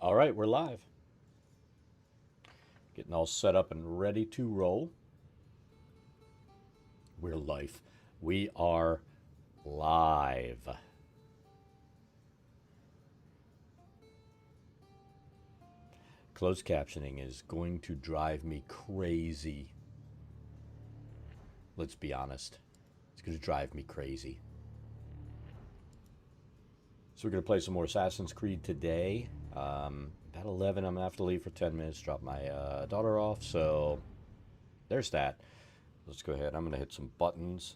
All right, we're live. Getting all set up and ready to roll. We're live. We are live. Closed captioning is going to drive me crazy. Let's be honest. It's going to drive me crazy. So we're going to play some more Assassin's Creed today. About 11, I'm going to have to leave for 10 minutes, drop my daughter off. So there's that. Let's go ahead. I'm going to hit some buttons.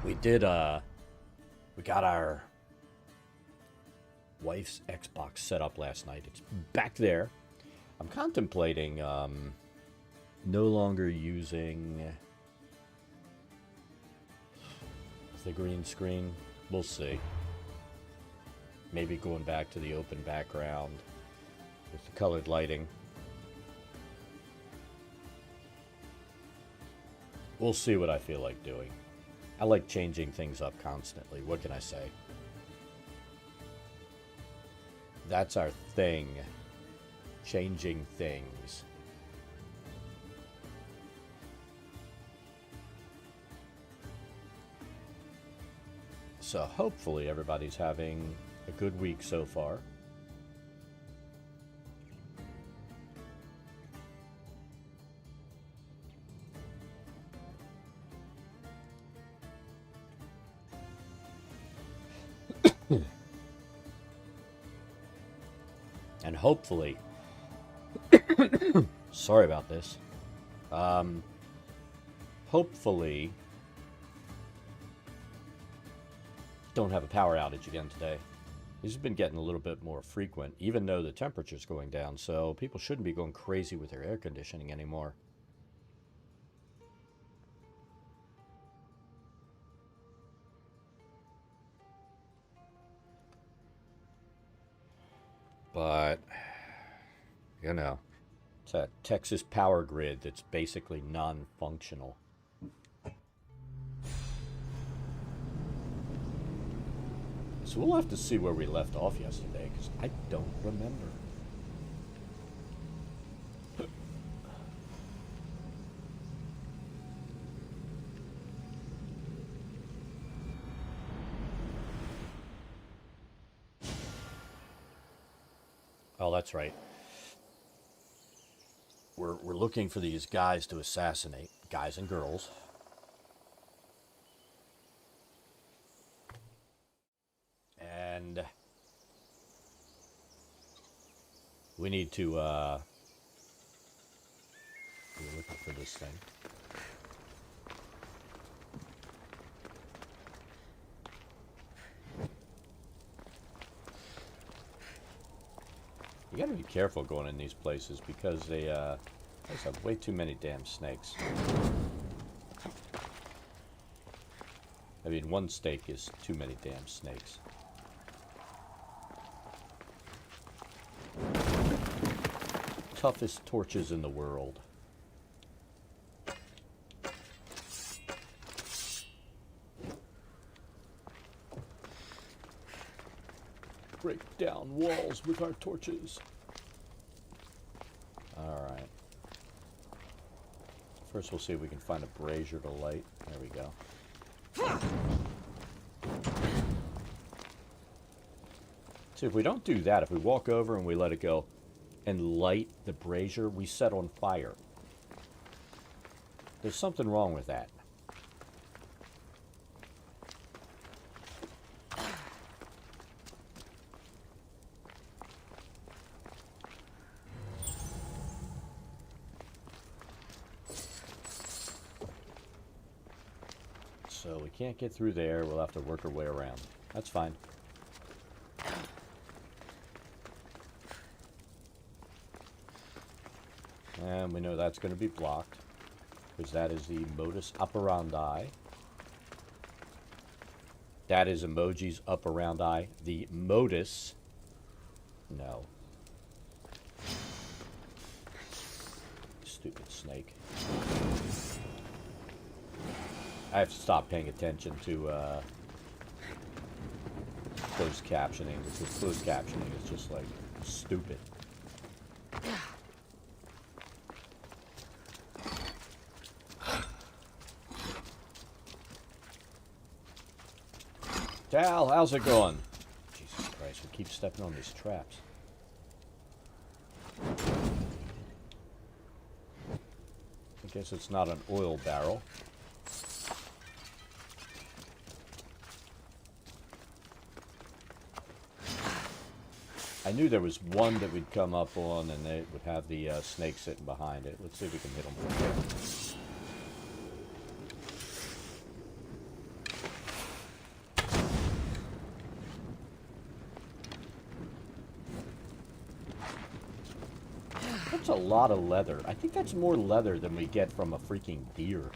We got our wife's Xbox set up last night. It's back there. I'm contemplating no longer using the green screen. We'll see. Maybe going back to the open background with the colored lighting. We'll see what I feel like doing. I like changing things up constantly. What can I say? That's our thing. Changing things. So hopefully everybody's having a good week so far. And hopefully, sorry about this. Hopefully, don't have a power outage again today. These have been getting a little bit more frequent, even though the temperature's going down, so people shouldn't be going crazy with their air conditioning anymore. But, you know, it's a Texas power grid that's basically non-functional. So we'll have to see where we left off yesterday, because I don't remember. Oh, that's right. We're looking for these guys to assassinate, guys and girls. And we need to, we're looking for this thing. You gotta be careful going in these places because they just have way too many damn snakes. I mean, one steak is too many damn snakes. Toughest torches in the world. Break down walls with our torches. Alright. First we'll see if we can find a brazier to light. There we go. See, if we don't do that, if we walk over and we let it go and light the brazier, we set on fire. There's something wrong with that. So we can't get through there. We'll have to work our way around. That's fine. And we know that's going to be blocked, because that is the modus operandi. That is emojis up around eye. The modus, no. Stupid snake. I have to stop paying attention to closed captioning, because closed captioning is just like stupid. Dal, how's it going? Jesus Christ, we keep stepping on these traps. I guess it's not an oil barrel. I knew there was one that we'd come up on and they would have the snake sitting behind it. Let's see if we can hit him from there. That's a lot of leather. I think that's more leather than we get from a freaking deer.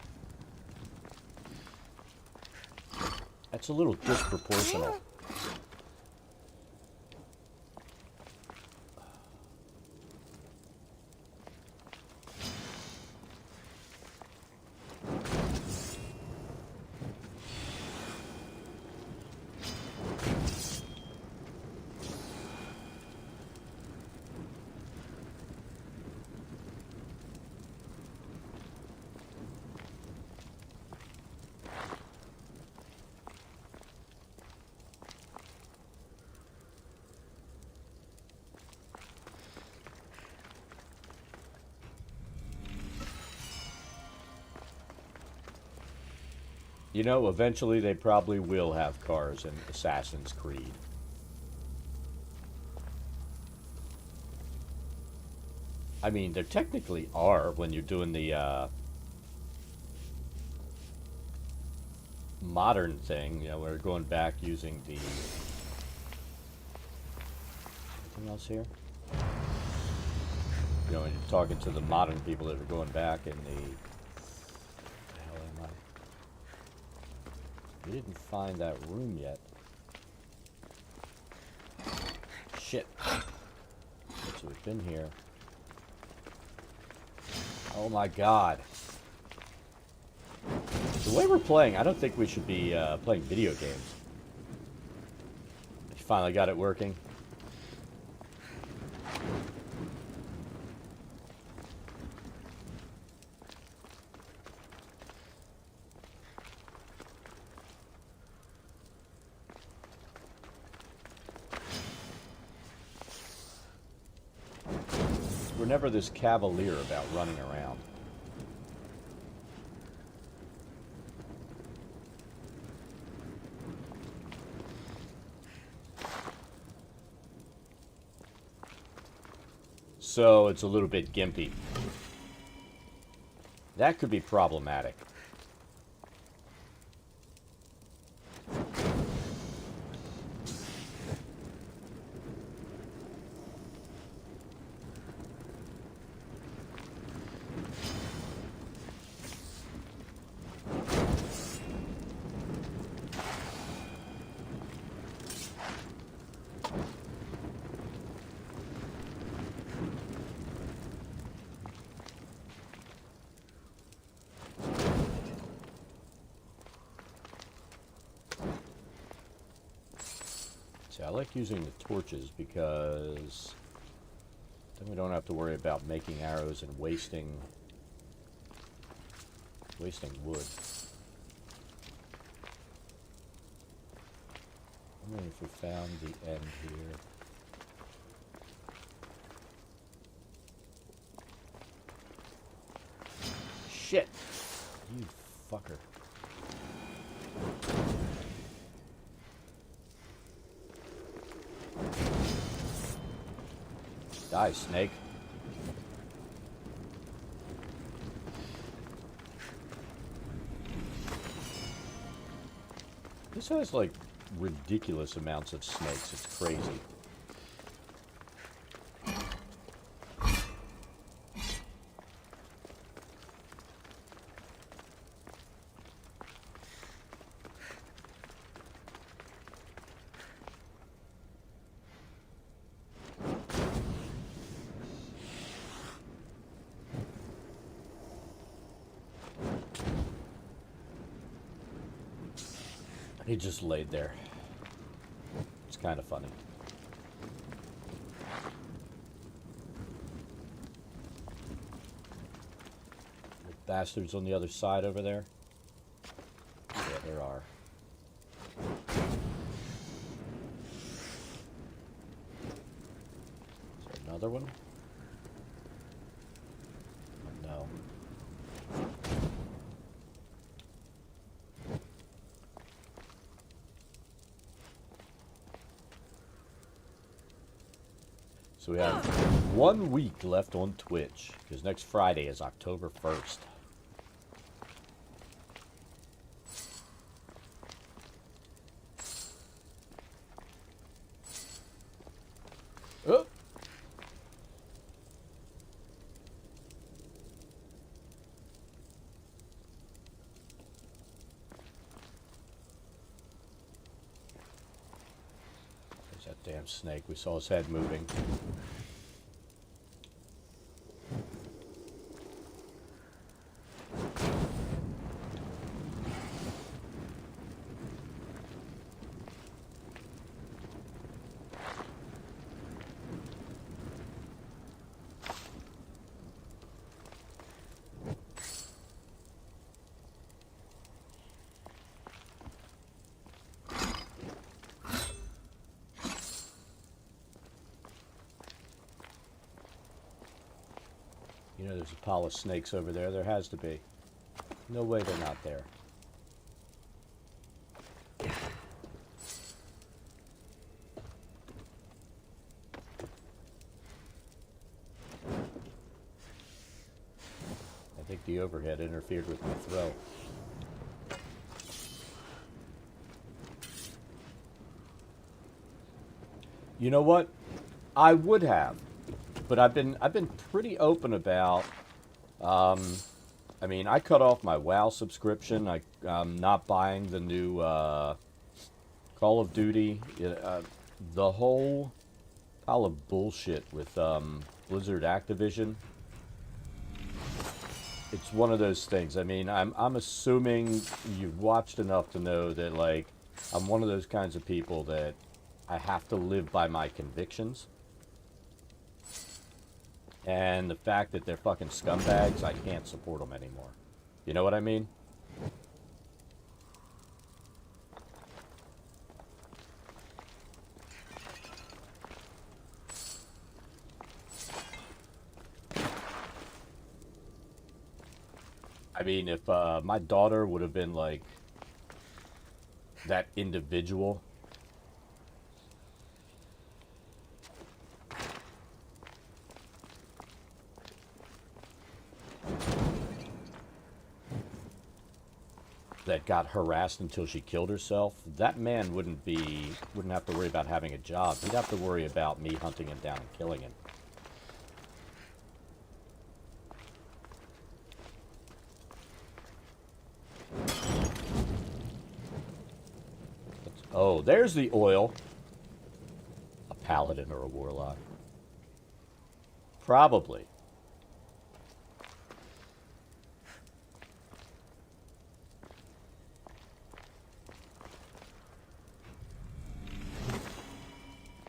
That's a little disproportional. You know, eventually they probably will have cars in Assassin's Creed. I mean, there technically are when you're doing the modern thing. You know, we're going back using the... Anything else here? You know, when you're talking to the modern people that are going back in the... We didn't find that room yet. Shit. So we've been here. Oh my god. The way we're playing, I don't think we should be playing video games. You finally got it working. We're never this cavalier about running around. So it's a little bit gimpy. That could be problematic. I like using the torches because then we don't have to worry about making arrows and wasting wood. I'm wondering if we found the end here. Shit! You fucker. Die, snake. This has like ridiculous amounts of snakes. It's crazy. He just laid there. It's kind of funny. The bastards on the other side over there. Yeah, there are. Is there another one? No. So we have 1 week left on Twitch, because next Friday is October 1st. Oh! There's that damn snake. We saw his head moving. You know there's a pile of snakes over there. There has to be. No way they're not there. I think the overhead interfered with my throw. You know what? I would have. But I've been pretty open about. I mean, I cut off my WoW subscription. I'm not buying the new Call of Duty. The whole pile of bullshit with Blizzard Activision. It's one of those things. I mean, I'm assuming you've watched enough to know that, like, I'm one of those kinds of people that I have to live by my convictions. And the fact that they're fucking scumbags, I can't support them anymore. You know what I mean? I mean, if my daughter would have been like that individual. That got harassed until she killed herself, that man wouldn't have to worry about having a job. He'd have to worry about me hunting him down and killing him. Oh, there's the oil. A paladin or a warlock. Probably.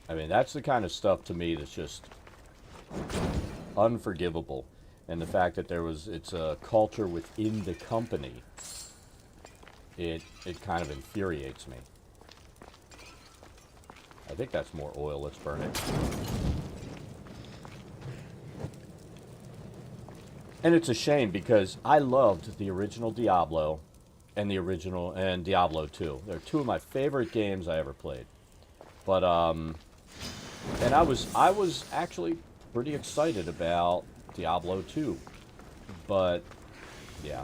I mean, that's the kind of stuff to me that's just unforgivable. And the fact that it's a culture within the company, it kind of infuriates me. I think that's more oil. Let's burn it. And it's a shame because I loved the original Diablo and Diablo 2. They're two of my favorite games I ever played. But and I was actually pretty excited about Diablo 2. But yeah.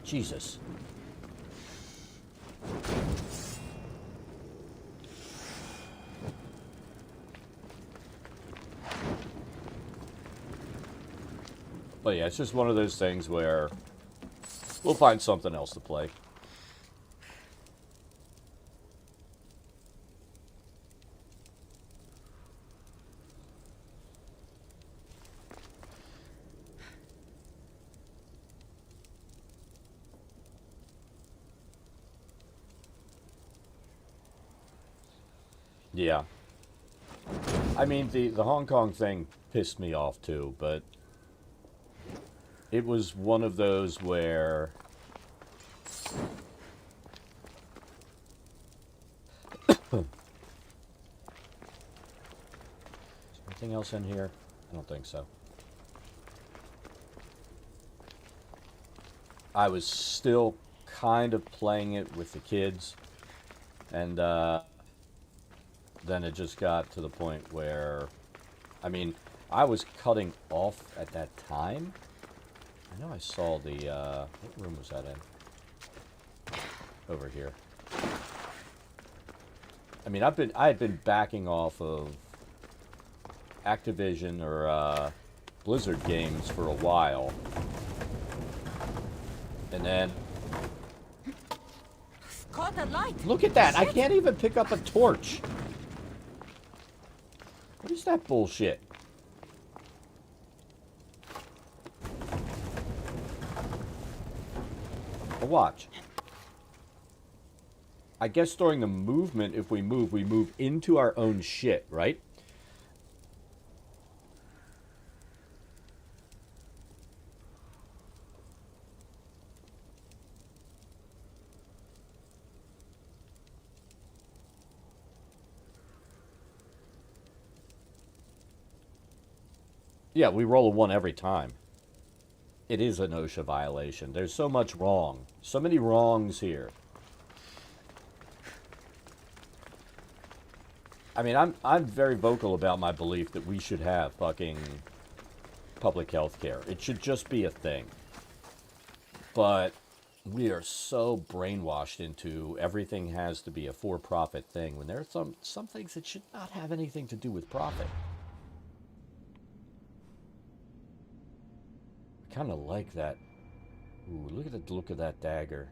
Jesus. But yeah, it's just one of those things where we'll find something else to play. Yeah. I mean, the Hong Kong thing pissed me off too, but it was one of those where anything else in here? I don't think so. I was still kind of playing it with the kids, and then it just got to the point where, I mean, I was cutting off at that time. I know I saw the, what room was that in? Over here. I mean, I had been backing off of Activision or Blizzard games for a while. And then, Caught a light. look at that! I can't even pick up a torch! What is that bullshit? Watch. I guess during the movement, if we move into our own shit, right? Yeah, we roll a 1 every time. It is an OSHA violation. There's so much wrong. So many wrongs here. I mean, I'm very vocal about my belief that we should have fucking public health care. It should just be a thing. But we are so brainwashed into everything has to be a for-profit thing when there are some things that should not have anything to do with profit. Kind of like that. Ooh, look at the look of that dagger.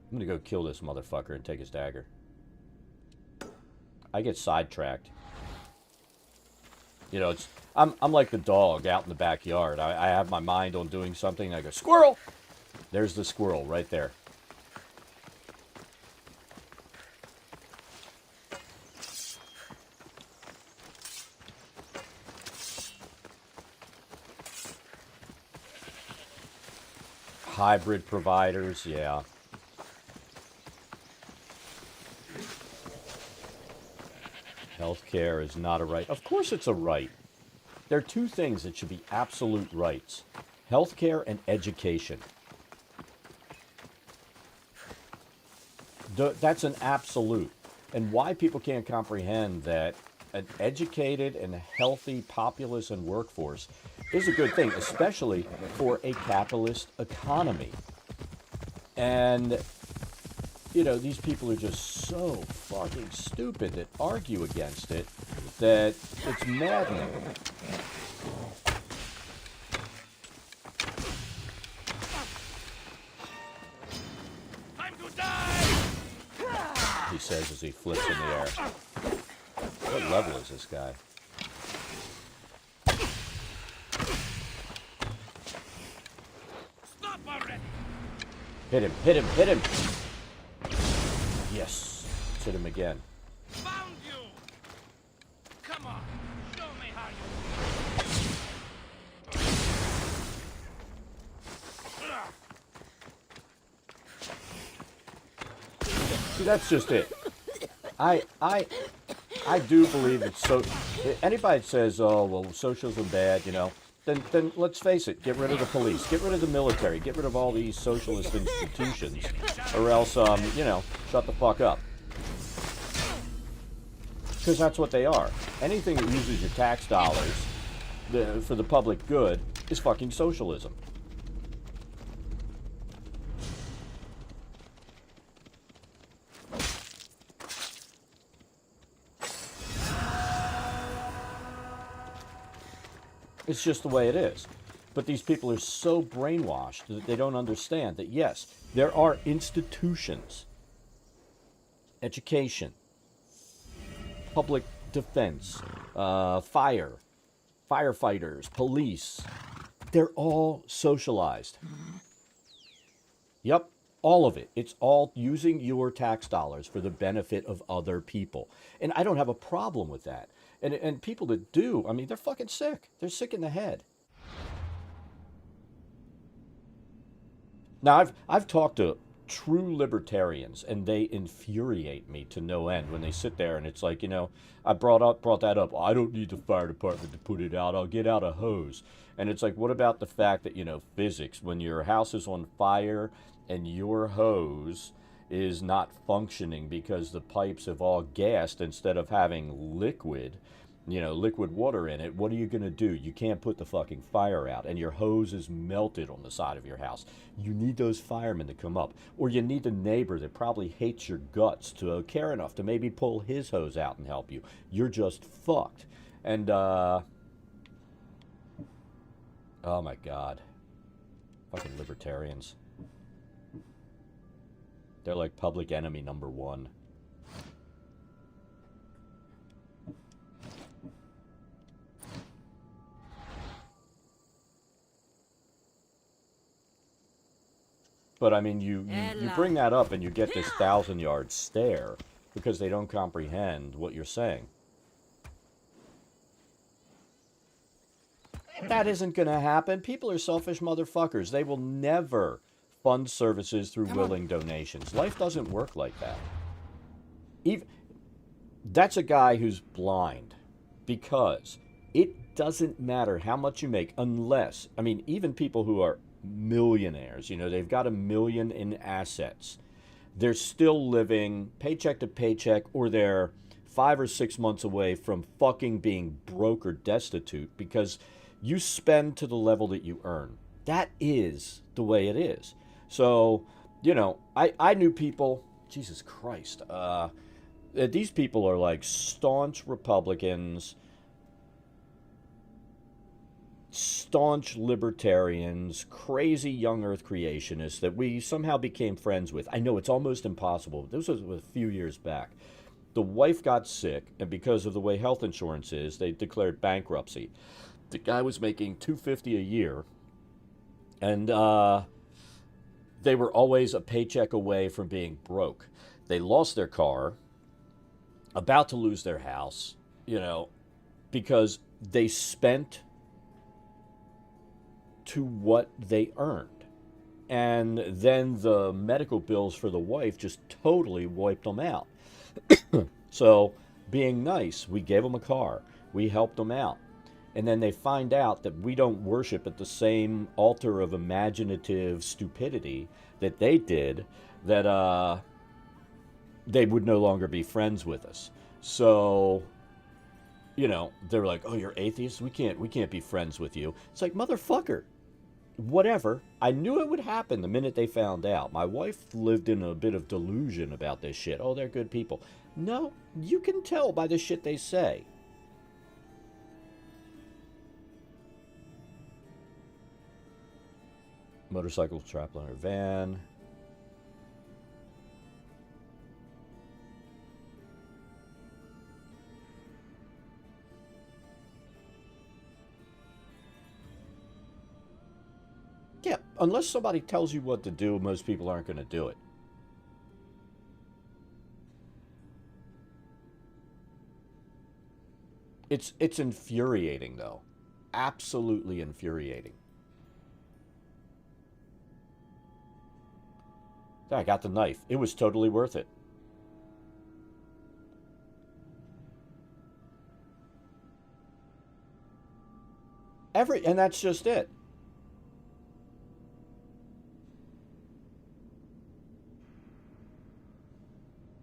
I'm gonna go kill this motherfucker and take his dagger. I get sidetracked. You know, I'm like the dog out in the backyard. I have my mind on doing something. I go, squirrel! There's the squirrel right there. Hybrid providers, yeah. Healthcare is not a right. Of course it's a right. There are two things that should be absolute rights. Healthcare and education. That's an absolute. And why people can't comprehend that an educated and healthy populace and workforce is a good thing, especially for a capitalist economy. And, you know, these people are just so fucking stupid that argue against it that it's maddening. Time to die! He says as he flips in the air. What level is this guy? Stop already! Hit him, hit him, hit him! Yes. Let's hit him again. Found you! Come on, show me how you... See, that's just it. I do believe it's so. Anybody that says, "Oh, well, socialism bad," you know, then let's face it. Get rid of the police. Get rid of the military. Get rid of all these socialist institutions, or else, you know, shut the fuck up. Because that's what they are. Anything that uses your tax dollars for the public good is fucking socialism. It's just the way it is. But these people are so brainwashed that they don't understand that, yes, there are institutions, education, public defense, fire, firefighters, police. They're all socialized. Yep, All of it. It's all using your tax dollars for the benefit of other people. And I don't have a problem with that. And people that do, I mean, they're fucking sick. They're sick in the head. Now, I've talked to true libertarians, and they infuriate me to no end when they sit there and it's like, I brought that up. I don't need the fire department to put it out. I'll get out a hose. And it's like, what about the fact that, physics, when your house is on fire and your hose is not functioning because the pipes have all gassed instead of having liquid water in it, what are you going to do? You can't put the fucking fire out, and your hose is melted on the side of your house. You need those firemen to come up, or you need a neighbor that probably hates your guts to care enough to maybe pull his hose out and help you. You're just fucked. And oh my god, fucking libertarians. They're like public enemy number one. But I mean, you bring that up and you get this 1,000-yard stare because they don't comprehend what you're saying. That isn't going to happen. People are selfish motherfuckers. They will never fund services through willing donations. Life doesn't work like that. That's a guy who's blind, because it doesn't matter how much you make unless, I mean, even people who are millionaires, they've got $1 million in assets. They're still living paycheck to paycheck, or they're 5 or 6 months away from fucking being broke or destitute because you spend to the level that you earn. That is the way it is. So, I knew people, Jesus Christ, these people are like staunch Republicans, staunch libertarians, crazy young earth creationists that we somehow became friends with. I know it's almost impossible. This was a few years back. The wife got sick, and because of the way health insurance is, they declared bankruptcy. The guy was making $250 a year, and they were always a paycheck away from being broke. They lost their car, about to lose their house, because they spent to what they earned. And then the medical bills for the wife just totally wiped them out. So, being nice, we gave them a car. We helped them out. And then they find out that we don't worship at the same altar of imaginative stupidity that they did, that they would no longer be friends with us. So, they're like, oh, you're atheist? We can't be friends with you. It's like, motherfucker, whatever. I knew it would happen the minute they found out. My wife lived in a bit of delusion about this shit. Oh, they're good people. No, you can tell by the shit they say. Motorcycle trapped on her van. Yeah, unless somebody tells you what to do, most people aren't going to do it. It's infuriating, though. Absolutely infuriating. I got the knife. It was totally worth it. And that's just it.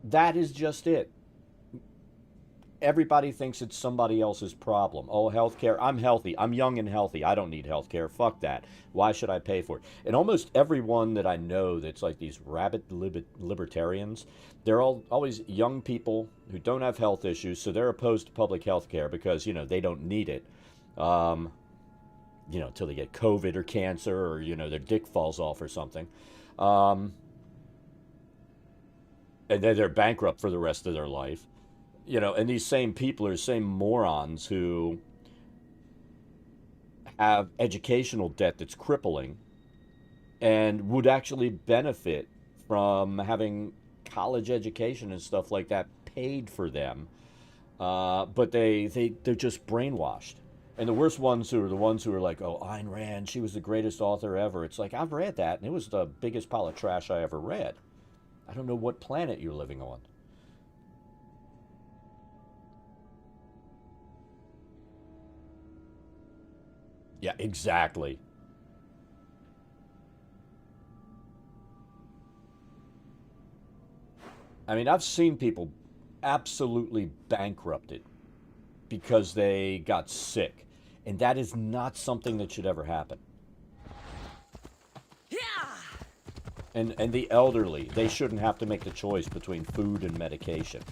That is just it. Everybody thinks it's somebody else's problem. Oh, healthcare. I'm healthy. I'm young and healthy. I don't need healthcare. Fuck that. Why should I pay for it? And almost everyone that I know that's like these rabid libertarians, they're always young people who don't have health issues, so they're opposed to public health care because, they don't need it. Until they get COVID or cancer or, their dick falls off or something. And then they're bankrupt for the rest of their life. And these same people are the same morons who have educational debt that's crippling and would actually benefit from having college education and stuff like that paid for them, but they're just brainwashed. And the worst ones who are the ones who are like, oh, Ayn Rand, she was the greatest author ever. It's like, I've read that, and it was the biggest pile of trash I ever read. I don't know what planet you're living on. Yeah, exactly. I mean, I've seen people absolutely bankrupted because they got sick. And that is not something that should ever happen. And the elderly, they shouldn't have to make the choice between food and medication.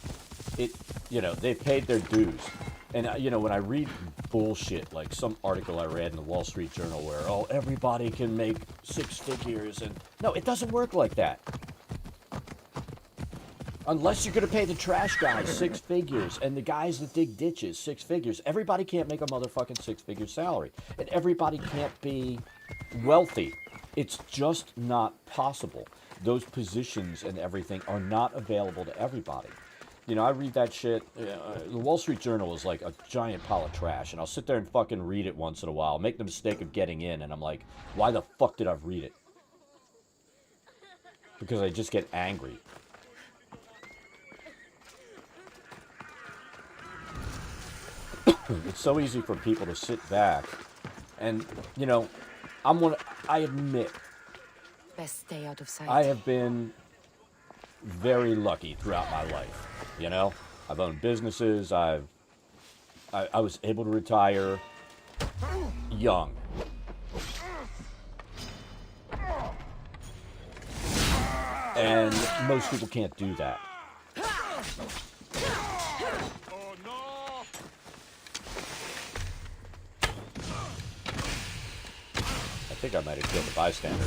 It, they've paid their dues. And, when I read bullshit, like some article I read in the Wall Street Journal where, oh, everybody can make six figures. And no, it doesn't work like that. Unless you're going to pay the trash guys six figures and the guys that dig ditches six figures. Everybody can't make a motherfucking six-figure salary. And everybody can't be wealthy. It's just not possible. Those positions and everything are not available to everybody. I read that shit. The Wall Street Journal is like a giant pile of trash, and I'll sit there and fucking read it once in a while. Make the mistake of getting in, and I'm like, why the fuck did I read it? Because I just get angry. It's so easy for people to sit back, and I admit, best stay out of sight. I have been very lucky throughout my life. I've owned businesses. I was able to retire young. And most people can't do that. I think I might have killed a bystander.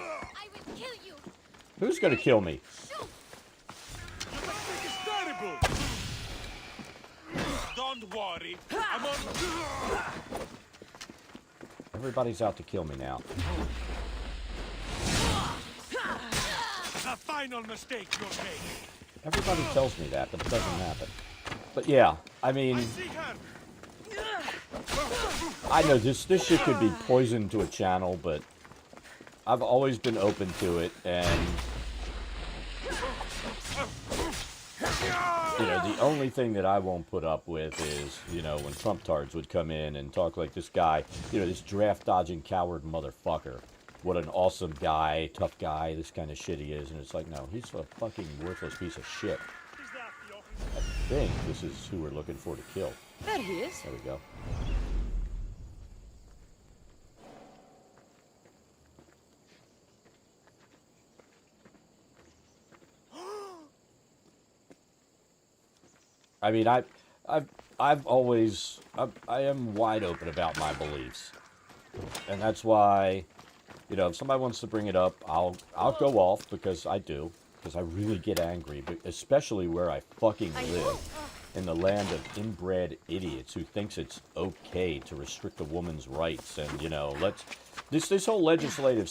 I will kill you. Who's gonna kill me? Don't worry. I'm on. Everybody's out to kill me now. The final mistake you'll make. Everybody tells me that, but it doesn't happen. But yeah, I mean, I know this shit could be poison to a channel, but I've always been open to it, and the only thing that I won't put up with is, when Trump tards would come in and talk like this guy, this draft-dodging coward motherfucker. What an awesome guy, tough guy, this kind of shit he is, and it's like, no, he's a fucking worthless piece of shit. I think this is who we're looking for to kill. There he is. There we go. I mean, I've always, I am wide open about my beliefs, and that's why, if somebody wants to bring it up, I'll go off because I do. Because I really get angry, but especially where I fucking live, in the land of inbred idiots who thinks it's okay to restrict a woman's rights, and this whole legislative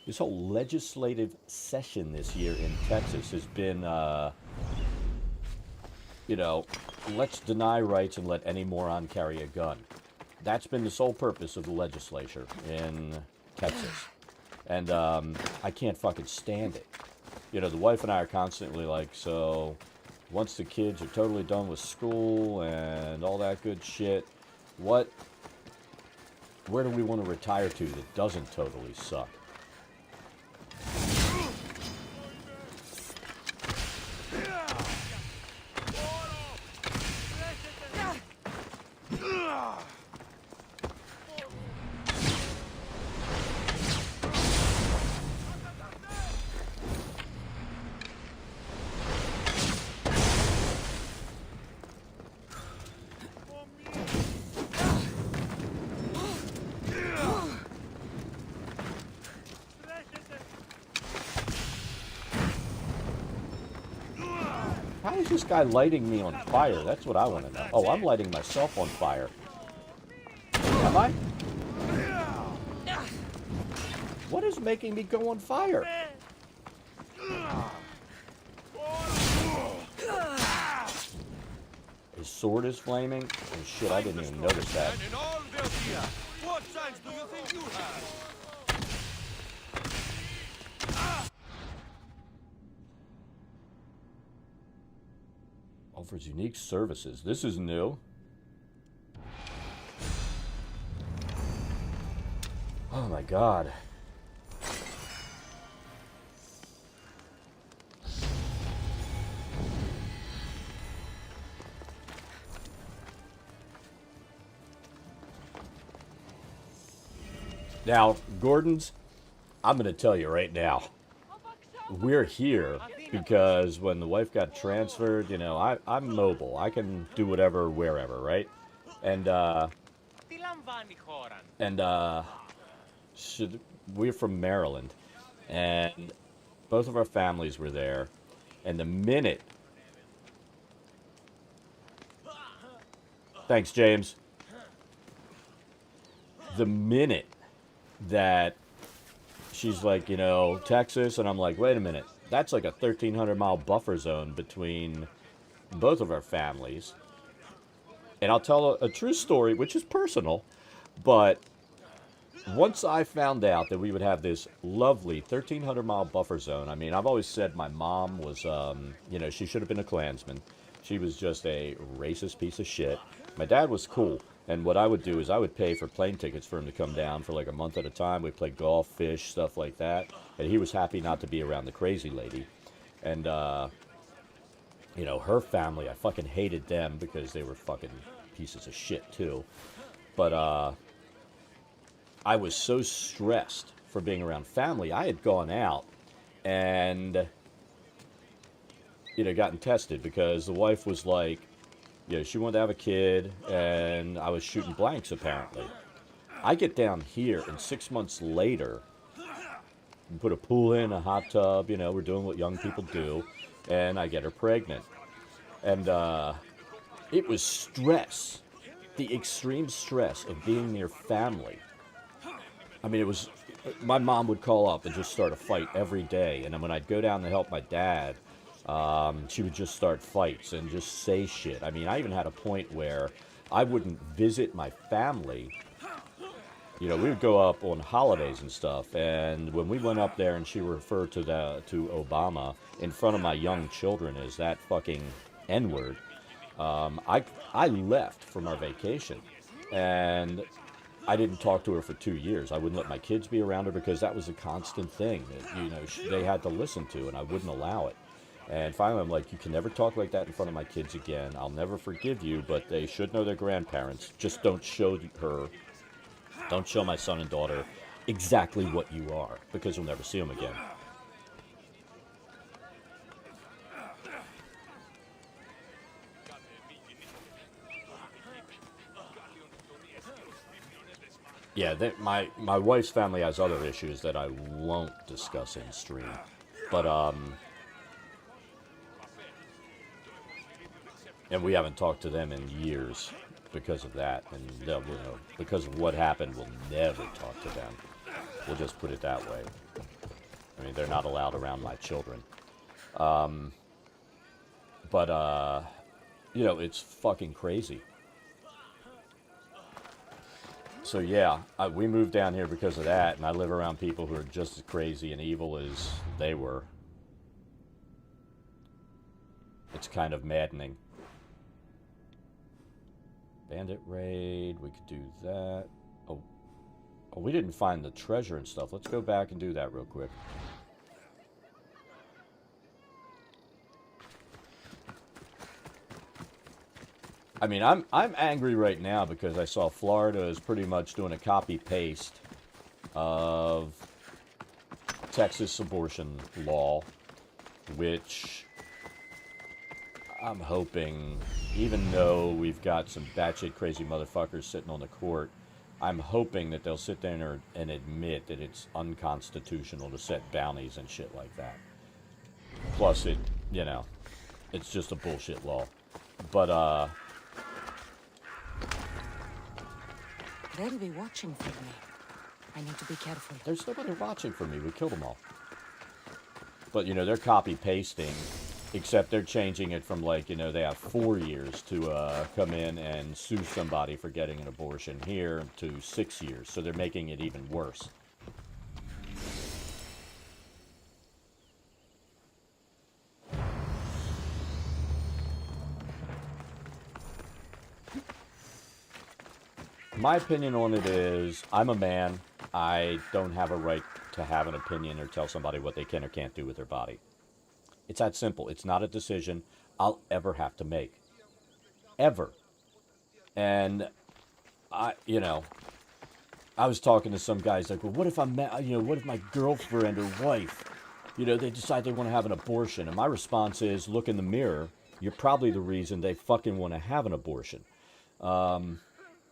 this whole legislative session this year in Texas has been, let's deny rights and let any moron carry a gun. That's been the sole purpose of the legislature in Texas. And I can't fucking stand it. The wife and I are constantly like, so once the kids are totally done with school and all that good shit, where do we want to retire to that doesn't totally suck? How is this guy lighting me on fire? That's what I want to know. Oh, I'm lighting myself on fire. Am I? What is making me go on fire? His sword is flaming? Oh shit, I didn't even notice that. And in all Belgia, what signs do you think you have? Offers unique services. This is new. Oh my god. Now, Gordon's, I'm going to tell you right now, we're here because when the wife got transferred, you know, I'm mobile. I can do whatever, wherever, right? And we're from Maryland, and both of our families were there, and the minute... Thanks, James. The minute that she's like, you know, Texas, and I'm like, wait a minute, that's like a 1,300-mile buffer zone between both of our families. And I'll tell a true story, which is personal, but once I found out that we would have this lovely 1,300-mile buffer zone, I mean, I've always said my mom was, you know, she should have been a Klansman. She was just a racist piece of shit. My dad was cool. And what I would do is I would pay for plane tickets for him to come down for like a month at a time. We'd play golf, fish, stuff like that. And he was happy not to be around the crazy lady. And, you know, her family, I fucking hated them because they were fucking pieces of shit too. But I was so stressed for being around family. I had gone out and, you know, gotten tested because the wife was like, you know, she wanted to have a kid, and I was shooting blanks, apparently. I get down here, and 6 months later, we put a pool in, a hot tub, you know, we're doing what young people do, and I get her pregnant. And it was stress, the extreme stress of being near family. I mean, it was, my mom would call up and just start a fight every day, and then when I'd go down to help my dad, she would just start fights and just say shit. I mean, I even had a point where I wouldn't visit my family. You know, we would go up on holidays and stuff, and when we went up there and she referred to Obama in front of my young children as that fucking N-word, I left from our vacation, and I didn't talk to her for 2 years. I wouldn't let my kids be around her because that was a constant thing that, you know, they had to listen to, and I wouldn't allow it. And finally, I'm like, you can never talk like that in front of my kids again. I'll never forgive you, but they should know their grandparents. Just don't show my son and daughter exactly what you are, because you'll never see them again. Yeah, my wife's family has other issues that I won't discuss in stream. But, and we haven't talked to them in years because of that. And, you know, because of what happened, we'll never talk to them. We'll just put it that way. I mean, they're not allowed around my children. But, you know, it's fucking crazy. So, yeah, we moved down here because of that, and I live around people who are just as crazy and evil as they were. It's kind of maddening. Bandit raid, we could do that. Oh, we didn't find the treasure and stuff. Let's go back and do that real quick. I mean, I'm angry right now because I saw Florida is pretty much doing a copy-paste of Texas abortion law, which I'm hoping, even though we've got some batshit crazy motherfuckers sitting on the court, I'm hoping that they'll sit there and admit that it's unconstitutional to set bounties and shit like that. Plus, it, you know, it's just a bullshit law. But, They'll be watching for me. I need to be careful. There's nobody watching for me. We killed them all. But, you know, they're copy-pasting, except they're changing it from, like, you know, they have 4 years to come in and sue somebody for getting an abortion here to 6 years. So they're making it even worse. My opinion on it is, I'm a man. I don't have a right to have an opinion or tell somebody what they can or can't do with their body. It's that simple. It's not a decision I'll ever have to make. Ever. And I was talking to some guys like, well, what if what if my girlfriend or wife, they decide they want to have an abortion? And my response is, look in the mirror. You're probably the reason they fucking want to have an abortion.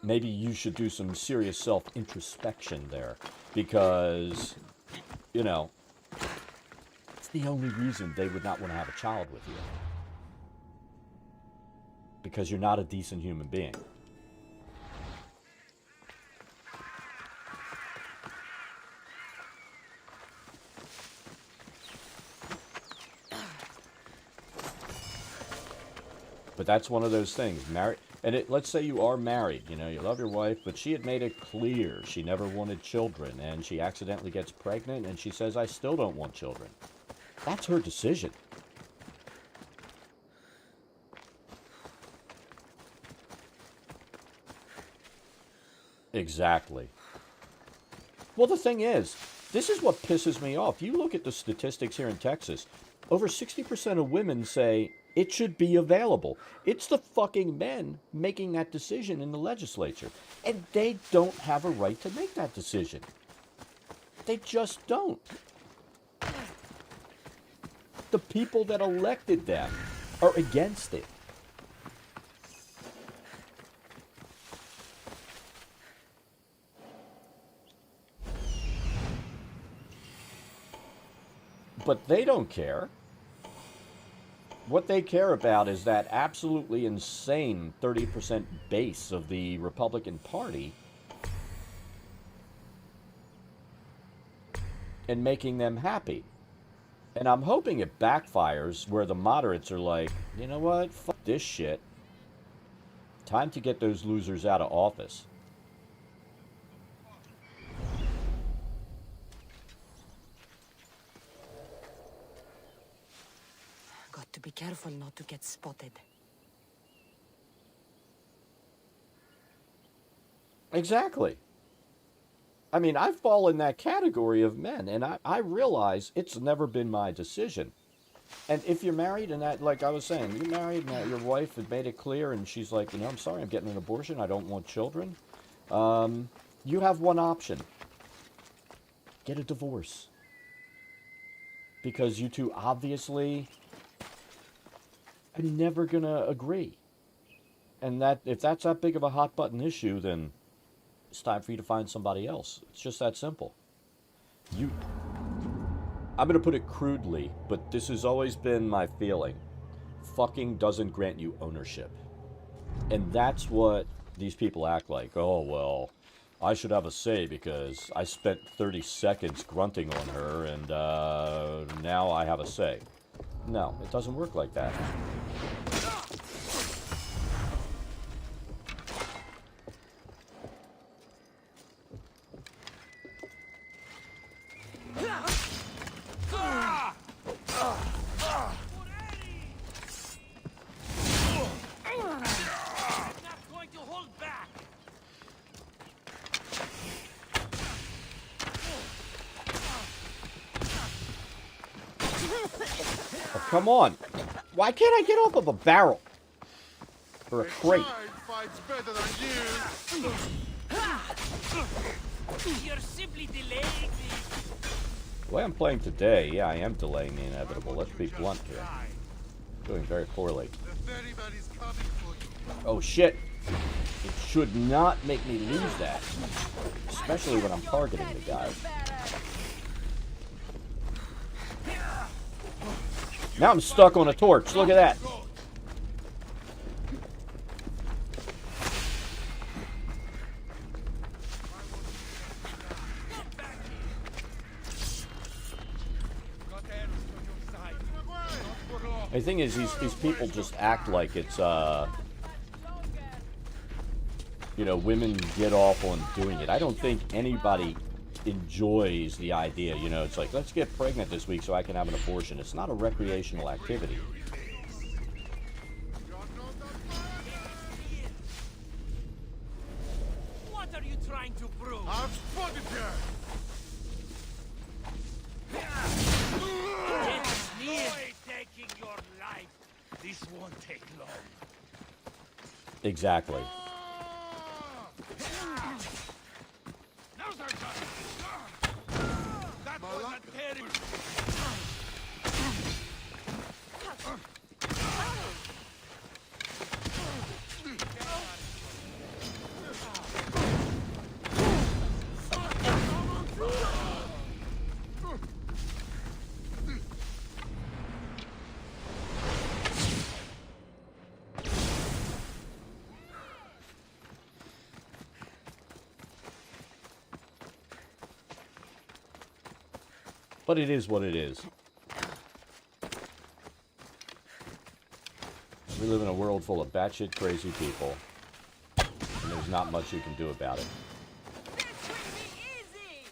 Maybe you should do some serious self-introspection there, because, it's the only reason they would not want to have a child with you. Because you're not a decent human being. But that's one of those things. Let's say you are married, you love your wife, but she had made it clear she never wanted children, and she accidentally gets pregnant, and she says, I still don't want children. That's her decision. Exactly. Well, the thing is, this is what pisses me off. You look at the statistics here in Texas, over 60% of women say it should be available. It's the fucking men making that decision in the legislature. And they don't have a right to make that decision. They just don't. The people that elected them are against it. But they don't care. What they care about is that absolutely insane 30% base of the Republican Party and making them happy. And I'm hoping it backfires where the moderates are like, you know what, fuck this shit. Time to get those losers out of office. To be careful not to get spotted. Exactly. I mean, I fall in that category of men, and I realize it's never been my decision. And if you're married, and that, like I was saying, you're married, and your wife had made it clear, and she's like, I'm sorry, I'm getting an abortion, I don't want children. You have one option. Get a divorce. Because you two obviously I'm never going to agree. And that if that's that big of a hot button issue, then it's time for you to find somebody else. It's just that simple. I'm going to put it crudely, but this has always been my feeling. Fucking doesn't grant you ownership. And that's what these people act like. Oh, well, I should have a say because I spent 30 seconds grunting on her, and now I have a say. No, it doesn't work like that. Come on. Why can't I get off of a barrel? Or a crate? Fights better than you. You're simply delaying me. The way I'm playing today, yeah, I am delaying the inevitable. Let's be blunt here. Doing very poorly. Oh shit. It should not make me lose that. Especially when I'm targeting the guy. Now I'm stuck on a torch. Look at that. The thing is, these people just act like it's, you know, women get off on doing it. I don't think anybody enjoys the idea, you know, it's like, let's get pregnant this week so I can have an abortion. It's not a recreational activity. What are you trying to prove? I've spotted her! It's nearly taking your life. This won't take long. Exactly. Now's our time. That was a terrible... But it is what it is. We live in a world full of batshit crazy people, and there's not much you can do about it. This will be easy!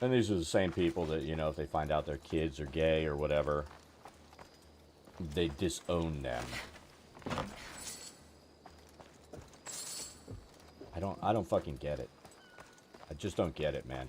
And these are the same people that, you know, if they find out their kids are gay or whatever, they disown them. I don't fucking get it. I just don't get it, man.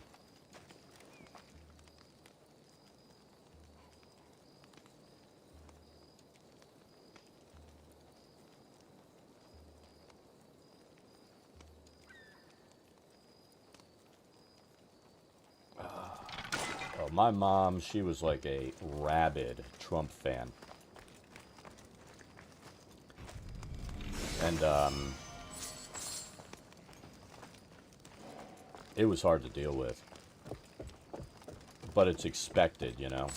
Oh, my mom, she was like a rabid Trump fan. And, it was hard to deal with. But it's expected, you know.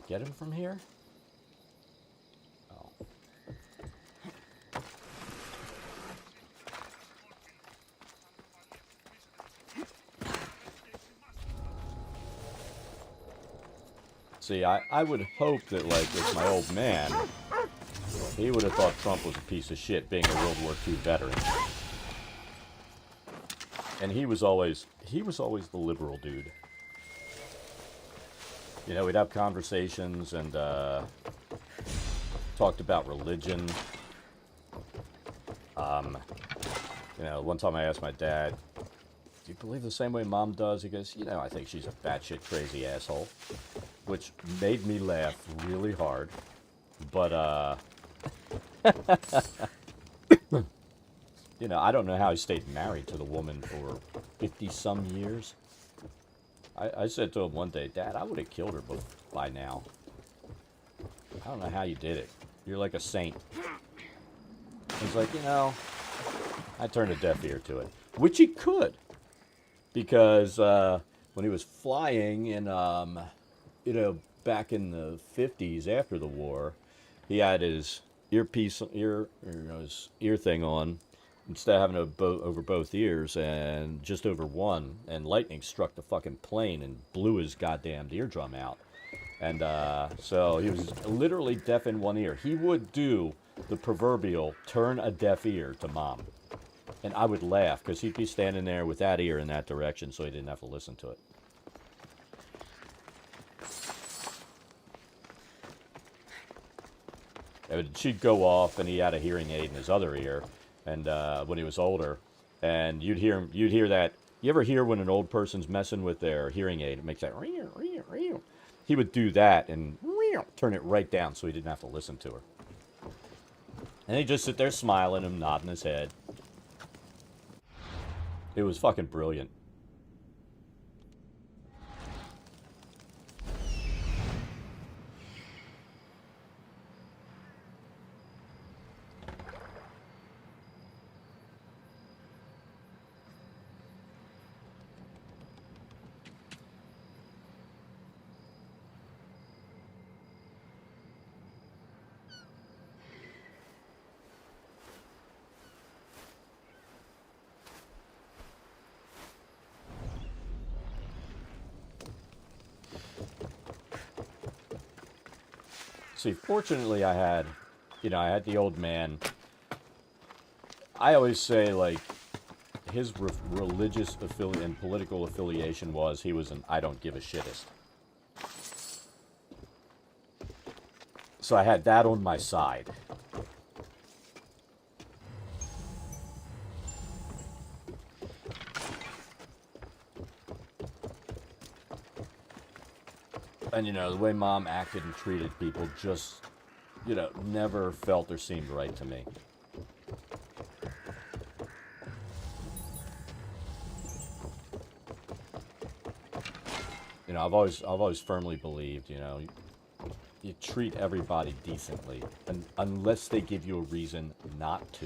Get him from here? Oh. See, I would hope that, like, with my old man, he would have thought Trump was a piece of shit being a World War II veteran. And he was always the liberal dude. You know, we'd have conversations and talked about religion. You know, one time I asked my dad, "Do you believe the same way Mom does?" He goes, "You know, I think she's a batshit crazy asshole," which made me laugh really hard. But you know, I don't know how he stayed married to the woman for 50-some years. I said to him one day, "Dad, I would have killed her by now. I don't know how you did it. You're like a saint." He's like, "You know, I turned a deaf ear to it." Which he could. Because when he was flying in, you know, back in the 50s after the war, he had his his ear thing on, instead of having it over both ears and just over one, and lightning struck the fucking plane and blew his goddamn eardrum out. And so he was literally deaf in one ear. He would do the proverbial turn a deaf ear to Mom. And I would laugh because he'd be standing there with that ear in that direction so he didn't have to listen to it. And she'd go off, and he had a hearing aid in his other ear, and when he was older, and you'd hear that. You ever hear when an old person's messing with their hearing aid? It makes that. He would do that and turn it right down so he didn't have to listen to her. And he'd just sit there smiling and nodding his head. It was fucking brilliant. See, fortunately, I had the old man. I always say, like, his religious and political affiliation was he was an I don't give a shittist. So I had that on my side. And, the way Mom acted and treated people just, never felt or seemed right to me. I've always firmly believed, you treat everybody decently, and unless they give you a reason not to.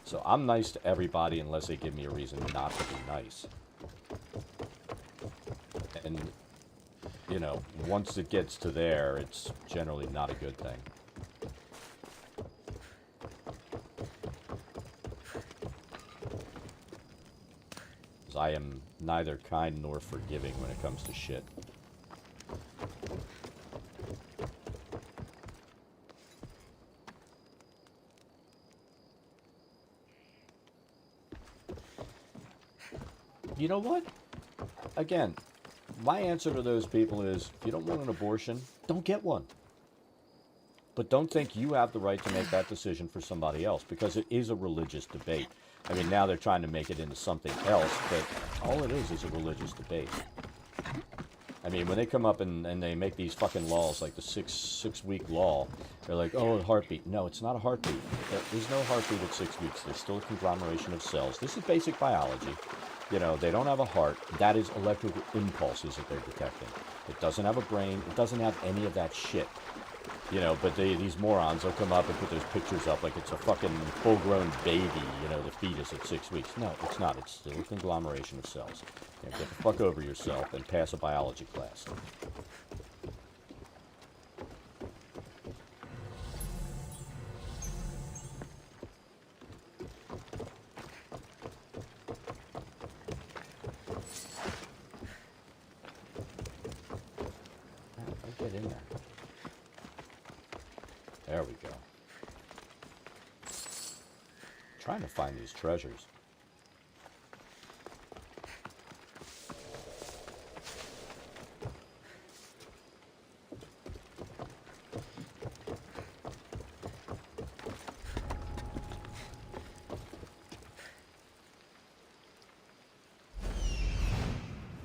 So I'm nice to everybody unless they give me a reason not to be nice. And once it gets to there, it's generally not a good thing. Because I am neither kind nor forgiving when it comes to shit. You know what? Again, my answer to those people is, if you don't want an abortion, don't get one. But don't think you have the right to make that decision for somebody else, because it is a religious debate. I mean, now they're trying to make it into something else, but all it is a religious debate. I mean, when they come up and they make these fucking laws, like the six-week law, they're like, oh, a heartbeat. No, it's not a heartbeat. There is no heartbeat at 6 weeks. There's still a conglomeration of cells. This is basic biology. They don't have a heart. That is electrical impulses that they're detecting. It doesn't have a brain. It doesn't have any of that shit. But these morons will come up and put those pictures up like it's a fucking full-grown baby, the fetus at 6 weeks. No, it's not. It's still a conglomeration of cells. Get the fuck over yourself and pass a biology class. Get in there. There we go. Trying to find these treasures.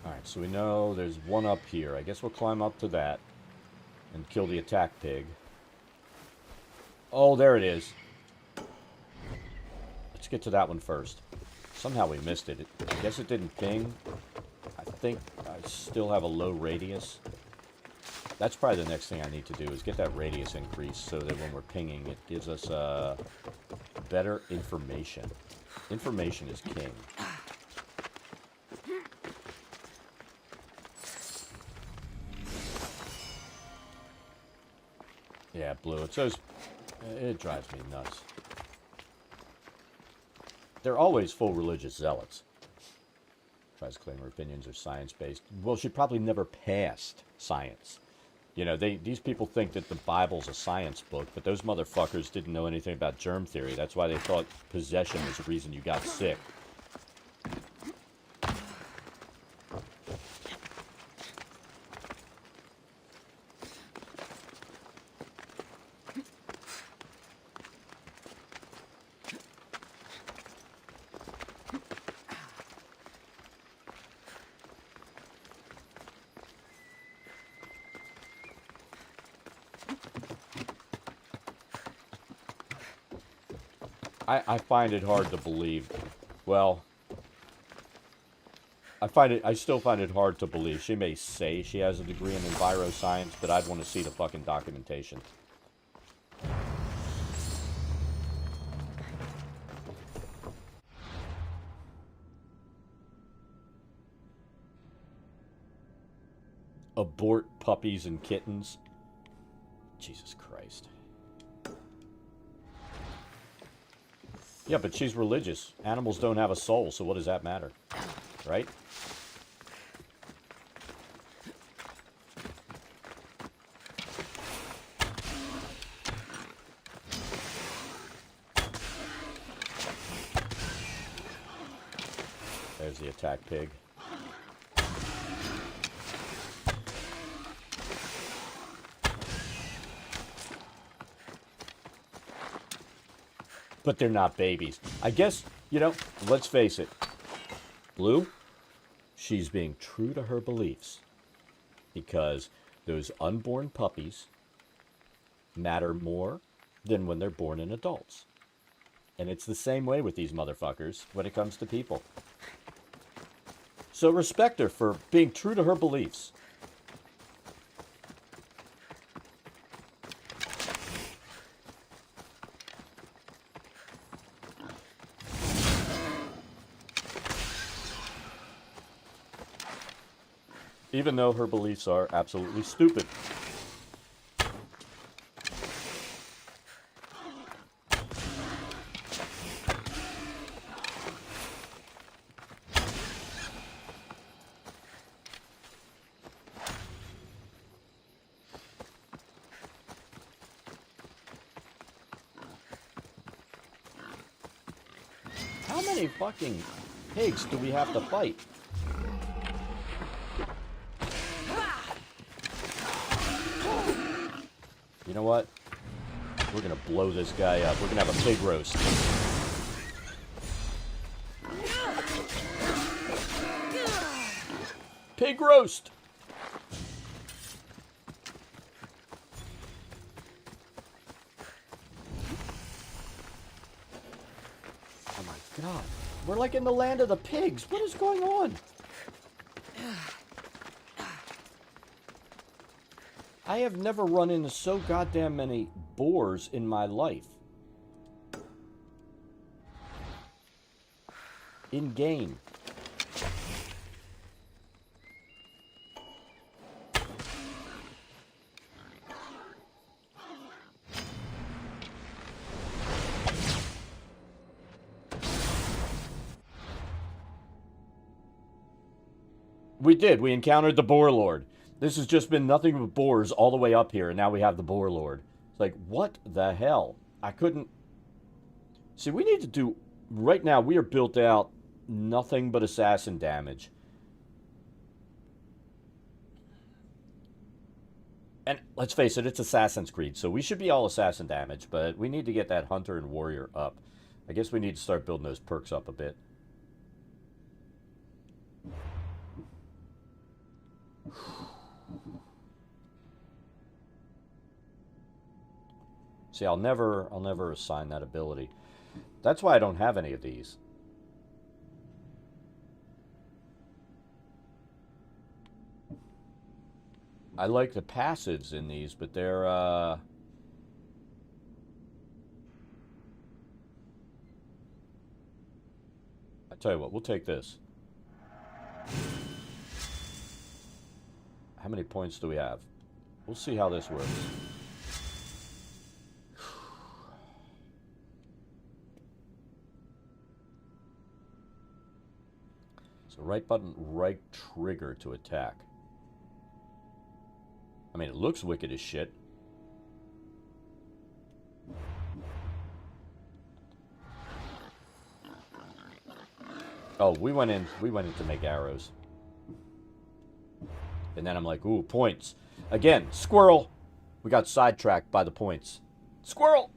Alright, so we know there's one up here. I guess we'll climb up to that and kill the attack pig. Oh, there it is. Let's get to that one first. Somehow we missed it. I guess it didn't ping. I think I still have a low radius. That's probably the next thing I need to do, is get that radius increased so that when we're pinging, it gives us better information. Information is king. Yeah, blue. It drives me nuts. They're always full religious zealots. Tries to claim her opinions are science-based. Well, she probably never passed science. These people think that the Bible's a science book, but those motherfuckers didn't know anything about germ theory. That's why they thought possession was the reason you got sick. I find it hard to believe. Well, I still find it hard to believe. She may say she has a degree in enviroscience, but I'd want to see the fucking documentation. Abort puppies and kittens. Jesus Christ. Yeah, but she's religious. Animals don't have a soul, so what does that matter? Right? There's the attack pig. But they're not babies. I guess, you know, let's face it. Blue, she's being true to her beliefs. Because those unborn puppies matter more than when they're born in adults. And it's the same way with these motherfuckers when it comes to people. So respect her for being true to her beliefs. Even though her beliefs are absolutely stupid. How many fucking pigs do we have to fight? You know what? We're gonna blow this guy up. We're gonna have a pig roast. Pig roast! Oh my god. We're like in the land of the pigs. What is going on? I have never run into so goddamn many boars in my life. In game. We did. We encountered the Boar Lord. This has just been nothing but boars all the way up here, and now we have the Boar Lord. It's like, what the hell? I couldn't... See, we need to do... Right now, we are built out nothing but assassin damage. And let's face it, it's Assassin's Creed, so we should be all assassin damage, but we need to get that hunter and warrior up. I guess we need to start building those perks up a bit. See, I'll never assign that ability. That's why I don't have any of these. I like the passives in these, but they're, I tell you what, we'll take this. How many points do we have? We'll see how this works. So right button, right trigger to attack. I mean, it looks wicked as shit. Oh, we went in to make arrows. And then I'm like, ooh, points. Again, squirrel. We got sidetracked by the points. Squirrel!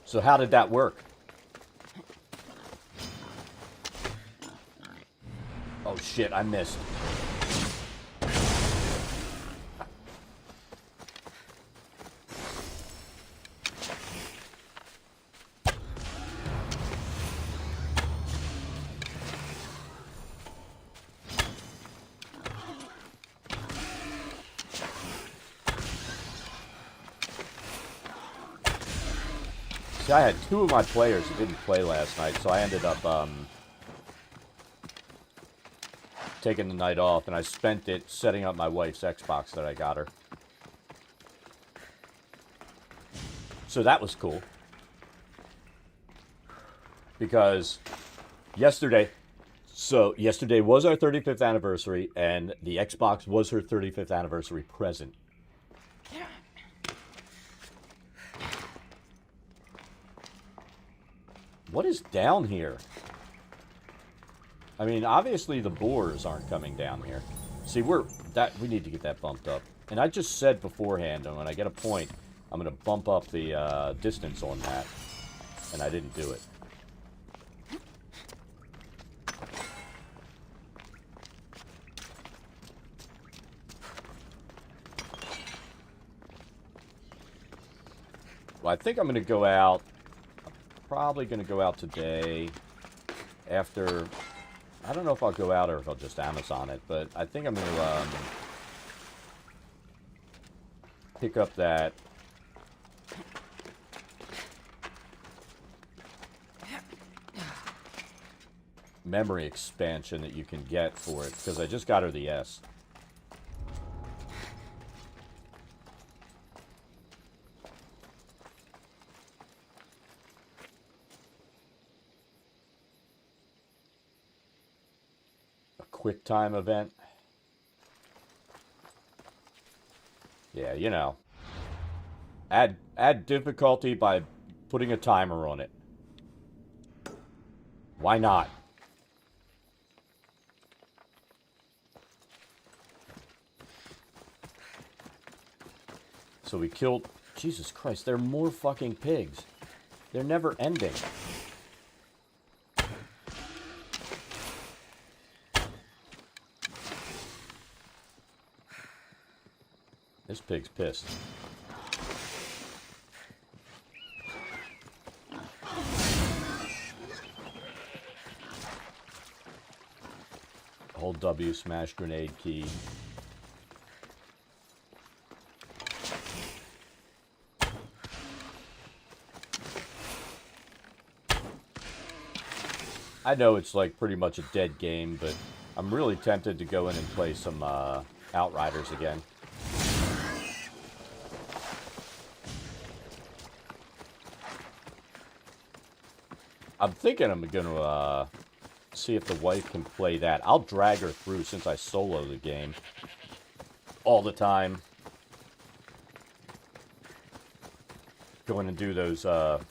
So how did that work? Oh shit, I missed. See, I had two of my players who didn't play last night, so I ended up taking the night off, and I spent it setting up my wife's Xbox that I got her. So that was cool. Because yesterday was our 35th anniversary, and the Xbox was her 35th anniversary present. What is down here? I mean, obviously the boars aren't coming down here. See, we need to get that bumped up. And I just said beforehand, and when I get a point, I'm going to bump up the distance on that. And I didn't do it. Well, I think I'm going to go out. Probably going to go out today after. I don't know if I'll go out or if I'll just Amazon it, but I think I'm going to pick up that memory expansion that you can get for it, because I just got her the S. Quick time event. Yeah, you know. Add difficulty by putting a timer on it. Why not? So we killed... Jesus Christ, there are more fucking pigs. They're never ending. This pig's pissed. Hold W, smash grenade key. I know it's like pretty much a dead game, but I'm really tempted to go in and play some Outriders again. I'm thinking I'm going to see if the wife can play that. I'll drag her through since I solo the game all the time. Going and do those, what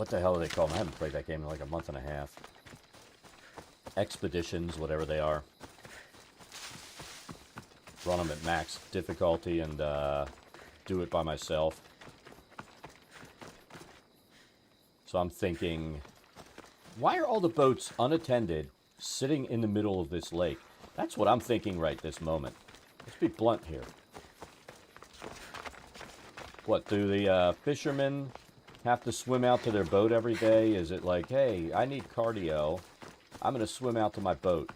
the hell are they called? I haven't played that game in like a month and a half. Expeditions, whatever they are. Run them at max difficulty and do it by myself. So I'm thinking, why are all the boats unattended sitting in the middle of this lake? That's what I'm thinking right this moment. Let's be blunt here. What, do the fishermen have to swim out to their boat every day? Is it like, hey, I need cardio. I'm going to swim out to my boat.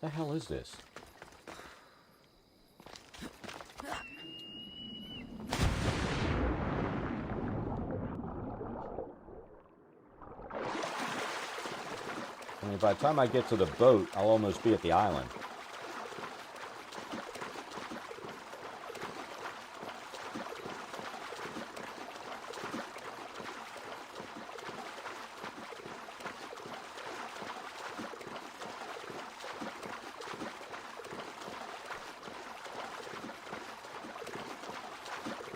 What the hell is this? I mean, by the time I get to the boat, I'll almost be at the island.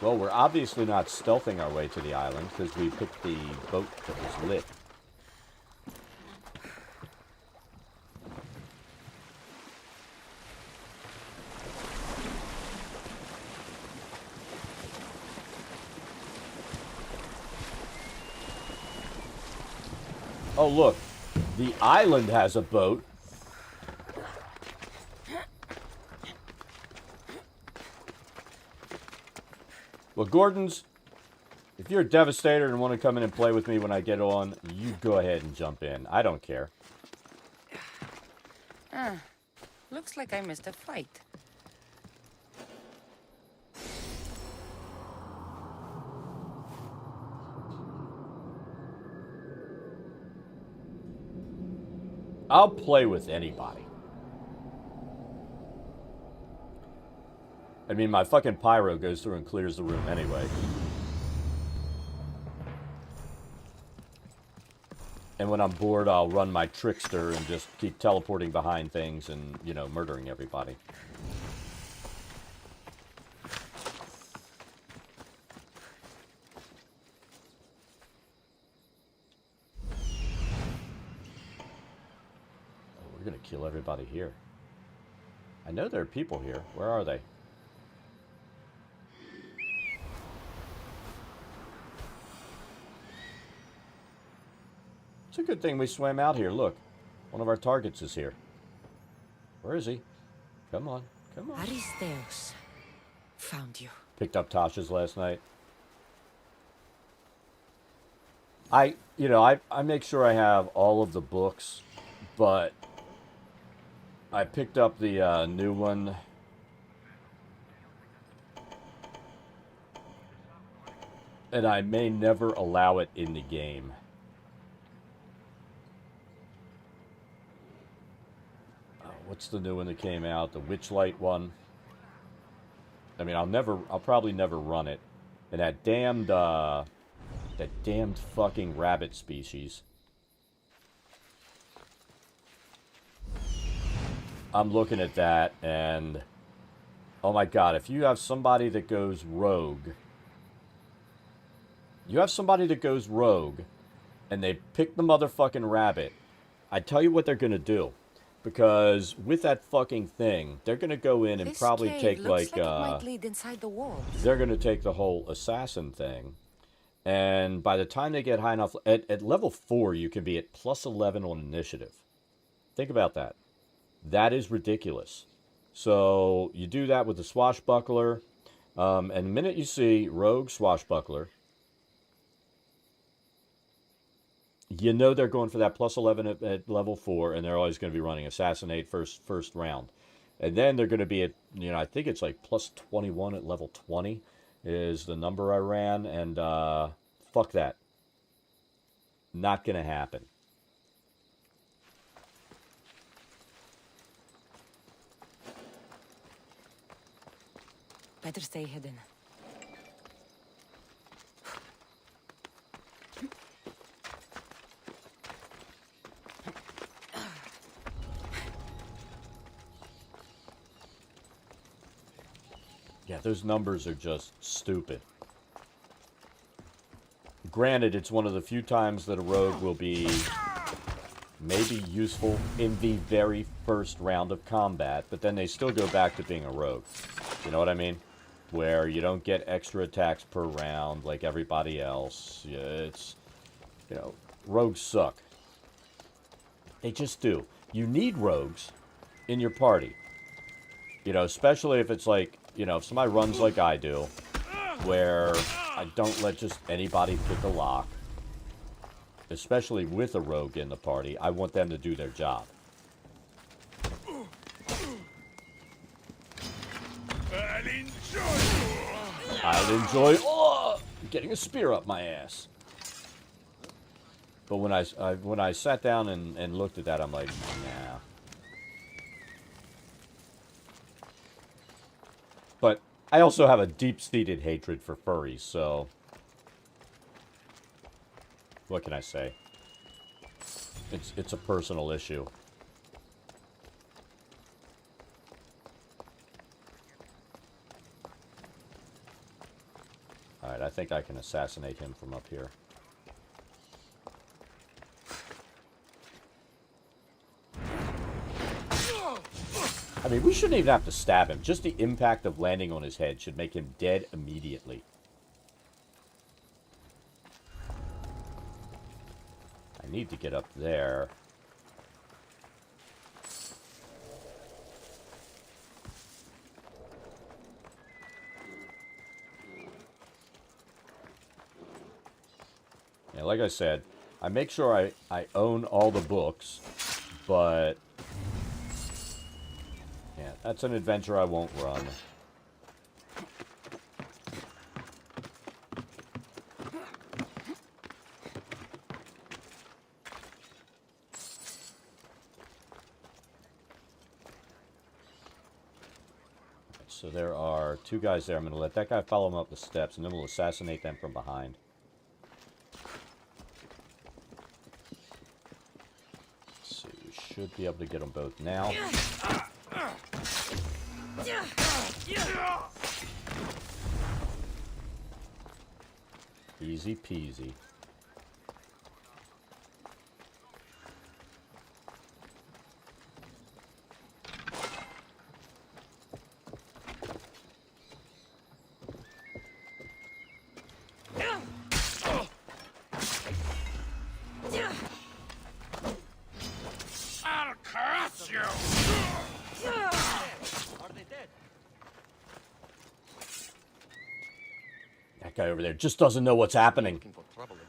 Well, we're obviously not stealthing our way to the island because we picked the boat that was lit. Oh, look. The island has a boat. Well, Gordon's, if you're a Devastator and want to come in and play with me when I get on, you go ahead and jump in. I don't care. Looks like I missed a fight. I'll play with anybody. I mean, my fucking pyro goes through and clears the room anyway. And when I'm bored, I'll run my trickster and just keep teleporting behind things and, you know, murdering everybody. Oh, we're gonna kill everybody here. I know there are people here. Where are they? It's a good thing we swam out here. Look, one of our targets is here. Where is he? Come on, come on. Aristeos. Found you. Picked up Tasha's last night. I make sure I have all of the books, but I picked up the new one. And I may never allow it in the game. What's the new one that came out? The Witchlight one. I mean, I'll probably never run it. And that damned fucking rabbit species. I'm looking at that and, oh my god, if you have somebody that goes rogue, and they pick the motherfucking rabbit, I tell you what they're gonna do. Because with that fucking thing, they're going to go in and probably take like it might lead inside the walls. They're going to take the whole assassin thing. And by the time they get high enough, at level 4, you can be at plus 11 on initiative. Think about that. That is ridiculous. So you do that with the swashbuckler. And the minute you see rogue swashbuckler, you know they're going for that plus 11 at level 4, and they're always going to be running Assassinate first round. And then they're going to be at, you know, I think it's like plus 21 at level 20 is the number I ran, and fuck that. Not going to happen. Better stay hidden. Yeah, those numbers are just stupid. Granted, it's one of the few times that a rogue will be maybe useful in the very first round of combat, but then they still go back to being a rogue. You know what I mean? Where you don't get extra attacks per round like everybody else. Yeah, it's, you know, rogues suck. They just do. You need rogues in your party. You know, especially if it's like, you know, if somebody runs like I do, where I don't let just anybody pick a lock, especially with a rogue in the party, I want them to do their job. I'll enjoy getting a spear up my ass. But when I sat down and looked at that, I'm like, nah. But I also have a deep-seated hatred for furries, so what can I say? It's a personal issue. Alright, I think I can assassinate him from up here. I mean, we shouldn't even have to stab him. Just the impact of landing on his head should make him dead immediately. I I need to get up there. Yeah, like I said, I make sure I own all the books, but yeah, that's an adventure I won't run. So there are two guys there. I'm going to let that guy follow him up the steps, and then we'll assassinate them from behind. So we should be able to get them both now. Easy peasy. I'll crush you! Are they dead? That guy over there just doesn't know what's happening. Looking for trouble again.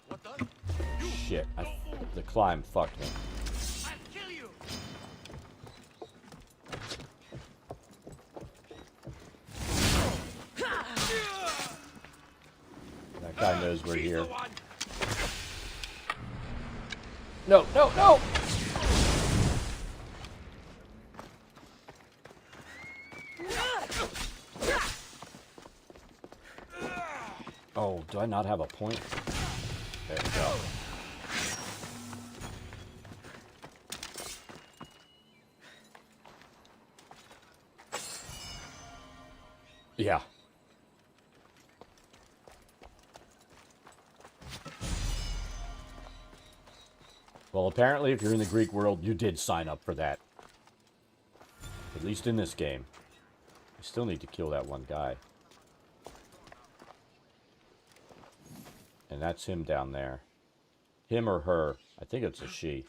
What done? Shit, the climb fucked me. I'll kill you! That guy knows we're She's here. the one. No, no, no! Oh, do I not have a point? There we go. Yeah. Well, apparently, if you're in the Greek world, you did sign up for that. At least in this game. I still need to kill that one guy. And that's him down there. Him or her. I think it's a she.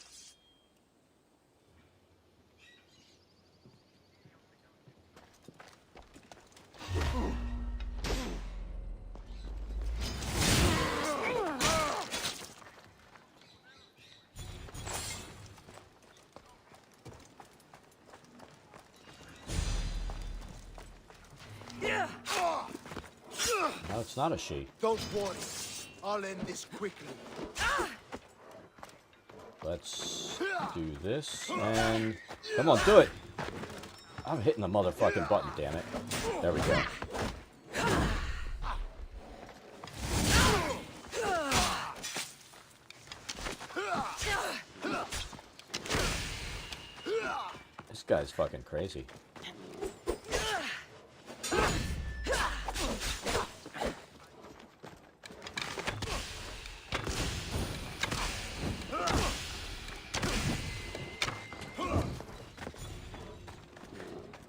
No, it's not a she. Don't worry. I'll end this quickly. Let's do this, and... Come on, do it! I'm hitting the motherfucking button, damn it. There we go. This guy's fucking crazy.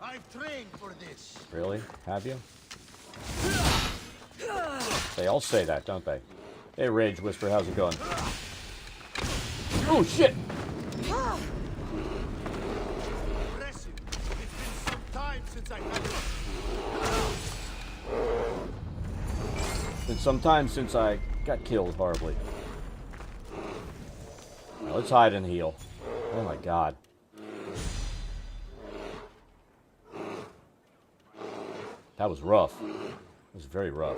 I've trained for this. Really? Have you? They all say that, don't they? Hey, Rage Whisper, how's it going? Oh, shit! Impressive. It's been some time since I had it. It's been some time since I got killed horribly. Now, let's hide and heal. Oh my god. That was rough. It was very rough.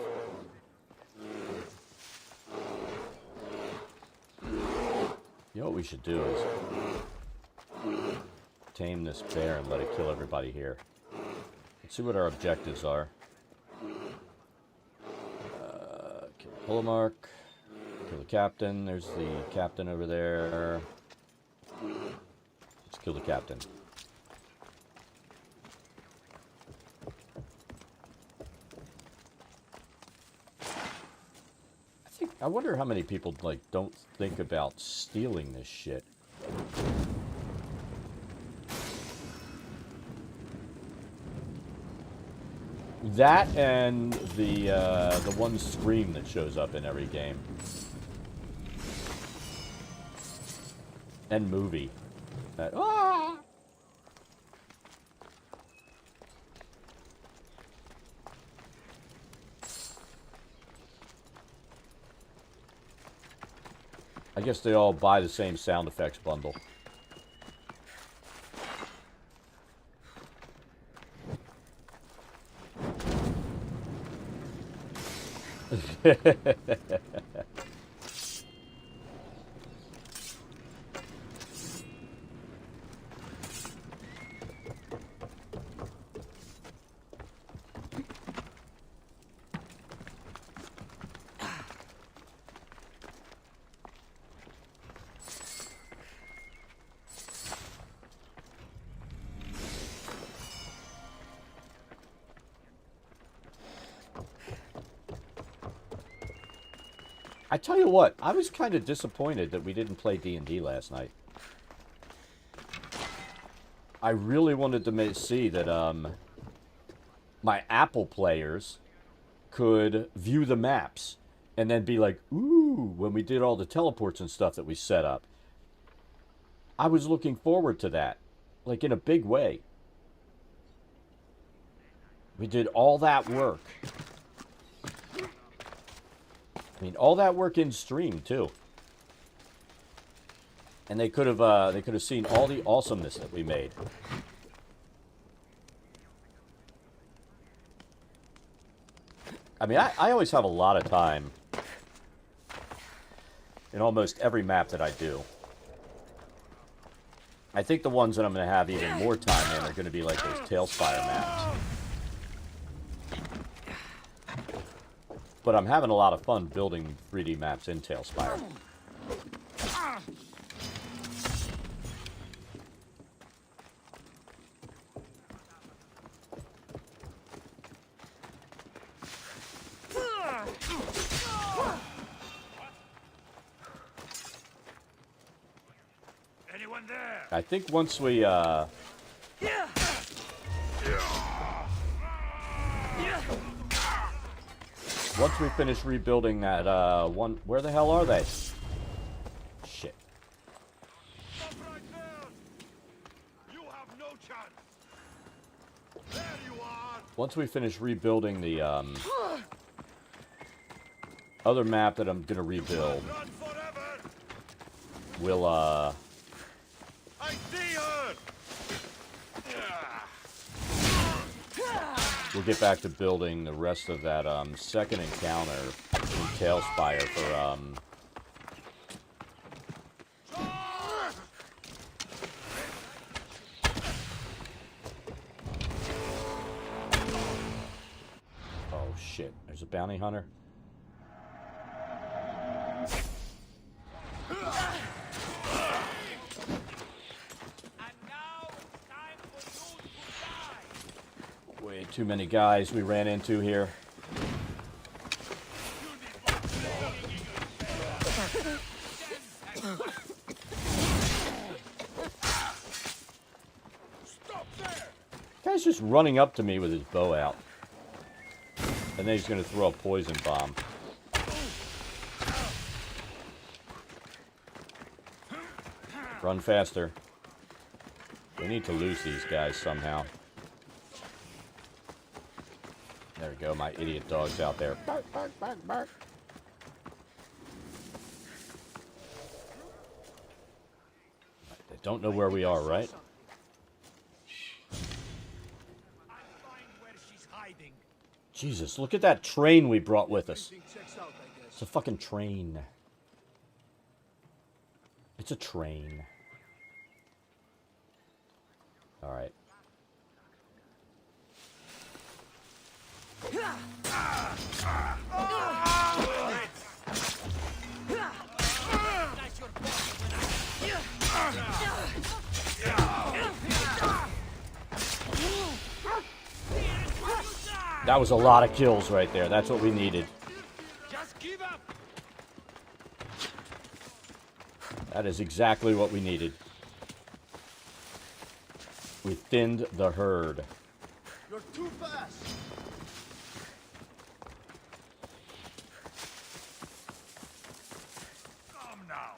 You know what we should do is tame this bear and let it kill everybody here. Let's see what our objectives are. Kill Polomark. Kill the captain. There's the captain over there. Let's kill the captain. I think I wonder how many people, like, don't think about stealing this shit. That and the one scream that shows up in every game. And movie. That, ah! I guess they all buy the same sound effects bundle. I tell you what, I was kind of disappointed that we didn't play D&D last night. I really wanted to see that my Apple players could view the maps and then be like, ooh, when we did all the teleports and stuff that we set up. I was looking forward to that, like in a big way. We did all that work. I mean, all that work in stream too, and they could have seen all the awesomeness that we made. I mean, I always have a lot of time in almost every map that I do. I think the ones that I'm going to have even more time in are going to be like those Tailspire maps. But I'm having a lot of fun building 3D maps in Tailspire. Anyone there? I think once we, once we finish rebuilding that, one... Where the hell are they? Shit. Stop right there! You have no chance! There you are! Once we finish rebuilding the, other map that I'm gonna rebuild, Run forever! we'll, I see her! we'll get back to building the rest of that, second encounter in Tailspire for, oh shit, there's a bounty hunter. Way too many guys we ran into here. Guy's just running up to me with his bow out. And then he's gonna throw a poison bomb. Run faster. We need to lose these guys somehow. There we go, my idiot dog's out there. Bark, bark, bark, bark. They don't know where we are, right? Jesus, look at that train we brought with us. It's a fucking train. It's a train. Alright. That was a lot of kills right there. That's what we needed. Just give up. That is exactly what we needed. We thinned the herd. You're too fast. Come now.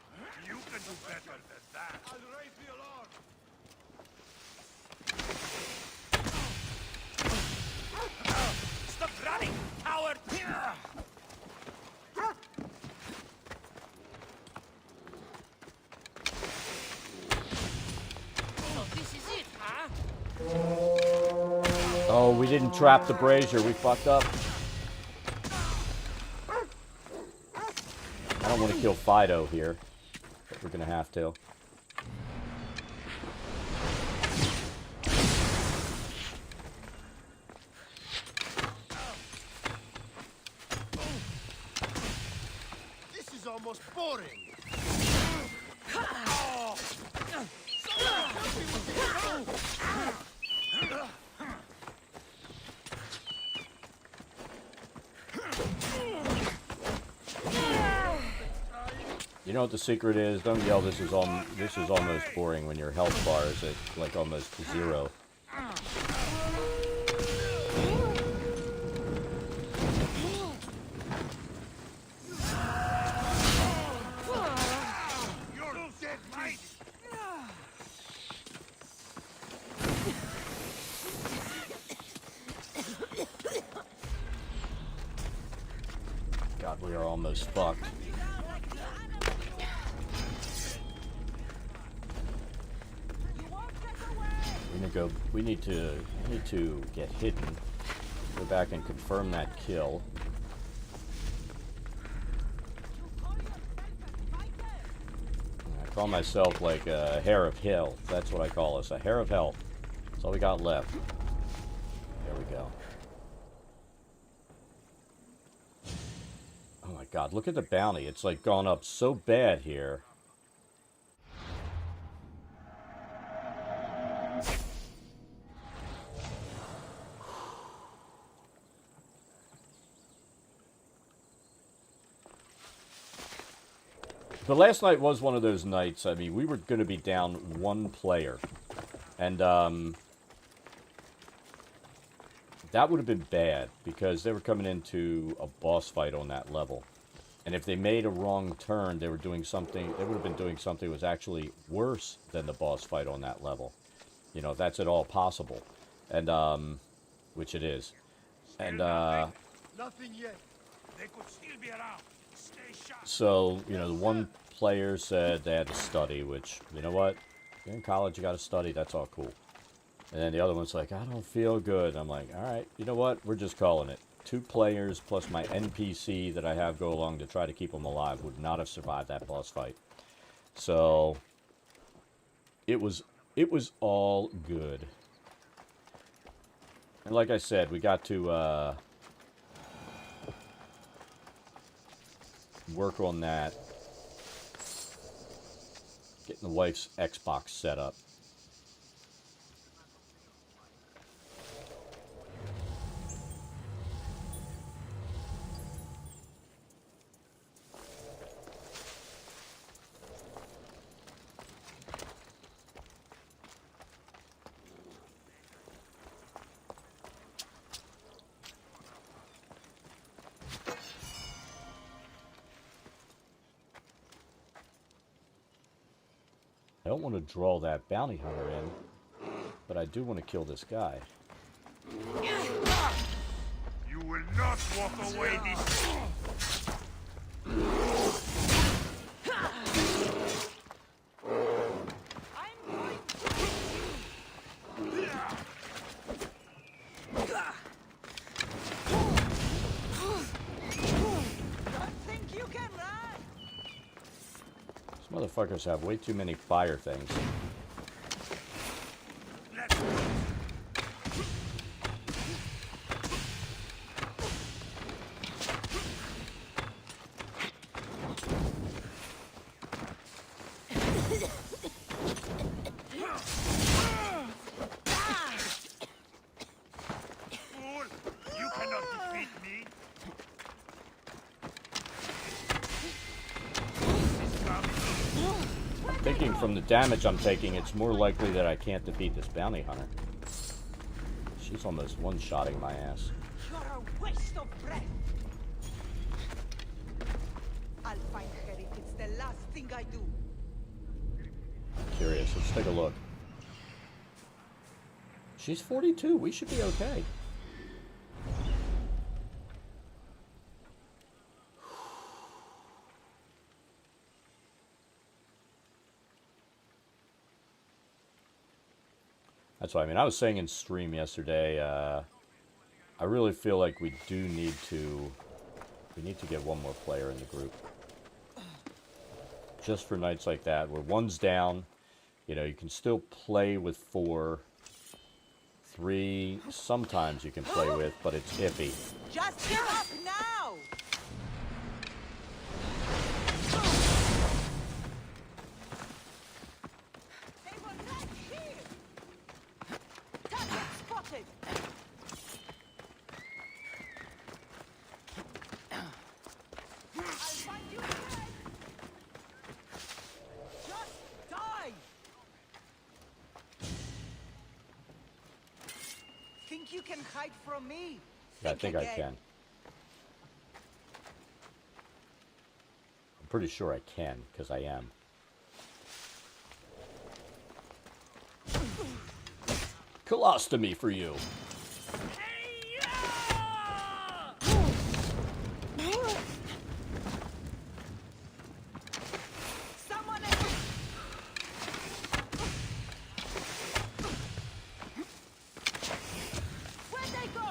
You can do better than that. I'll raise the alarm. Stop running, coward! So this is it, huh? Oh, we didn't trap the brazier. We fucked up. I don't want to kill Fido here, but we're going to have to. This is almost boring. You know what the secret is? Don't yell. This is almost boring when your health bar is at like almost 0. You're dead, mate! God, we are almost fucked. We need to get hidden. Go back and confirm that kill. I call myself like a hair of hell. That's what I call us, a hair of hell. That's all we got left. There we go. Oh my God, look at the bounty. It's like gone up so bad here. But last night was one of those nights. I mean, we were going to be down 1 player. And, that would have been bad, because they were coming into a boss fight on that level. And if they made a wrong turn, they would have been doing something that was actually worse than the boss fight on that level. You know, if that's at all possible. And, which it is. And, Nothing yet. They could still be around. Stay sharp. so, you know, the one player said they had to study, which, you know what? You're in college, you got to study, that's all cool. And then the other one's like, I don't feel good. I'm like, all right, you know what? We're just calling it. 2 players plus my NPC that I have go along to try to keep them alive would not have survived that boss fight. So, it was all good. And like I said, we got to work on that. Getting the wife's Xbox set up. I don't want to draw that bounty hunter in, but I do want to kill this guy. You will not walk away this. These motherfuckers have way too many fire things. Fool, you cannot defeat me. This is coming. Thinking from the damage I'm taking, it's more likely that I can't defeat this bounty hunter. She's almost one-shotting my ass. You're a waste of breath. I'll find her if it's the last thing I do. Curious. Let's take a look. She's 42. We should be okay. That's why, I mean, I was saying in stream yesterday, I really feel like we need to get one more player in the group. Just for nights like that, where one's down, you know, you can still play with 4. 3, sometimes you can play with, but it's iffy. Just get up now! They were not here! Target spotted! I'll find you again! Just die! Think you can hide from me? I think I again. can. I'm pretty sure I can, because I am. Colostomy for you. Someone else! Where'd they go?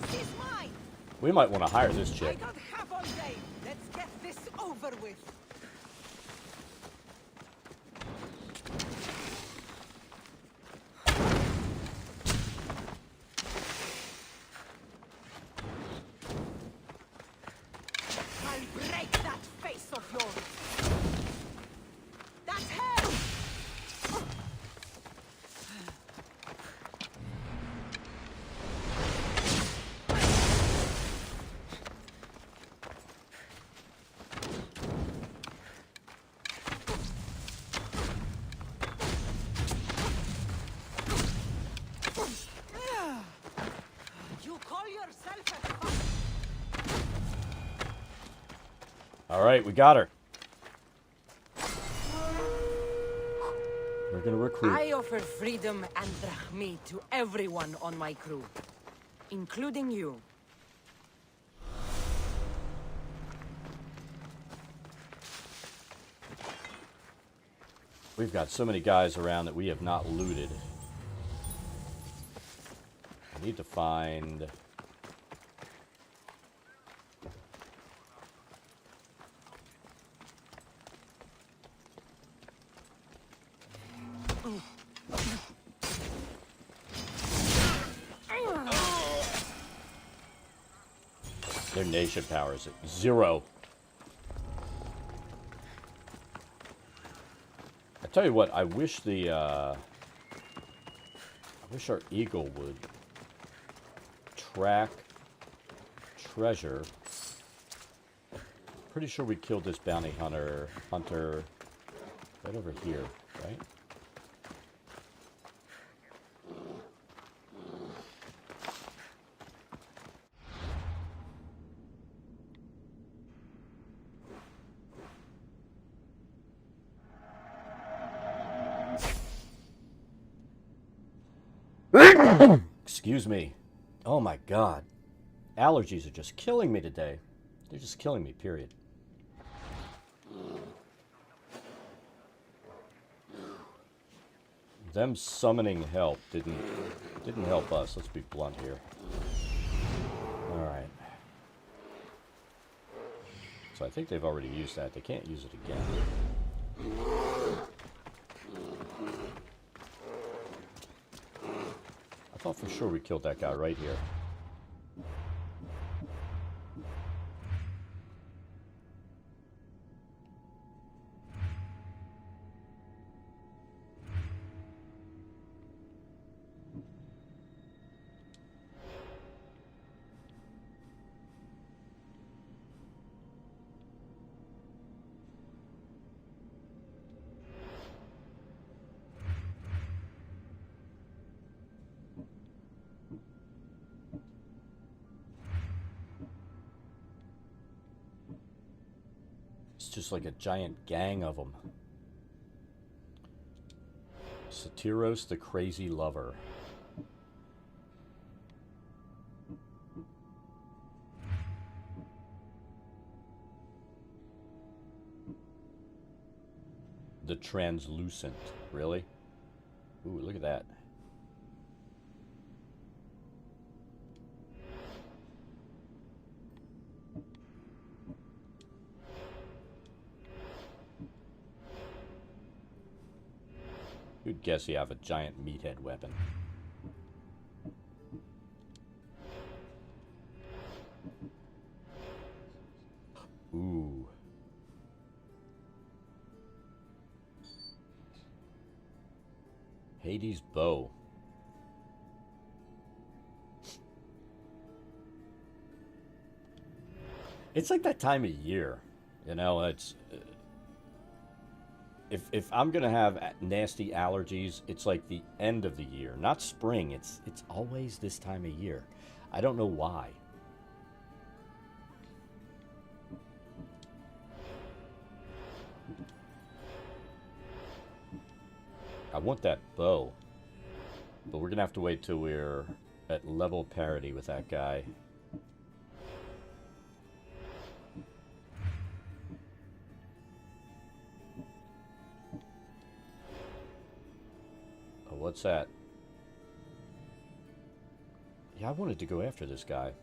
She's mine! We might want to hire this I chick. don't have all day. Let's get this over with. I'll break that face of yours. That's hell! You call yourself a fuck? All right, we got her. We're going to recruit. I offer freedom and drachmi to everyone on my crew, including you. We've got so many guys around that we have not looted. I need to find... Their nation power is at 0. I tell you what, I wish the I wish our eagle would track treasure. Pretty sure we killed this bounty hunter right over here, right? Excuse me. Oh my god. Allergies are just killing me today. They're just killing me, period. Them summoning help didn't help us. Let's be blunt here. Alright. So I think they've already used that. They can't use it again. I thought for sure we killed that guy right here. just like a giant gang of them. Satyros the Crazy Lover. The Translucent. Really? Ooh, look at that. You'd guess you have a giant meathead weapon. Ooh. Hades' bow. It's like that time of year, you know. It's if I'm gonna have nasty allergies, it's like the end of the year, not spring. It's always this time of year. I don't know why. I want that bow, but we're gonna have to wait till we're at level parity with that guy. Oh, what's that? Yeah, I wanted to go after this guy.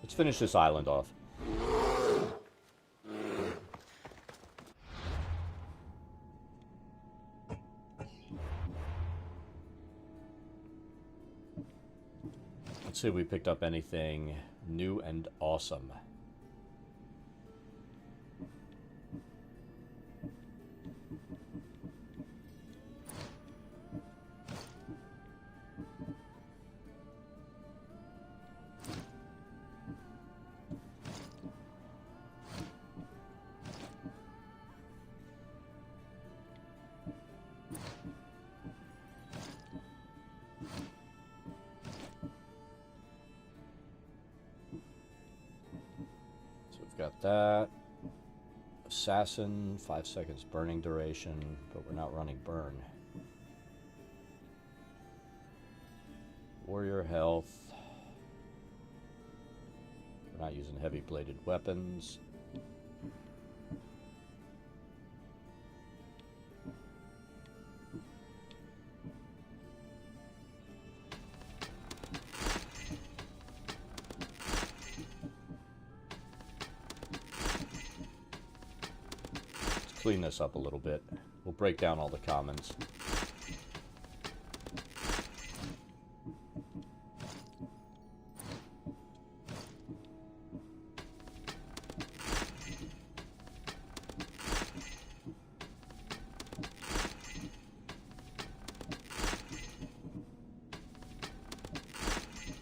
Let's finish this island off. Let's see if we picked up anything new and awesome. Got that. Assassin, 5 seconds burning duration, but we're not running burn. Warrior health. We're not using heavy bladed weapons. Clean this up a little bit. We'll break down all the commons.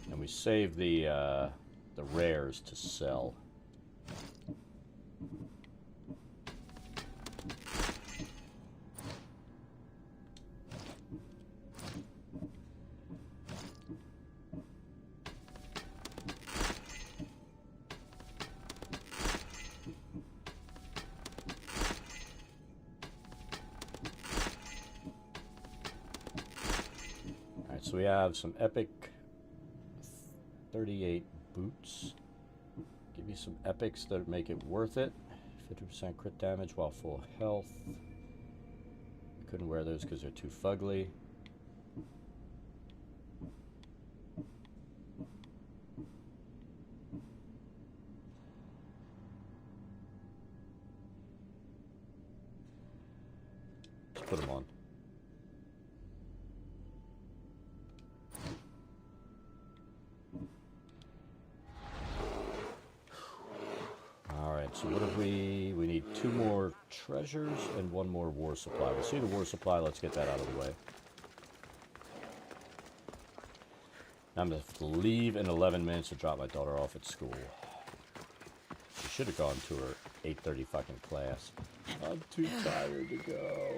And we save the rares to sell. So we have some epic 38 boots. Give you some epics that make it worth it. 50% crit damage while full health. Couldn't wear those because they're too fugly. Let's put them on. So what have we need 2 more treasures and 1 more war supply. We'll see the war supply. Let's get that out of the way. I'm going to have to leave in 11 minutes to drop my daughter off at school. She should have gone to her 8:30 fucking class. I'm too tired to go.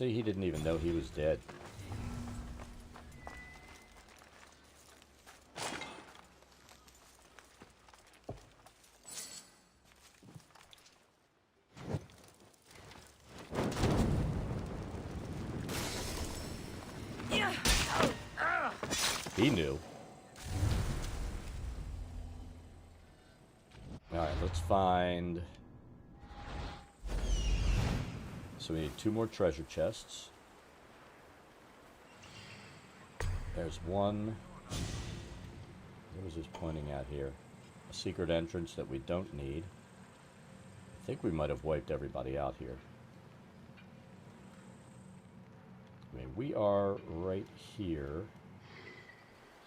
See, he didn't even know he was dead. He knew. Alright, let's find... So we need 2 more treasure chests. There's one. What is this pointing at here? A secret entrance that we don't need. I think we might have wiped everybody out here. I mean, we are right here.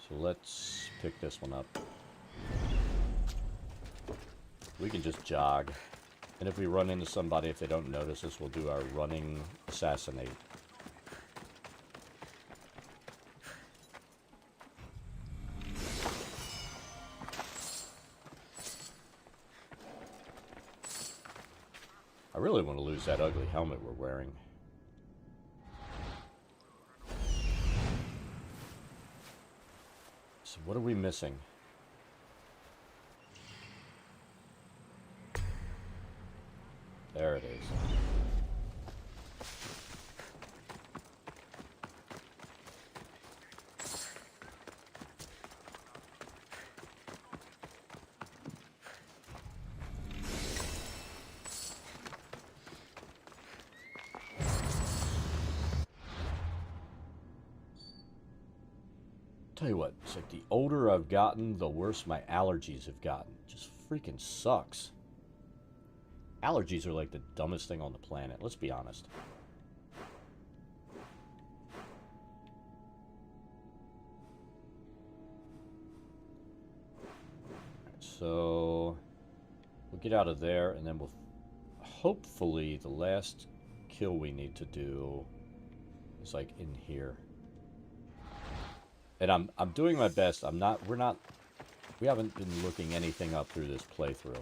So let's pick this one up. We can just jog. And if we run into somebody, if they don't notice us, we'll do our running assassinate. I really want to lose that ugly helmet we're wearing. So what are we missing? There it is. Tell you what, it's like the older I've gotten, the worse my allergies have gotten. Just freaking sucks. Allergies are like the dumbest thing on the planet, let's be honest. So we'll get out of there, and then we'll hopefully the last kill we need to do is like in here. And I'm doing my best. We haven't been looking anything up through this playthrough.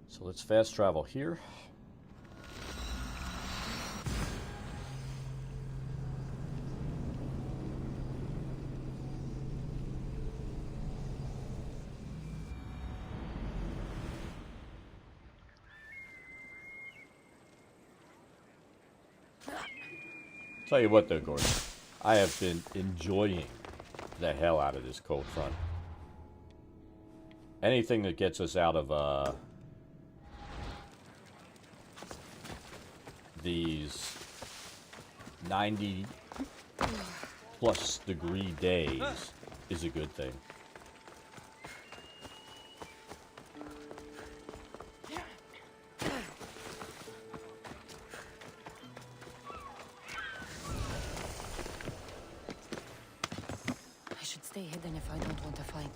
So let's fast travel here. Tell you what though, Gordon, I have been enjoying the hell out of this cold front. Anything that gets us out of these 90 plus degree days is a good thing. Stay hidden if I don't want to fight.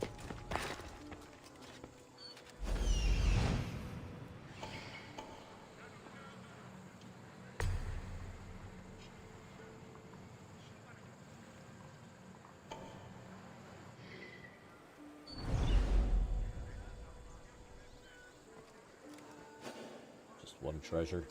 Just one treasure.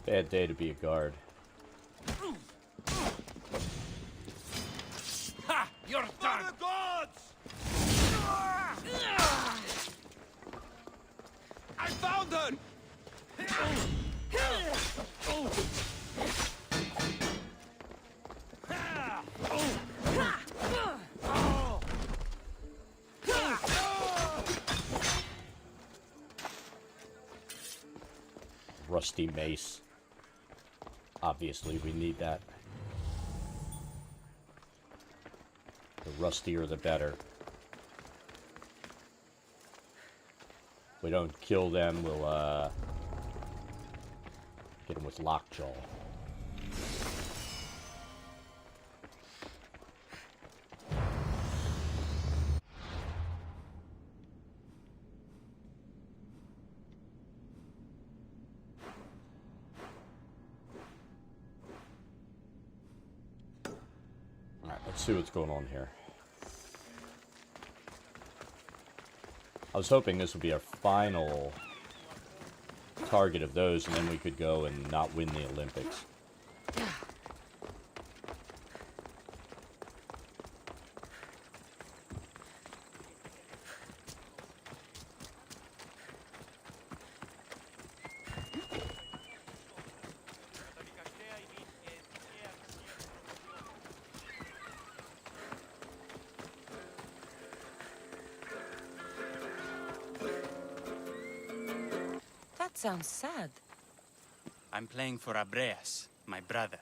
Bad day to be a guard. Ha! You're done! For the gods! I found her! Rusty mace. Obviously, we need that. The rustier, the better. If we don't kill them, we'll, get them with lockjaw. Let's see what's going on here. I was hoping this would be our final target of those, and then we could go and not win the Olympics. That sounds sad. I'm playing for Abreas, my brother.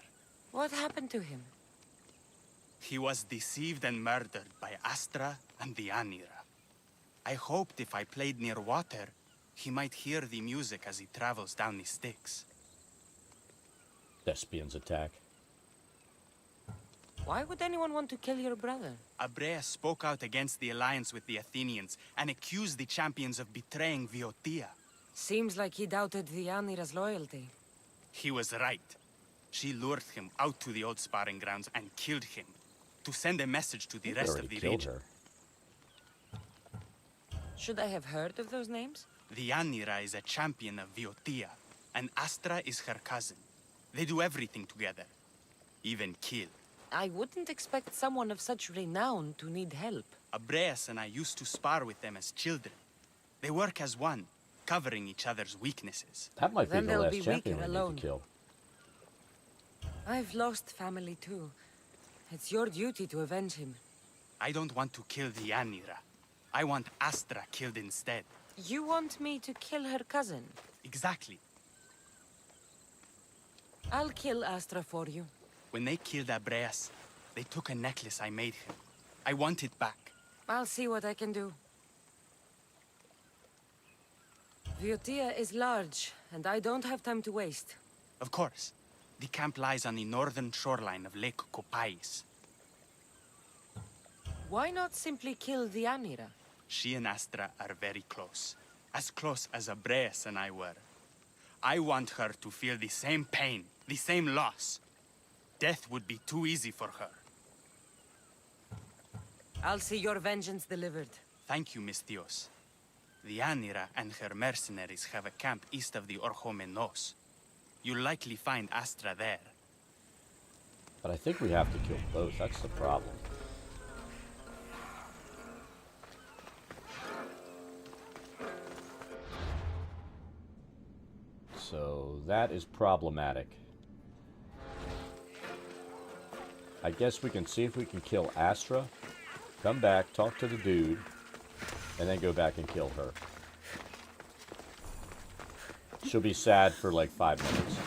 What happened to him? He was deceived and murdered by Astra and the Anira. I hoped if I played near water, he might hear the music as he travels down the Styx. Thespians attack. Why would anyone want to kill your brother? Abreas spoke out against the alliance with the Athenians and accused the champions of betraying Viotia. Seems like he doubted the Anira's loyalty. He was right. She lured him out to the old sparring grounds and killed him, to send a message to the rest of the Killed region. her. Should I have heard of those names? The Anira is a champion of Viotia, and Astra is her cousin. They do everything together, even kill. I wouldn't expect someone of such renown to need help. Abreas and I used to spar with them as children. They work as one, covering each other's weaknesses. That might be Then the they'll last be champion weaker we need alone. to kill. I've lost family too. It's your duty to avenge him. I don't want to kill the Anira. I want Astra killed instead. You want me to kill her cousin? Exactly. I'll kill Astra for you. When they killed Abreas, they took a necklace I made him. I want it back. I'll see what I can do. Viotia is large, and I don't have time to waste. Of course. The camp lies on the northern shoreline of Lake Copais. Why not simply kill the Anira? She and Astra are very close. As close as Abreas and I were. I want her to feel the same pain, the same loss. Death would be too easy for her. I'll see your vengeance delivered. Thank you, Miss Dios. The Anira and her mercenaries have a camp east of the Orjomenos. You'll likely find Astra there. But I think we have to kill both. That's the problem. So that is problematic. I guess we can see if we can kill Astra, come back, talk to the dude, and then go back and kill her. She'll be sad for like 5 minutes.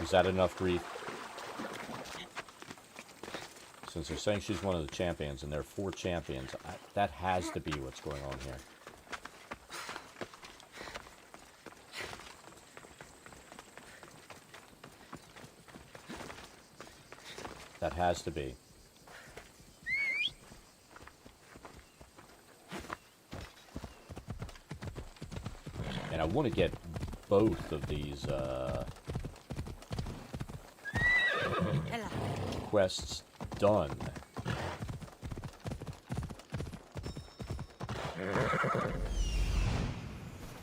Is that enough grief? Since they're saying she's one of the champions, and there are 4 champions, that has to be what's going on here. That has to be. And I want to get both of these quests done.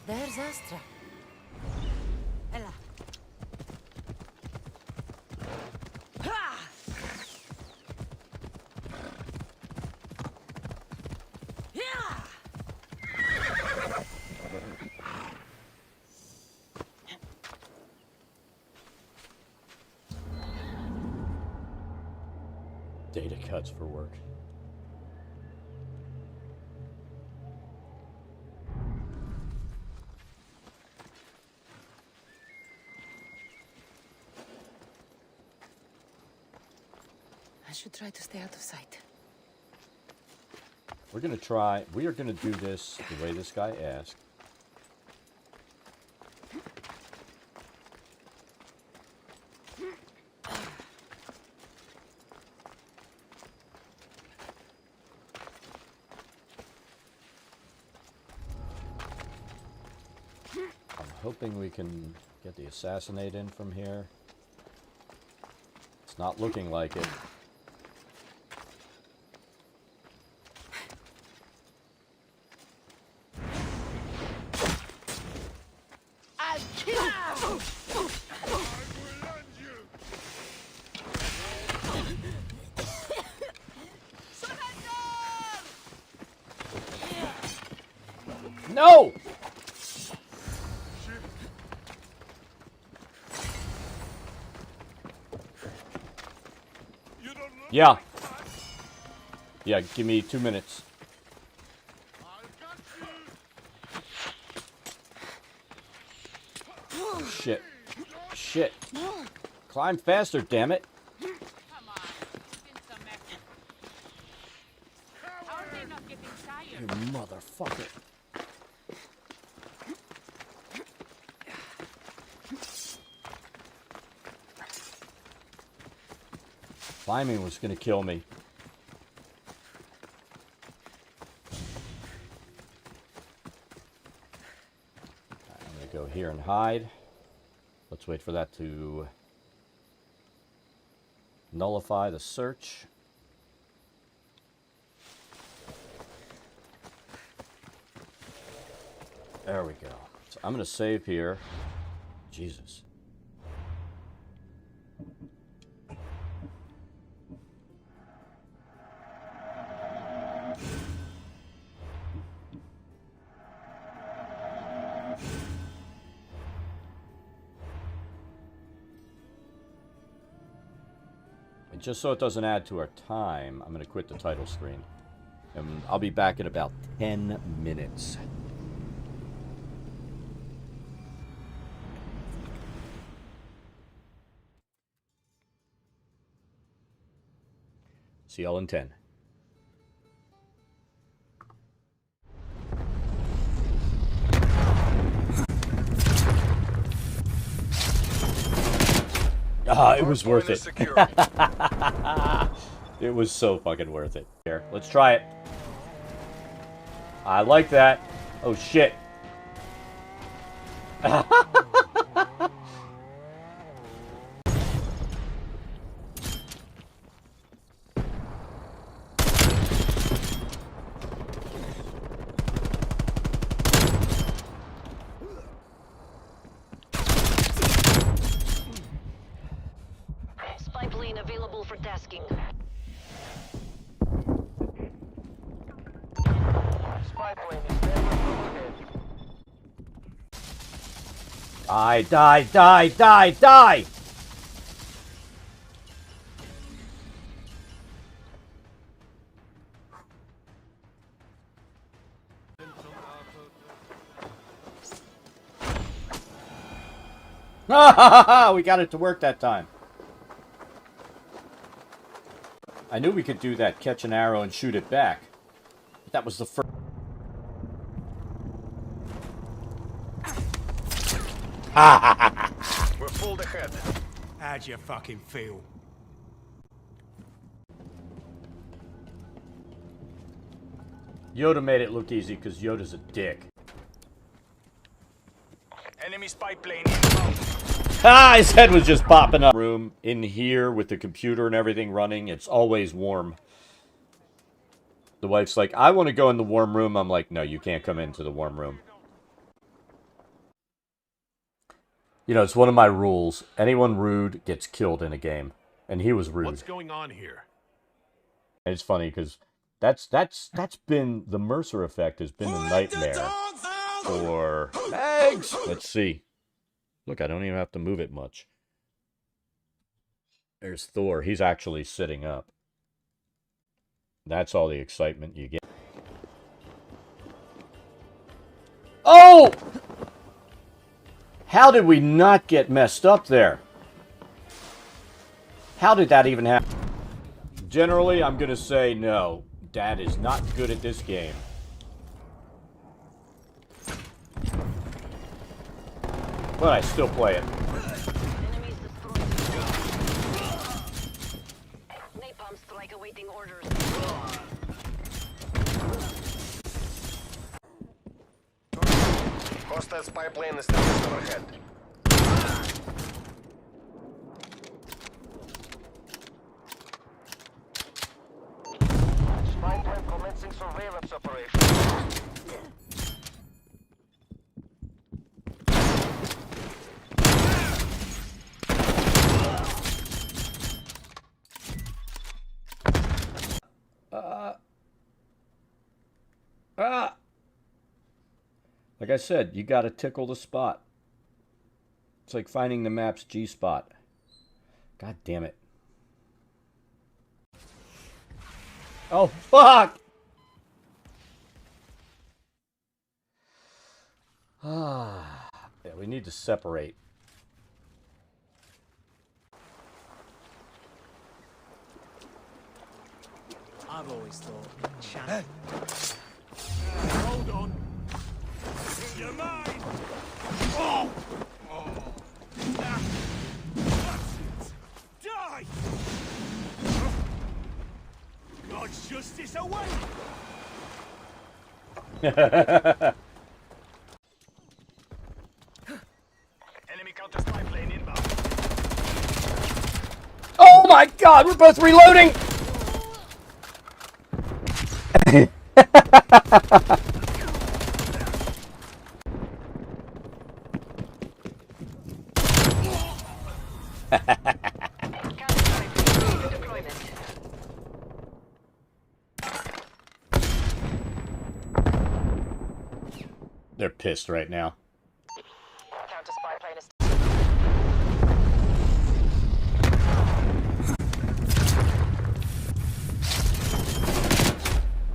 There's Astra. Ella. Data cuts for work. I should try to stay out of sight. We are gonna do this the way this guy asked. I'm hoping we can get the assassinate in from here. It's not looking like it. No! Yeah. Yeah, give me 2 minutes. Oh, shit. Shit. Climb faster, damn it. Come on, spin some action. How are they not getting tired? You motherfucker. Climbing was gonna kill me. I'm gonna go here and hide. Let's wait for that to nullify the search. There we go. So I'm gonna save here. Jesus. And just so it doesn't add to our time, I'm going to quit the title screen. And I'll be back in about 10 minutes. See y'all in 10. Ah, it was worth it. It was so fucking worth it. Here, let's try it. I like that. Oh shit. Spy plane available for tasking. Spy plane is never overhead. Die, die, die, die, die! We got it to work that time. I knew we could do that, catch an arrow and shoot it back. But that was the first... We're pulled ahead. How'd you fucking feel? Yoda made it look easy because Yoda's a dick. Enemy spy plane inbound. Ah, his head was just popping up. Room in here with the computer and everything running, it's always warm. The wife's like, I want to go in the warm room. I'm like, no, you can't come into the warm room. You know, it's one of my rules. Anyone rude gets killed in a game. And he was rude. What's going on here? And it's funny because that's been the Mercer effect has been a nightmare for Eggs. Let's see. Look, I don't even have to move it much. There's Thor. He's actually sitting up. That's all the excitement you get. Oh! How did we not get messed up there? How did that even happen? Generally, I'm going to say no. Dad is not good at this game. But I still play it. Enemies destroyed. Napalm strike awaiting orders. Hostile spy plane established overhead. Spy plane commencing surveillance operation. Like I said, you gotta tickle the spot. It's like finding the map's G-spot. God damn it. Oh, fuck! Ah, yeah, we need to separate. I've always thought. Hold on. You're mine. Oh! That's it. Die! God's justice away! Enemy counter spy plane inbound. Oh my god, we're both reloading! Deployment. They're pissed right now. Counter spy plane is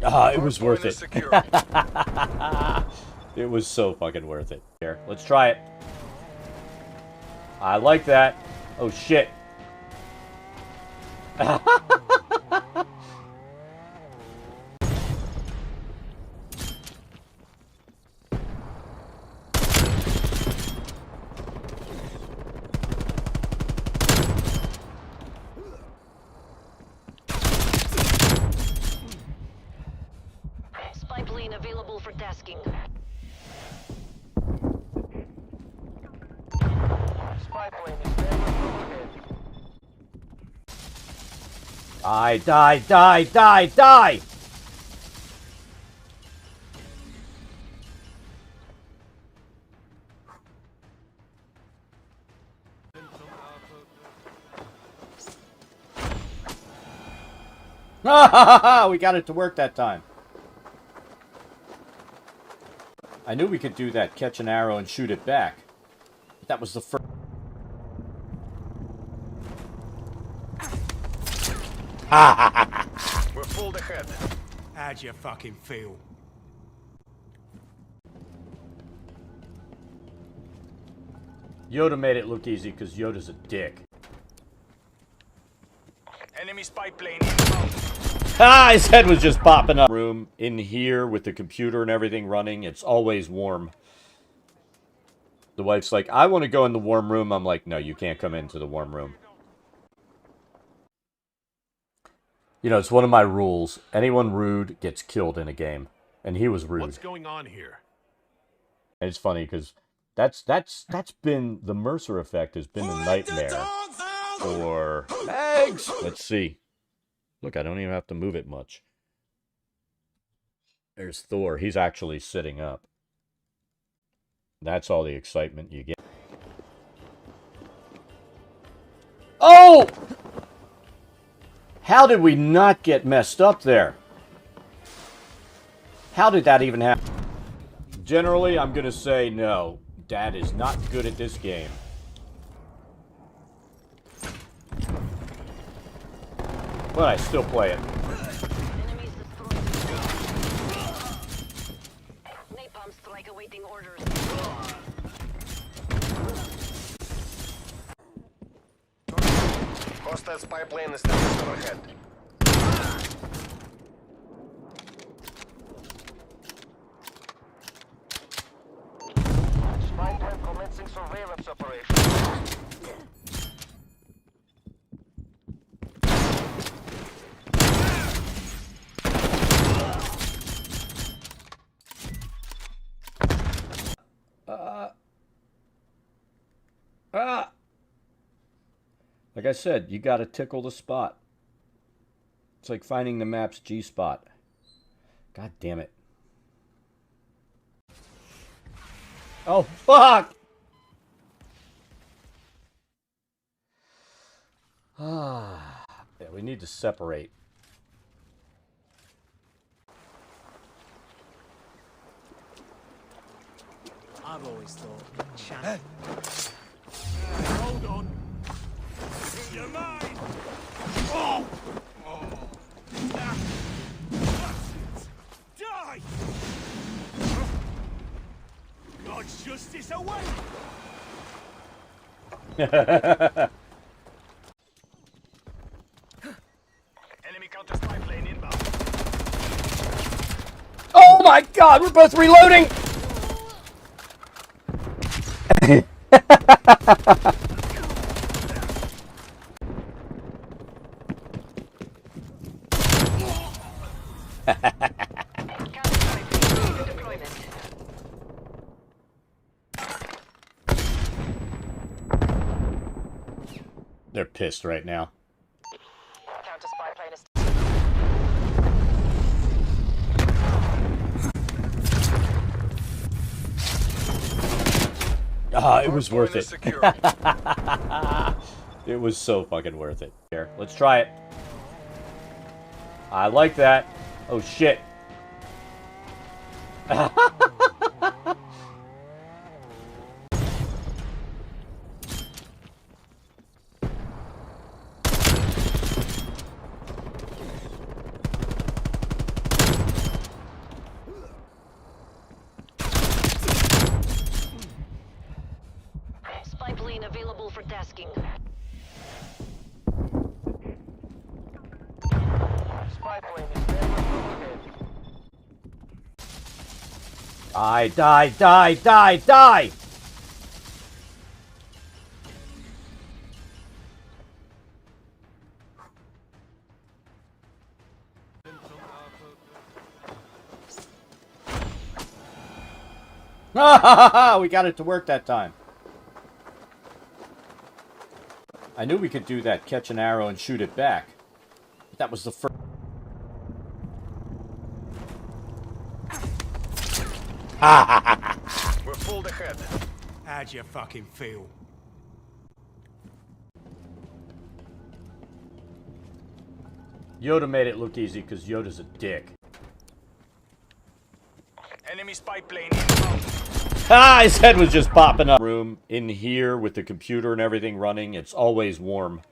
Ah, it was worth it. It was so fucking worth it. Here, let's try it. I like that. Oh shit. Spy plane available for tasking. spy plane is never overhead. Die, die, die, die, die! We got it to work that time. I knew we could do that, catch an arrow and shoot it back. But that was the first... We're pulled ahead. How'd you fucking feel? Yoda made it look easy because Yoda's a dick. Enemy spy plane inbound. Ah, his head was just popping up. Room in here with the computer and everything running, it's always warm. The wife's like, I want to go in the warm room. I'm like, no, you can't come into the warm room. You know, it's one of my rules. Anyone rude gets killed in a game. And he was rude. What's going on here? And it's funny because that's been the Mercer effect has been a nightmare for Megs. Let's see. Look, I don't even have to move it much. There's Thor. He's actually sitting up. That's all the excitement you get. Oh! How did we not get messed up there? How did that even happen? Generally, I'm going to say no. Dad is not good at this game. But I still play it. Enemies destroyed. Napalm strike awaiting orders. Hostile spy plane is just overhead. Spy plane commencing surveillance operation. Like I said, you gotta tickle the spot. It's like finding the map's G-spot. God damn it. Oh, fuck! Ah, yeah, we need to separate. I've always thought. Hold on. You're mine. Oh! That's it. Die! God's justice away! Enemy counter spy plane inbound. Oh my god, we're both reloading! Counter-strike deployment. They're pissed right now. Counter spy plane is Ah, it was worth it. It was so fucking worth it. Here, let's try it. I like that. Oh shit. Spy plane available for tasking. spy plane is never overhead. Die! We got it to work that time. I knew we could do that, catch an arrow and shoot it back. But that was the first. We're pulled ahead. How'd you fucking feel? Yoda made it look easy because Yoda's a dick. Enemy spy plane inbound. Ah, his head was just popping up. Room in here with the computer and everything running, it's always warm.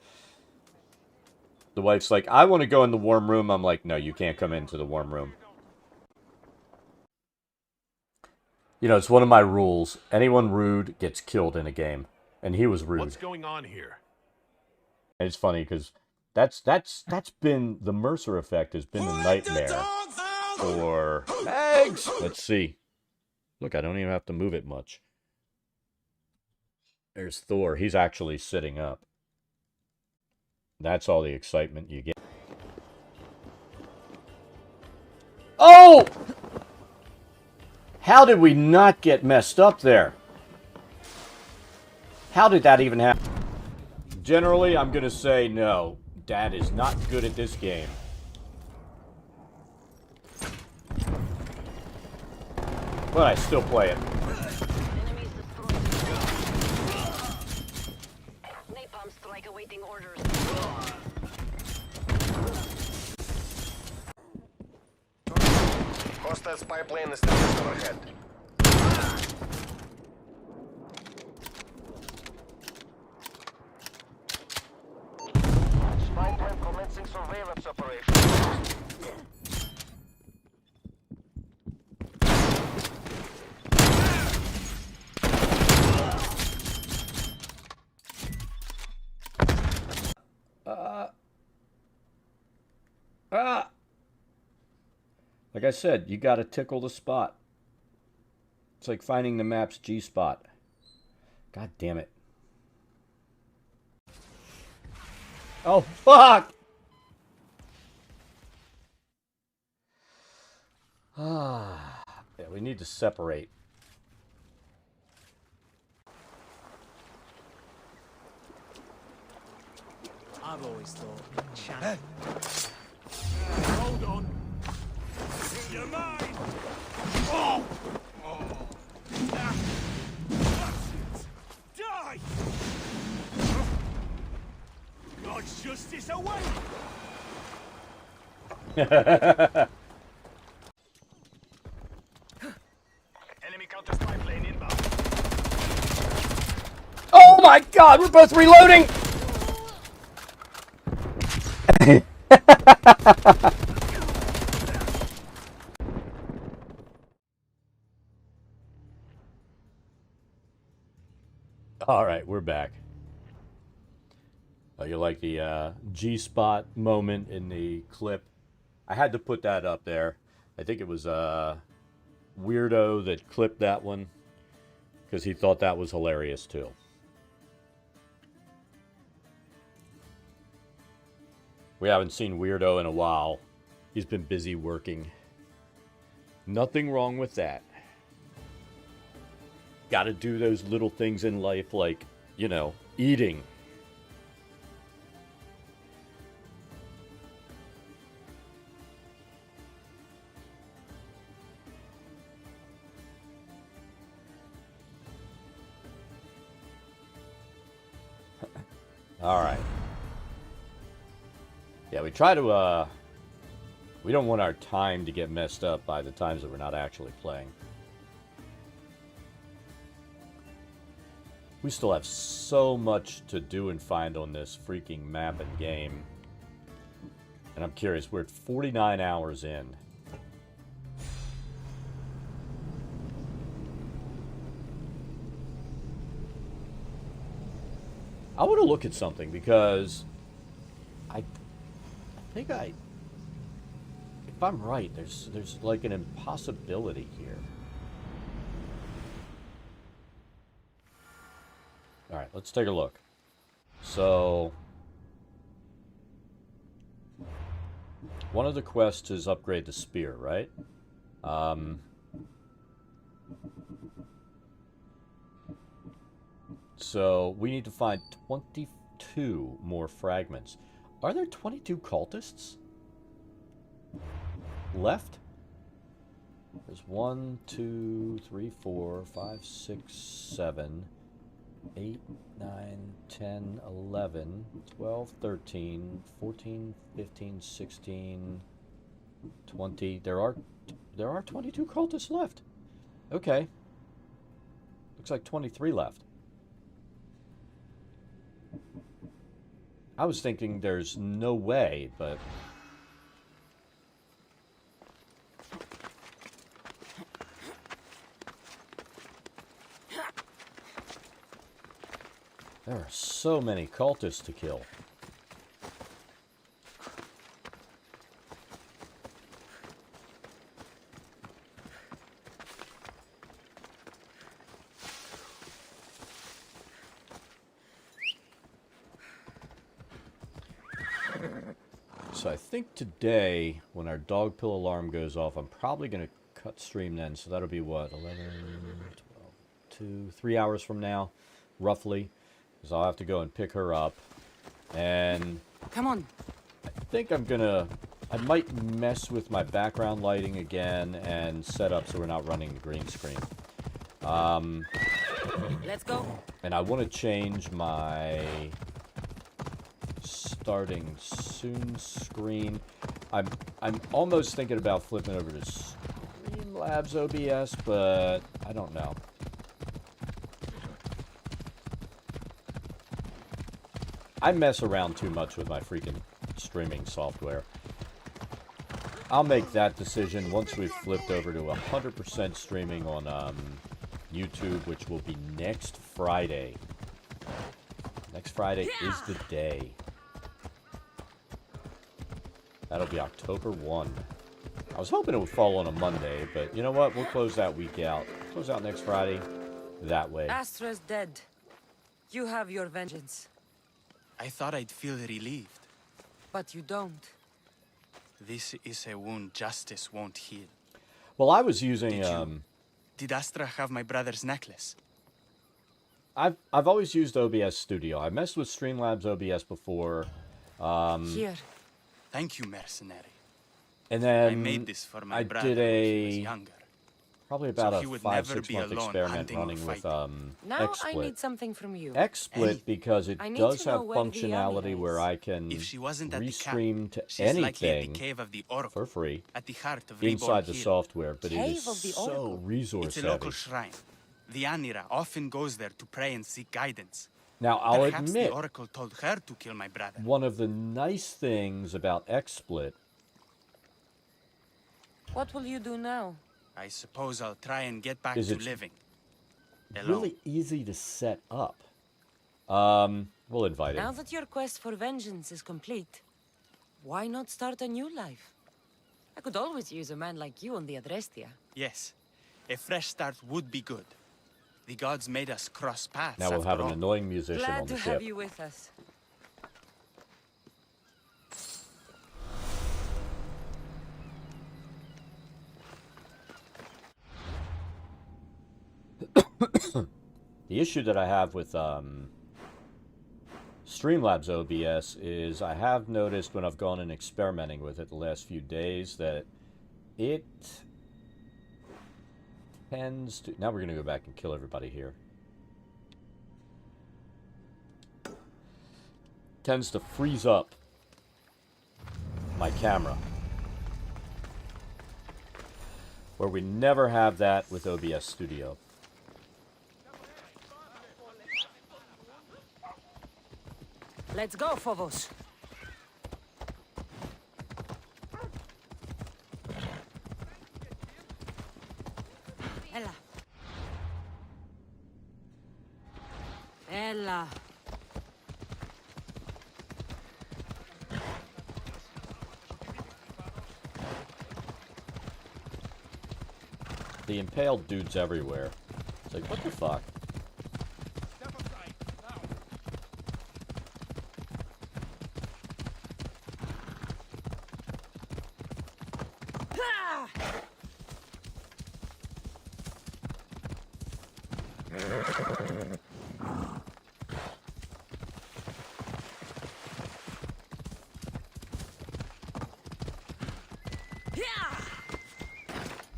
The wife's like, I want to go in the warm room. I'm like, no, you can't come into the warm room. You know, it's one of my rules. Anyone rude gets killed in a game. And he was rude. What's going on here? And it's funny because that's been the Mercer effect has been a nightmare for eggs. Let's see. Look, I don't even have to move it much. There's Thor. He's actually sitting up. That's all the excitement you get. Oh! How did we not get messed up there? How did that even happen? Generally, I'm going to say no. Dad is not good at this game. But I still play it. Enemies destroyed. Napalm strike awaiting orders. Hostile spy plane is just overhead. Spy plane commencing surveillance operation. Like I said, you gotta tickle the spot. It's like finding the map's G-spot. God damn it. Oh, fuck! Yeah, we need to separate. I've always thought. Hold on. You're mine. Oh! That's it. Die! God's justice away! Enemy counter spy plane inbound. my god, we're both reloading! Alright, we're back. Oh, you like the G-spot moment in the clip? I had to put that up there. I think it was Weirdo that clipped that one because he thought that was hilarious too. We haven't seen Weirdo in a while. He's been busy working. Nothing wrong with that. Gotta do those little things in life like, you know, eating. All right. Yeah, we try to, we don't want our time to get messed up by the times that we're not actually playing. We still have so much to do and find on this freaking map and game. And I'm curious, we're at 49 hours in. I want to look at something because I think if I'm right, there's like an impossibility here. All right, let's take a look. So, one of the quests is upgrade the spear, right? So, we need to find 22 more fragments. Are there 22 cultists left? There's 1, 2, 3, 4, 5, 6, 7, 8, 9, 10, 11, 12, 13, 14, 15, 16, 20. There are 22 cultists left. Okay. Looks like 23 left. I was thinking there's no way, but... There are so many cultists to kill. So I think today, when our dog pill alarm goes off, I'm probably going to cut stream then. So that'll be what, 11, 12, 2, 3 hours from now, roughly. Because I'll have to go and pick her up. And Come on. I think I might mess with my background lighting again and set up so we're not running the green screen. Let's go. And I want to change my starting soon screen. I'm almost thinking about flipping over to Streamlabs OBS, but I don't know. I mess around too much with my freaking streaming software. I'll make that decision once we've flipped over to 100% streaming on YouTube, which will be next Friday. Next Friday is the day. That'll be October 1. I was hoping it would fall on a Monday, but you know what? We'll close that week out. Close out next Friday. That way. Astra's dead. You have your vengeance. I thought I'd feel relieved. But you don't. This is a wound justice won't heal. Well, I was using... Did Astra have my brother's necklace? I've always used OBS Studio. I messed with Streamlabs OBS before. Here. Thank you, mercenary. And then I made this for my I brother did when he was younger. Probably about So he a would 5-6 never be month alone experiment hunting or running with Now I need XSplit. something from you. XSplit because it I need does to have know where the functionality army where is. I can If she wasn't at the camp, restream to she's likely at the anything cave of the Oracle, for free at the heart of inside Reborn the Hill. software, but it Cave is of the so Oracle? resource It's a heavy. local shrine. The Anira often goes there to pray and seek guidance. Now, I'll Perhaps admit, the Oracle told her to kill my brother. one of the nice things about XSplit, What will you do now? I suppose I'll try and get back Is to it living. Alone. really easy to set up. We'll invite him. Now that your quest for vengeance is complete, why not start a new life? I could always use a man like you on the Adrestia. Yes, a fresh start would be good. The gods made us cross paths. Now we'll have after an all. annoying musician Glad on to the have ship. you with us. The issue that I have with Streamlabs OBS is I have noticed when I've gone and experimenting with it the last few days that it tends to... Now we're going to go back and kill everybody here. Tends to freeze up my camera. Where we never have that with OBS Studio. Let's go, Phobos. Ella. Ella. The impaled dudes everywhere. It's like, what the fuck?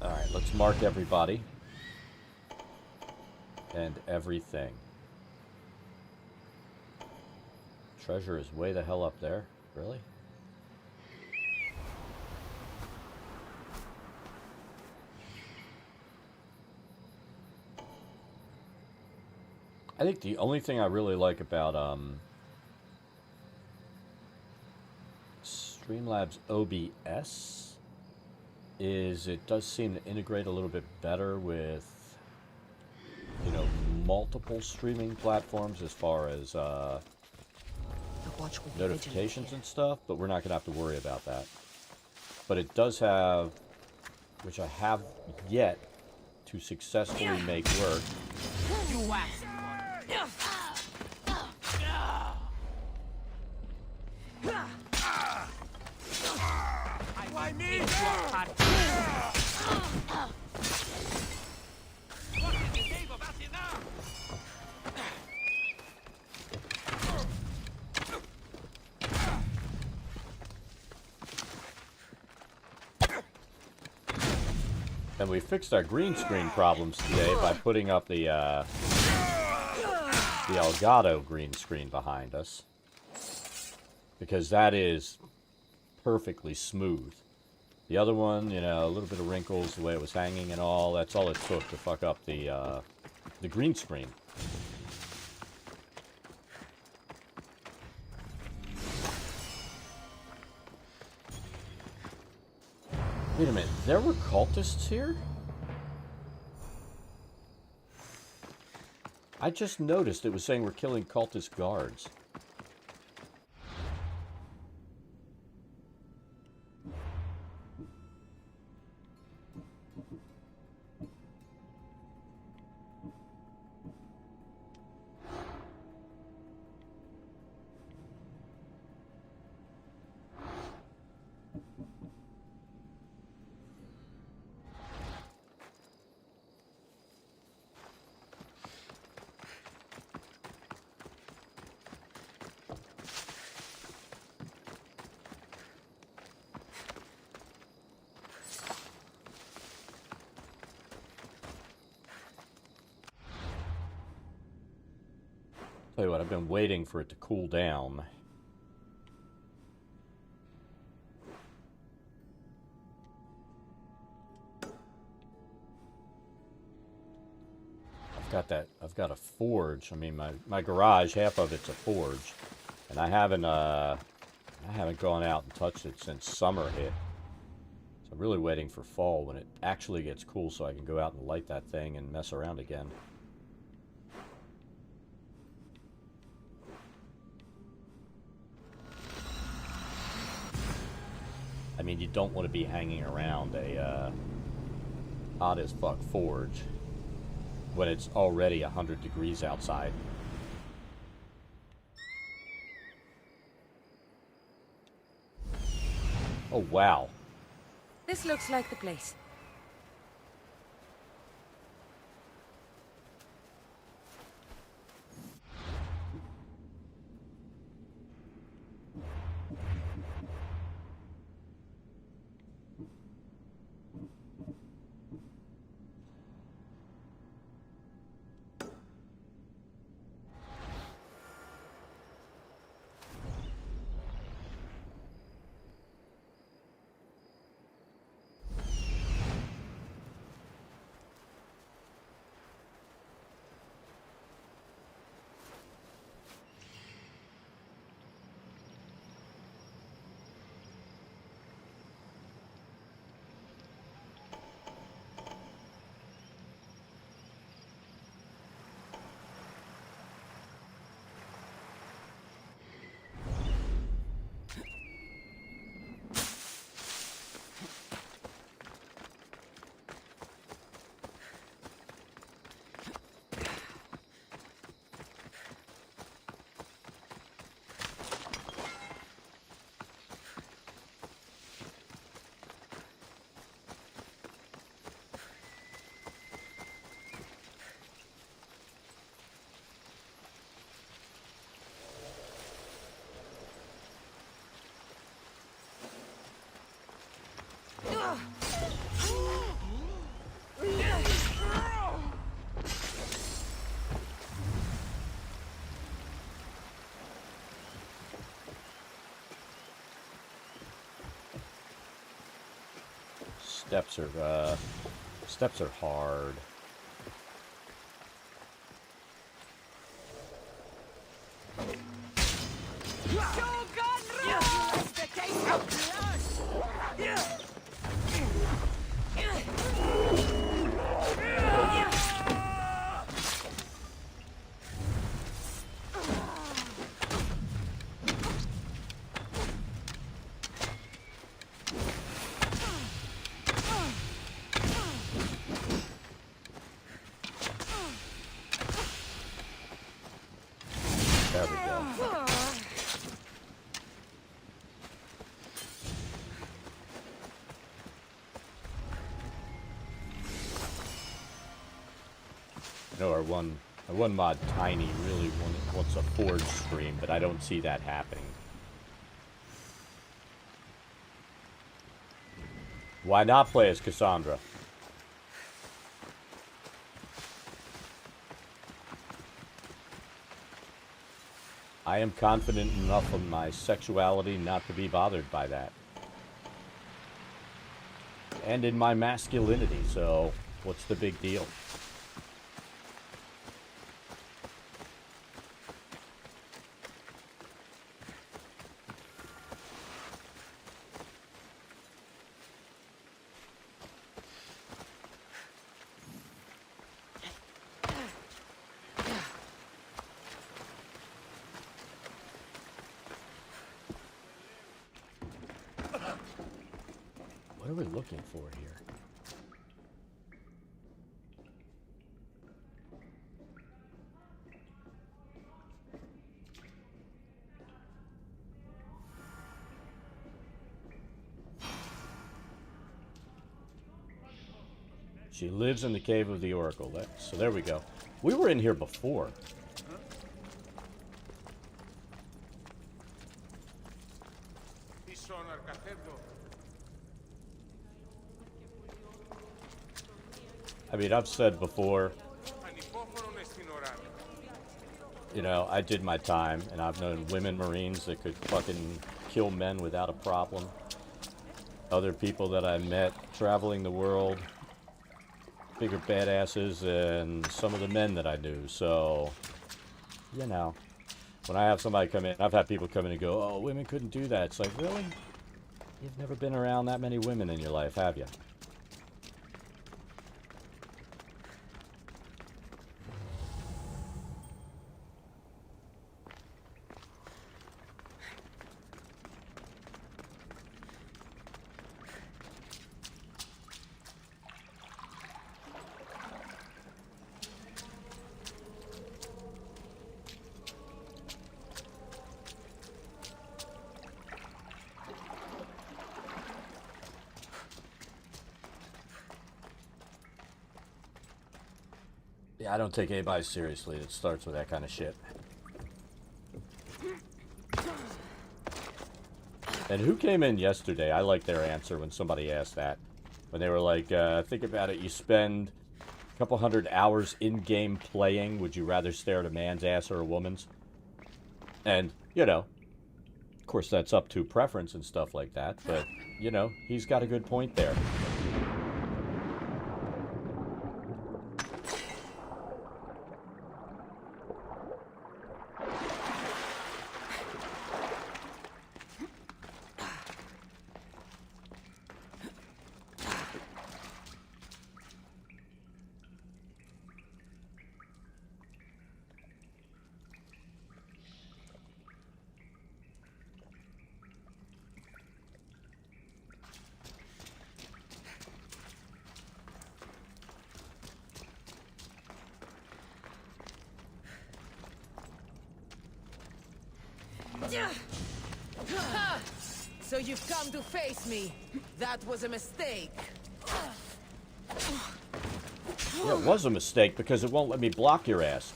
Alright, let's mark everybody. And everything. Treasure is way the hell up there. Really? I think the only thing I really like about Streamlabs OBS is it does seem to integrate a little bit better with, you know, multiple streaming platforms as far as notifications and stuff, but we're not going to have to worry about that. But it does have, which I have yet to successfully make work. You asked. Why me? What in the name of Athena? And we fixed our green screen problems today by putting up the Elgato green screen behind us. Because that is perfectly smooth. The other one, you know, a little bit of wrinkles, the way it was hanging and all, that's all it took to fuck up the green screen. Wait a minute, there were cultists here? I just noticed it was saying we're killing cultist guards. Tell you what, I've been waiting for it to cool down. I've I've got a forge. I mean, my garage, half of it's a forge, and I haven't gone out and touched it since summer hit. So I'm really waiting for fall when it actually gets cool so I can go out and light that thing and mess around again. I mean, you don't want to be hanging around a hot as fuck forge when it's already 100 degrees outside. Oh, wow. This looks like the place. Steps are hard. There we go. I know our one mod, Tiny, really wants a forge stream, but I don't see that happening. Why not play as Cassandra? I am confident enough in my sexuality not to be bothered by that. And in my masculinity, so what's the big deal? What are we looking for here? She lives in the cave of the Oracle. So there we go. We were in here before. I mean, I've said before, you know, I did my time, and I've known women Marines that could fucking kill men without a problem. Other people that I met traveling the world, bigger badasses than some of the men that I knew. So, you know, when I have somebody come in, I've had people come in and go, "Oh, women couldn't do that." It's like, really? You've never been around that many women in your life, have you? Yeah, I don't take anybody seriously that starts with that kind of shit. And who came in yesterday? I like their answer when somebody asked that. When they were like, think about it, you spend a couple hundred hours in-game playing. Would you rather stare at a man's ass or a woman's? And, you know, of course that's up to preference and stuff like that. But, you know, he's got a good point there. So you've come to face me. That was a mistake. Yeah, it was a mistake because it won't let me block your ass.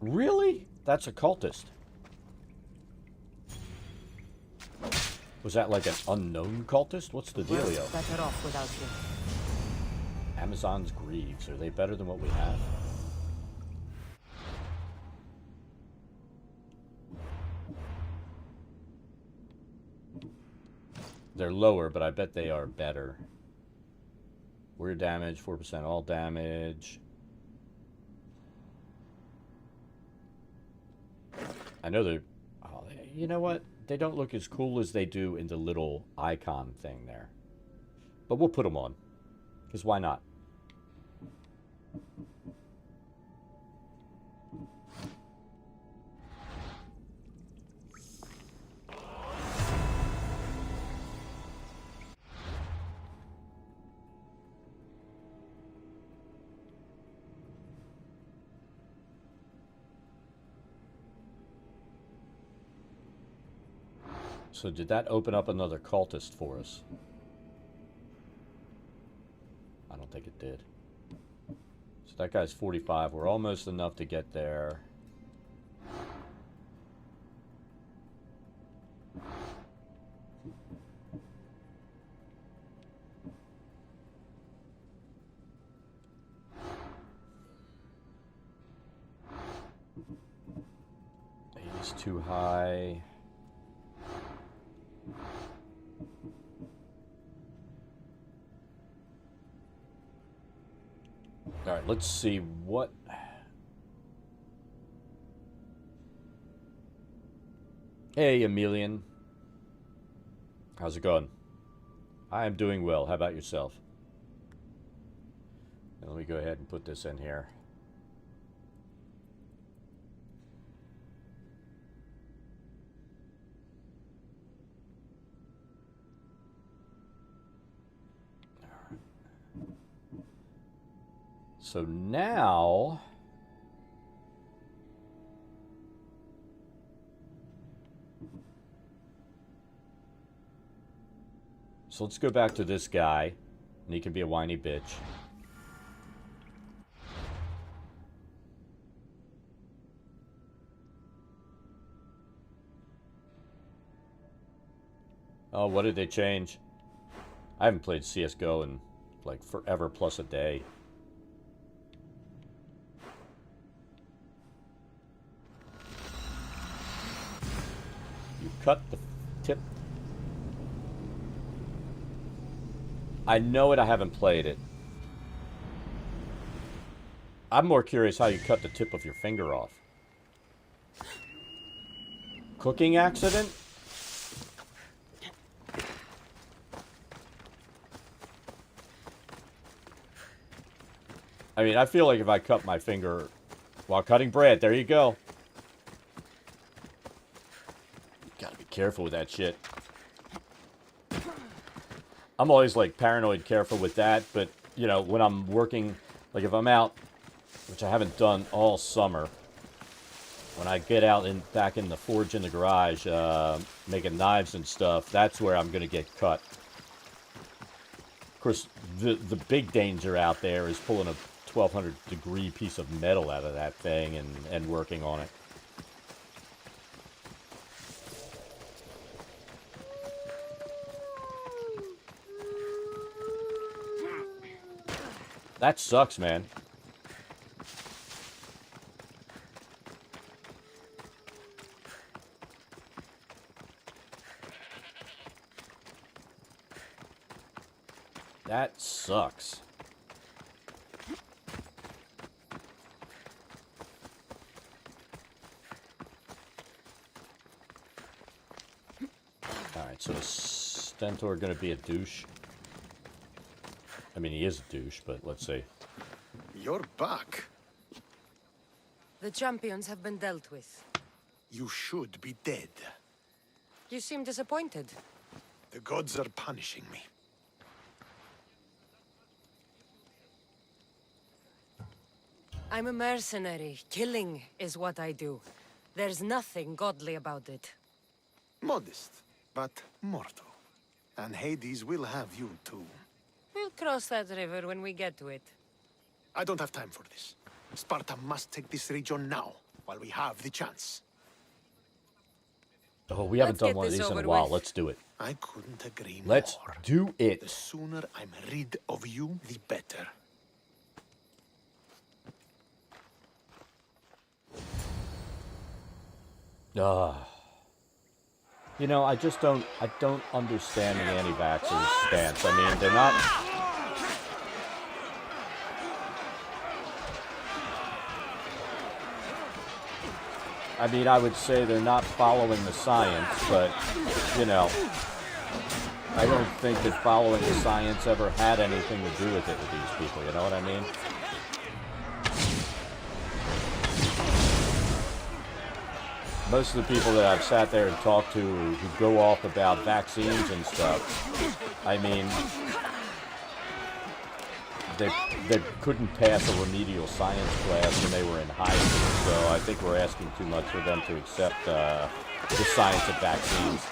Really? That's a cultist. Was that like an unknown cultist? What's the dealio? Better off without you. Amazon's Greaves. Are they better than what we have? They're lower, but I bet they are better. Weird damage, 4% all damage. I know they're... Oh, you know what? They don't look as cool as they do in the little icon thing there. But we'll put them on. Because why not? So did that open up another cultist for us? I don't think it did. So that guy's 45. We're almost enough to get there. He's too high. All right, let's see what... Hey, Emilian. How's it going? I am doing well. How about yourself? Now, let me go ahead and put this in here. So now, so let's go back to this guy, and he can be a whiny bitch. Oh, what did they change? I haven't played CSGO in like forever plus a day. You cut the tip. I know it, I haven't played it. I'm more curious how you cut the tip of your finger off. Cooking accident? I mean, I feel like if I cut my finger while cutting bread, there you go. You gotta be careful with that shit. I'm always like paranoid careful with that, but you know, when I'm working, like if I'm out, which I haven't done all summer, when I get out back in the forge in the garage, making knives and stuff, that's where I'm gonna get cut. Of course, the big danger out there is pulling a 1200 degree piece of metal out of that thing and working on it. That sucks, man. That sucks. Alright, so is Stentor gonna be a douche? I mean, he is a douche, but let's see. You're back. The champions have been dealt with. You should be dead. You seem disappointed. The gods are punishing me. I'm a mercenary. Killing is what I do. There's nothing godly about it. Modest, but mortal. And Hades will have you too. We'll cross that river when we get to it. I don't have time for this. Sparta must take this region now, while we have the chance. Oh, we haven't Let's done one of get these this in a over while. with. Let's do it. I couldn't agree Let's more. do The it. sooner I'm rid of you, the better. You know, I don't understand the anti-vaxxers stance. I mean, they're not... I mean, I would say they're not following the science, but, you know, I don't think that following the science ever had anything to do with it with these people, you know what I mean? Most of the people that I've sat there and talked to who go off about vaccines and stuff, I mean, they couldn't pass a remedial science class when they were in high school, so I think we're asking too much for them to accept the science of vaccines.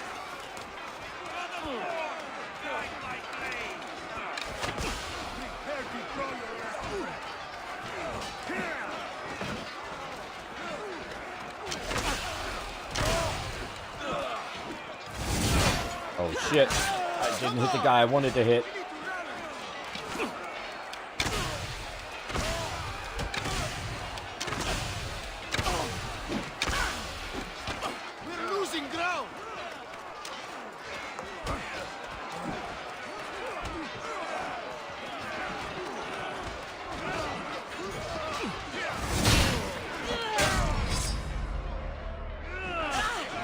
Oh shit, I didn't hit the guy I wanted to hit. We're losing ground!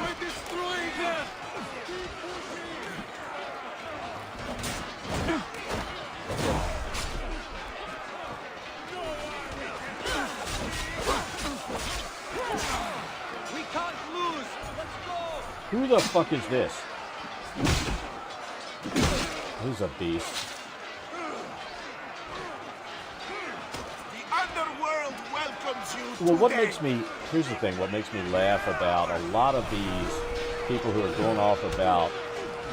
We're destroying them! We can't lose! Let's go! Who the fuck is this? Who's a beast? The underworld welcomes you Well, what today. makes me, here's the thing, what makes me laugh about a lot of these people who are going off about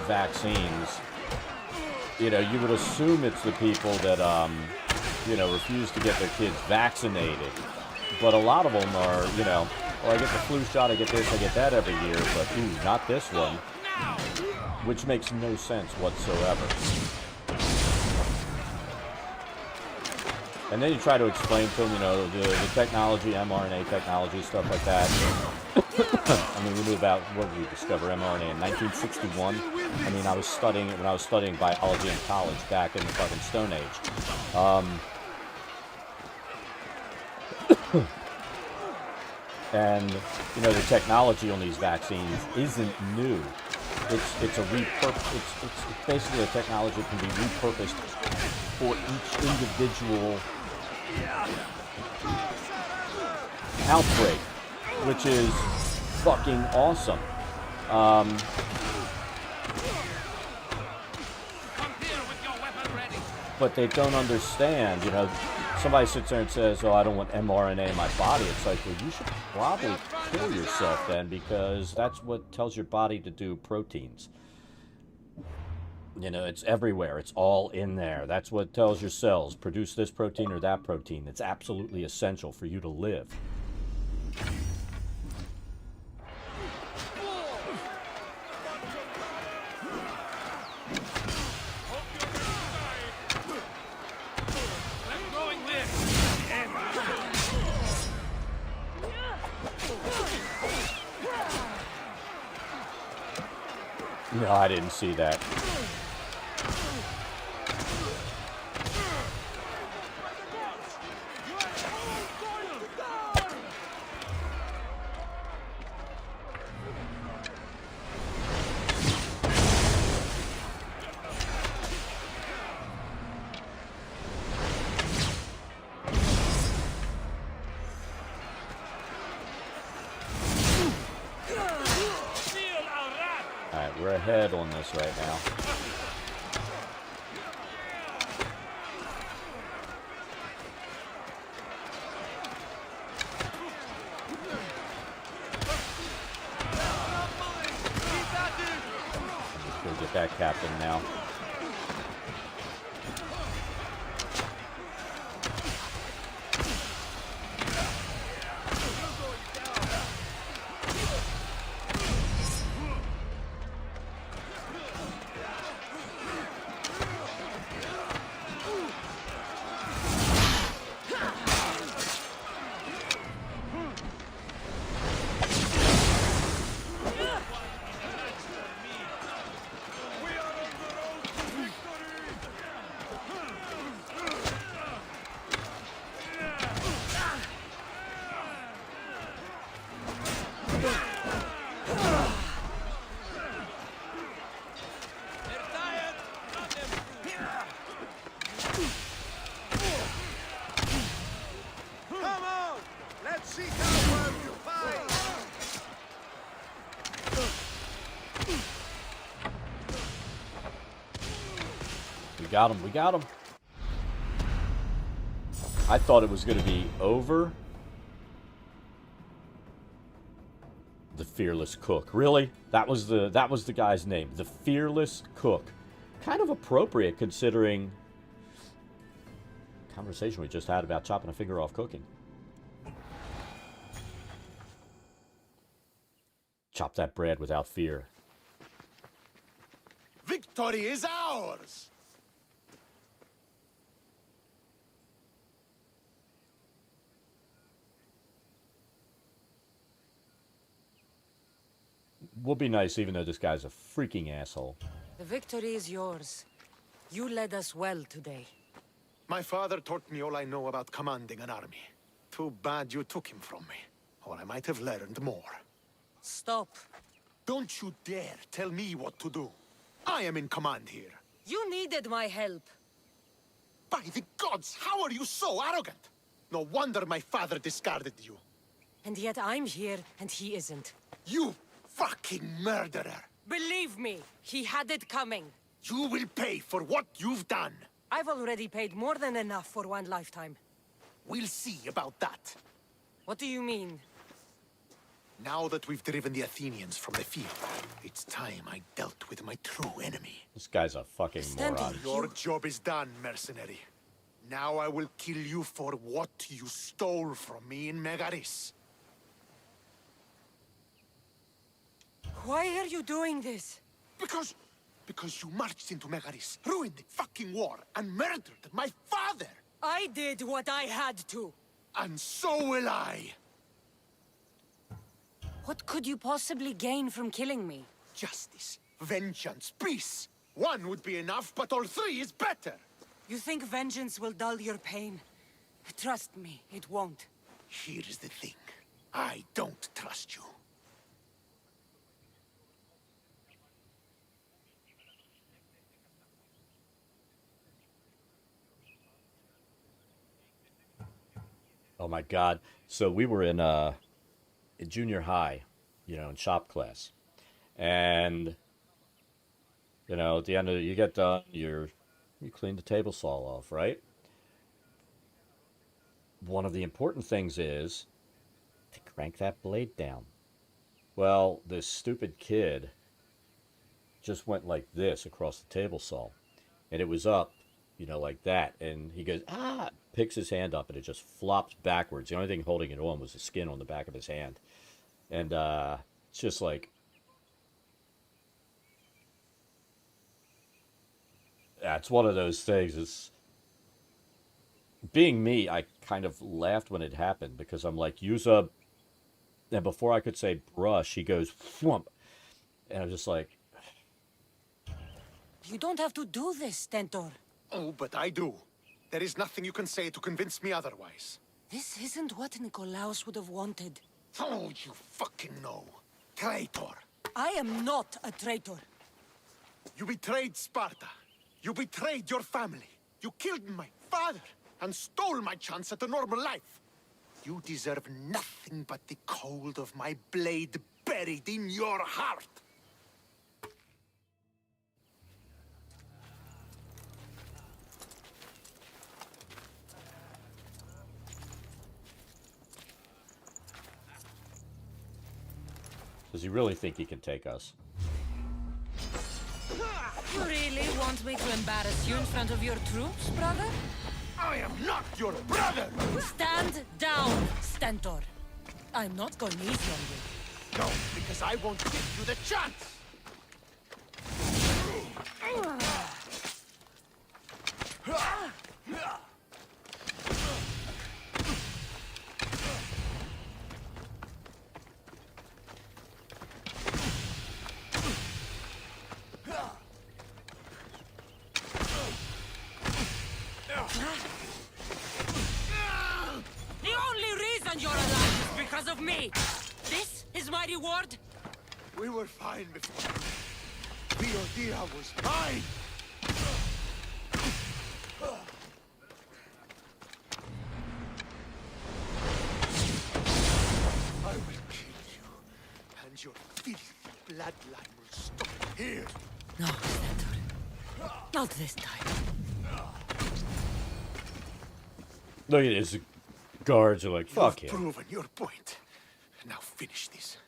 vaccines, you know, you would assume it's the people that, you know, refuse to get their kids vaccinated. But a lot of them are, you know, well, I get the flu shot, I get this, I get that every year, but ooh, not this one. Now! which makes no sense whatsoever. And then you try to explain to them, you know, the technology, mRNA technology, stuff like that. I mean, we knew about, what did we discover mRNA in 1961? I mean, I was studying it when I was studying biology in college back in the fucking Stone Age. And, you know, the technology on these vaccines isn't new. It's a it's basically a technology that can be repurposed for each individual outbreak, which is fucking awesome. Come here with your weapon ready. But they don't understand, you know. Somebody sits there and says, oh, I don't want mRNA in my body. It's like, well, you should probably kill yourself then, because that's what tells your body to do proteins. You know, it's everywhere. It's all in there. That's what tells your cells, produce this protein or that protein. It's absolutely essential for you to live. I'm going with. No, I didn't see that. Alright, we're ahead on this right now. Let's go get that captain now. We got him. I thought it was going to be over. The Fearless Cook. Really? That was the guy's name. The Fearless Cook. Kind of appropriate considering the conversation we just had about chopping a finger off cooking. Chop that bread without fear. Victory is ours! We'll be nice even though this guy's a freaking asshole. The victory is yours. You led us well today. My father taught me all I know about commanding an army. Too bad you took him from me, or I might have learned more. Stop. Don't you dare tell me what to do. I am in command here. You needed my help. By the gods, how are you so arrogant? No wonder my father discarded you. And yet I'm here and he isn't. You fucking murderer! Believe me, he had it coming. You will pay for what you've done. I've already paid more than enough for one lifetime. We'll see about that. What do you mean? Now that we've driven the Athenians from the field, it's time I dealt with my true enemy. This guy's a fucking moron. Your job is done, mercenary. Now I will kill you for what you stole from me in Megaris. Why are you doing this? Because you marched into Megaris, ruined the fucking war, and murdered my father! I did what I had to. And so will I! What could you possibly gain from killing me? Justice, vengeance, peace! One would be enough, but all three is better! You think vengeance will dull your pain? Trust me, it won't. Here's the thing. I don't trust you. Oh my God. So we were in junior high, in shop class. And, at the end of it, you get done, you clean the table saw off, right? One of the important things is to crank that blade down. Well, this stupid kid just went like this across the table saw. And it was up, like that. And he goes, ah, picks his hand up and it just flops backwards. The only thing holding it on was the skin on the back of his hand. And it's just like, yeah, it's one of those things. It's being me. I kind of laughed when it happened because I'm like, use a, and before I could say brush, he goes, whump. And I'm just like, You don't have to do this, Stentor. Oh, but I do. There is nothing you can say to convince me otherwise. This isn't what Nikolaos would have wanted. Oh, you fucking know. Traitor. I am not a traitor. You betrayed Sparta. You betrayed your family. You killed my father and stole my chance at a normal life. You deserve nothing but the cold of my blade buried in your heart. does he really think he can take us? You really want me to embarrass you in front of your troops, brother? I am not your brother! Stand down, Stentor. I'm not going easy on you. No, because I won't give you the chance! The only reason you're alive is because of me. This is my reward. We were fine before. The idea was mine! I will kill you, and your filthy bloodline will stop here. No, Stentor. Not this time. Look at this. Guards are like, fuck You've him. proven your point. Now finish this.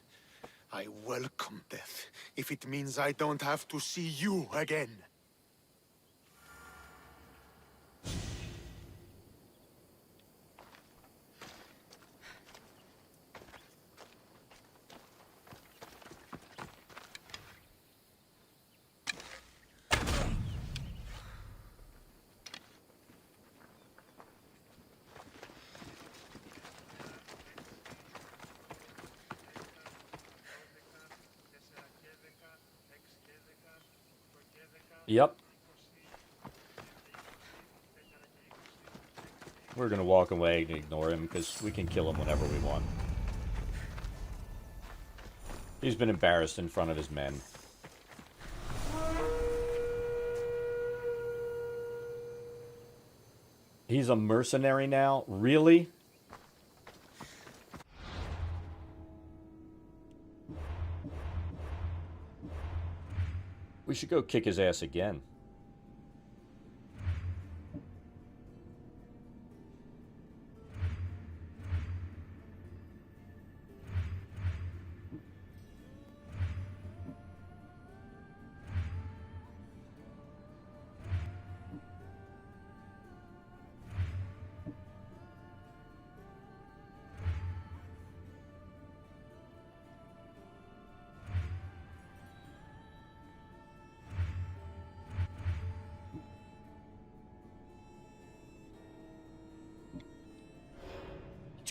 I welcome death, if it means I don't have to see you again. Yep. We're gonna walk away and ignore him because we can kill him whenever we want. He's been embarrassed in front of his men. He's a mercenary now? Really? We should go kick his ass again.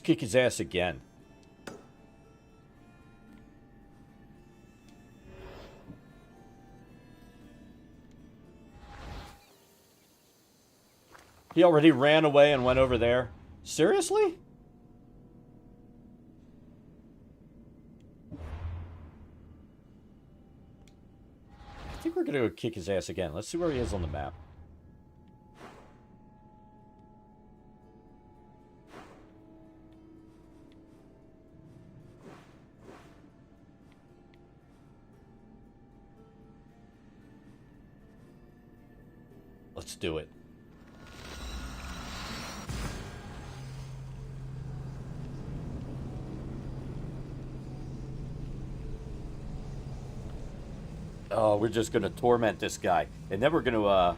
kick his ass again. He already ran away and went over there. Seriously? I think we're gonna go kick his ass again. Let's see where he is on the map. Let's do it. Oh, we're just gonna torment this guy, and then we're gonna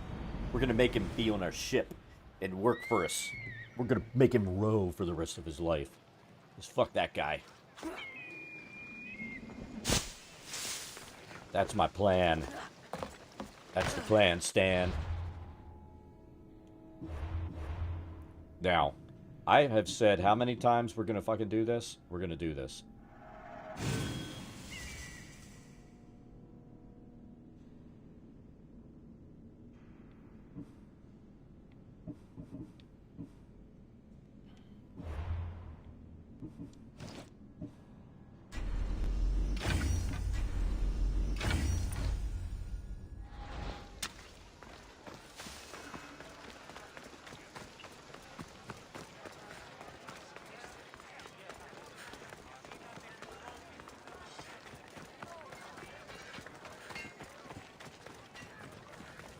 make him be on our ship and work for us. We're gonna make him row for the rest of his life. Just fuck that guy. That's my plan. That's the plan, Stan. Now, I have said how many times we're gonna fucking do this? We're gonna do this.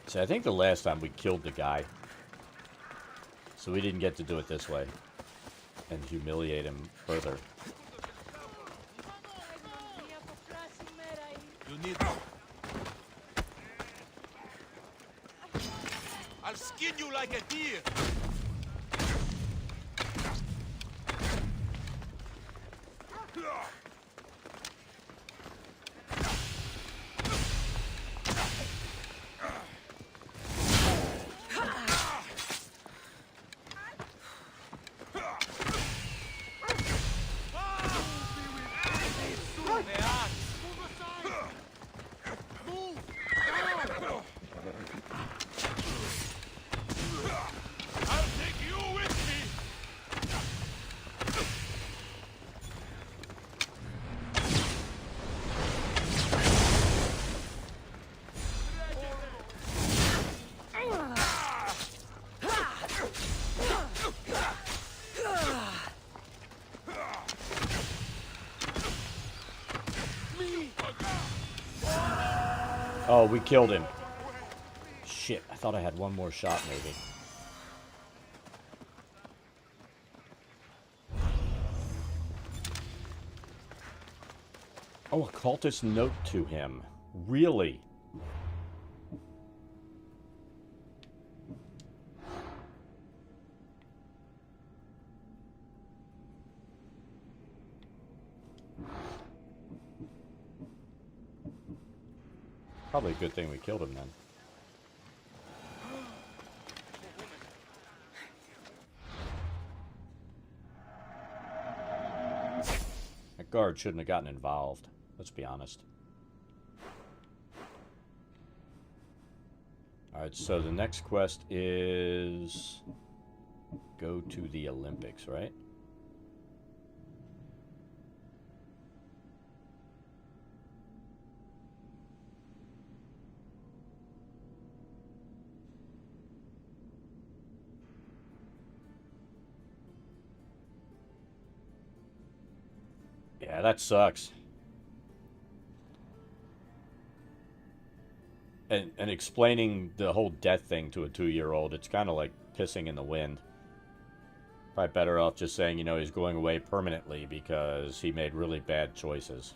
See, I think the last time we killed the guy. So we didn't get to do it this way. And humiliate him further. You need. I'll skin you like a deer. Oh, we killed him. Shit, I thought I had one more shot, maybe. Oh, a cultist note to him. Really? Probably a good thing we killed him then. That guard shouldn't have gotten involved. Let's be honest. Alright, so the next quest is... go to the Olympics, right? Yeah, that sucks. And explaining the whole death thing to a 2-year-old, it's kind of like pissing in the wind. Probably better off just saying, you know, he's going away permanently because he made really bad choices.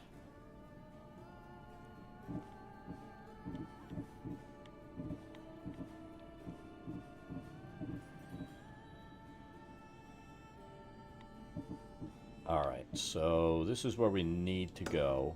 Alright, so this is where we need to go.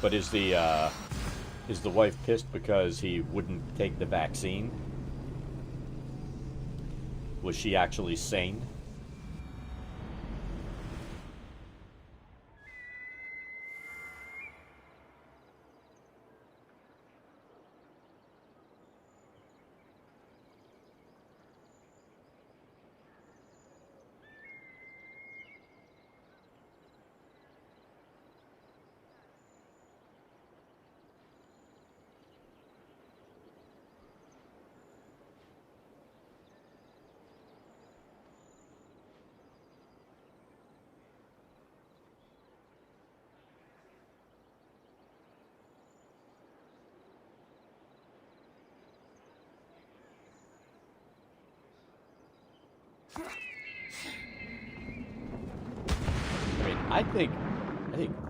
But is the wife pissed because he wouldn't take the vaccine? Was she actually sane? I mean, I think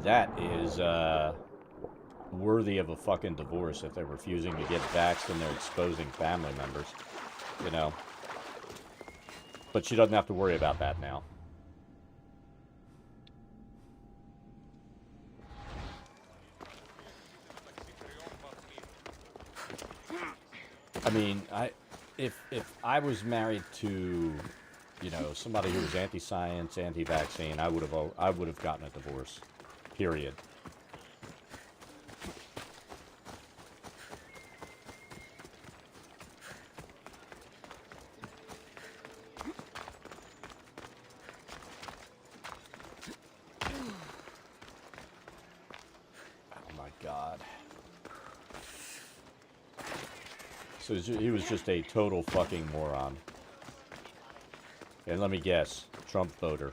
that is worthy of a fucking divorce if they're refusing to get vaxxed and they're exposing family members, you know. But she doesn't have to worry about that now. I mean, if I was married to, you know, somebody who was anti-science, anti-vaccine, I would have gotten a divorce. Period. Oh my God. So he was just a total fucking moron. And let me guess, Trump voter.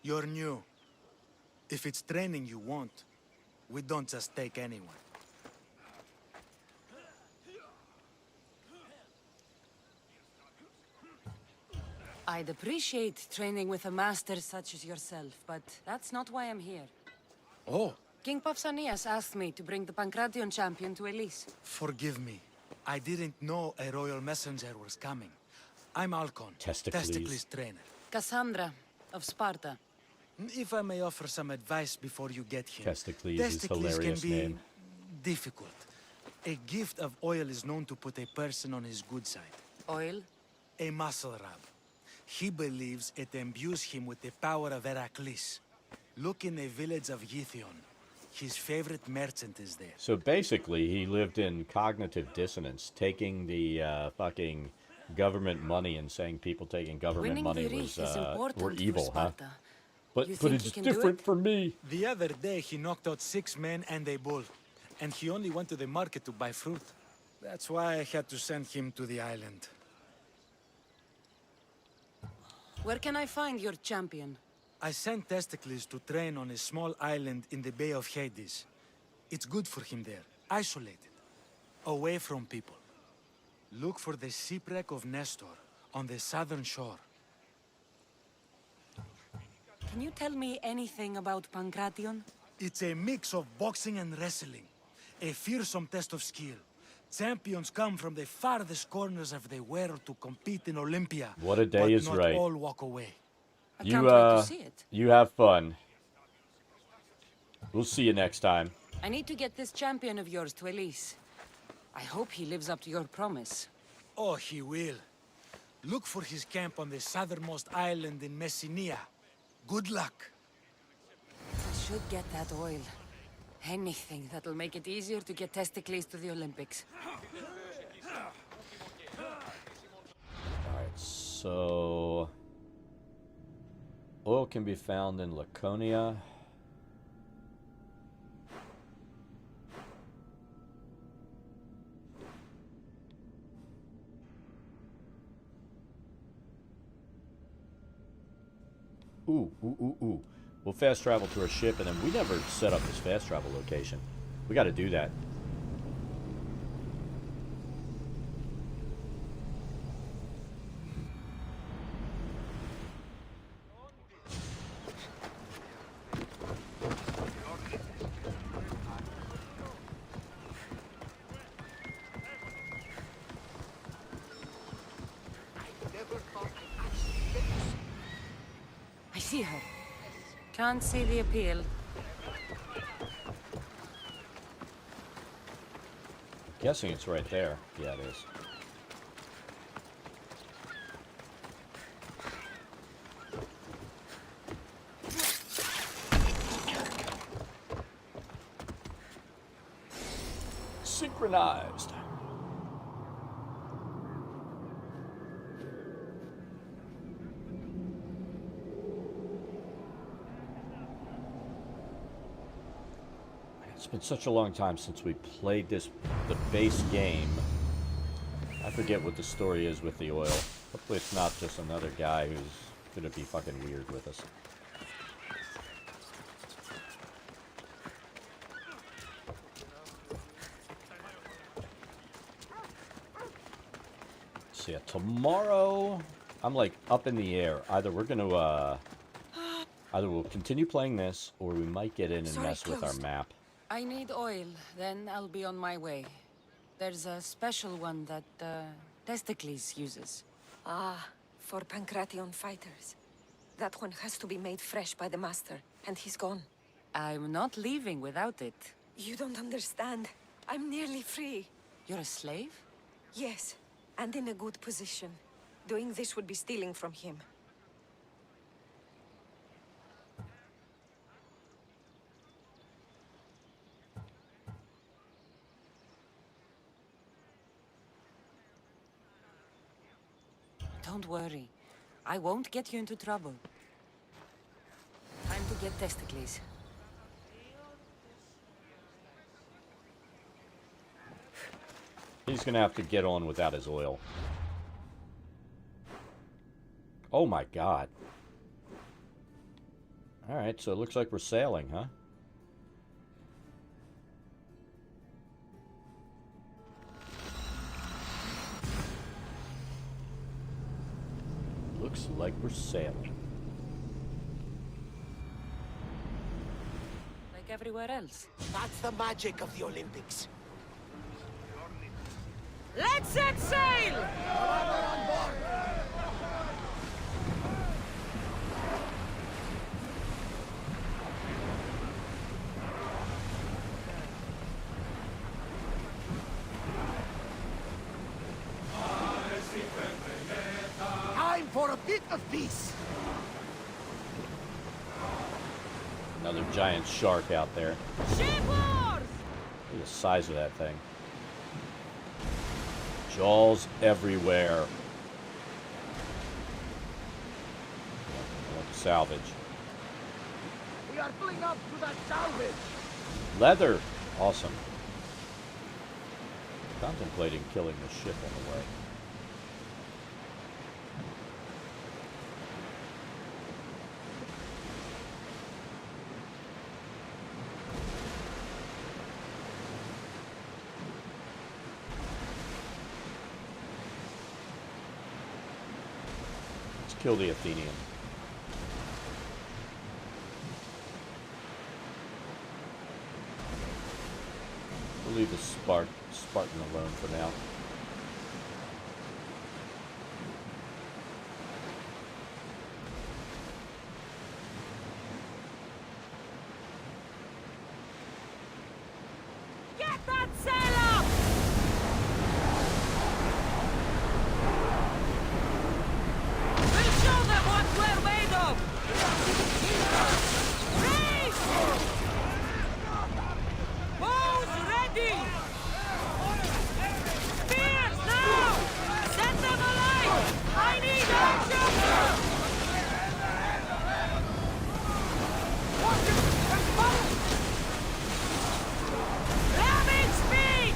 You're new. If it's training you want, we don't just take anyone. I'd appreciate training with a master such as yourself, but that's not why I'm here. Oh, King Pausanias asked me to bring the Pancration champion to Elise. forgive me. I didn't know a royal messenger was coming. I'm Alcon, Testicles. trainer. Cassandra of Sparta. If I may offer some advice before you get here. Testicles is hilarious can be name. difficult. A gift of oil is known to put a person on his good side. Oil? A muscle rub. He believes it imbues him with the power of Heracles. Look in the village of Yithion. His favorite merchant is there. So basically, he lived in cognitive dissonance, taking the fucking government money and saying people taking government Winning money the was Reach is important were for evil, huh? Sparta. But You think it's he can do different it? for me. The other day, he knocked out 6 men and a bull. And he only went to the market to buy fruit. That's why I had to send him to the island. Where can I find your champion? I sent Testicles to train on a small island in the Bay of Hades. It's good for him there, isolated, away from people. Look for the shipwreck of Nestor on the southern shore. Can you tell me anything about Pancration? It's a mix of boxing and wrestling. A fearsome test of skill. Champions come from the farthest corners of the world to compete in Olympia. What a day but is not right. all walk away. I can't wait to see it. You have fun. We'll see you next time. I need to get this champion of yours to Elise. I hope he lives up to your promise. Oh, he will. Look for his camp on the southernmost island in Messenia. Good luck. I should get that oil. Anything that'll make it easier to get Testicles to the Olympics. Alright, so... oil can be found in Laconia. Ooh. We'll fast travel to our ship, and then we never set up this fast travel location. We got to do that. see her. Can't see the appeal. Guessing it's right there. Yeah, it is. Synchronized. It's been such a long time since we played the base game. I forget what the story is with the oil. Hopefully it's not just another guy who's gonna be fucking weird with us. So yeah, tomorrow I'm like up in the air. Either we're gonna either we'll continue playing this, or we might get in and mess with our map. I need oil, then I'll be on my way. There's a special one that Testicles uses. Ah, for Pancration fighters. That one has to be made fresh by the master, and he's gone. I'm not leaving without it. You don't understand. I'm nearly free. You're a slave? Yes, and in a good position. Doing this would be stealing from him. Don't worry. I won't get you into trouble. Time to get Testicles. He's gonna have to get on without his oil. Oh my god. Alright, so it looks like we're sailing, huh? Looks like we're sailing. Like everywhere else. That's the magic of the Olympics. Let's set sail! Time for a bit of peace. Another giant shark out there. Shipboard! Look at the size of that thing. Jaws everywhere. I want the salvage. We are pulling up to that salvage. Leather! Awesome. Contemplating killing the ship on the way. Kill the Athenian. We'll leave the Spartan alone for now. Get that sail up! We'll show them what we're made of! Race! Bows ready! Spears now! Set them alight! I need action! Ramming speed!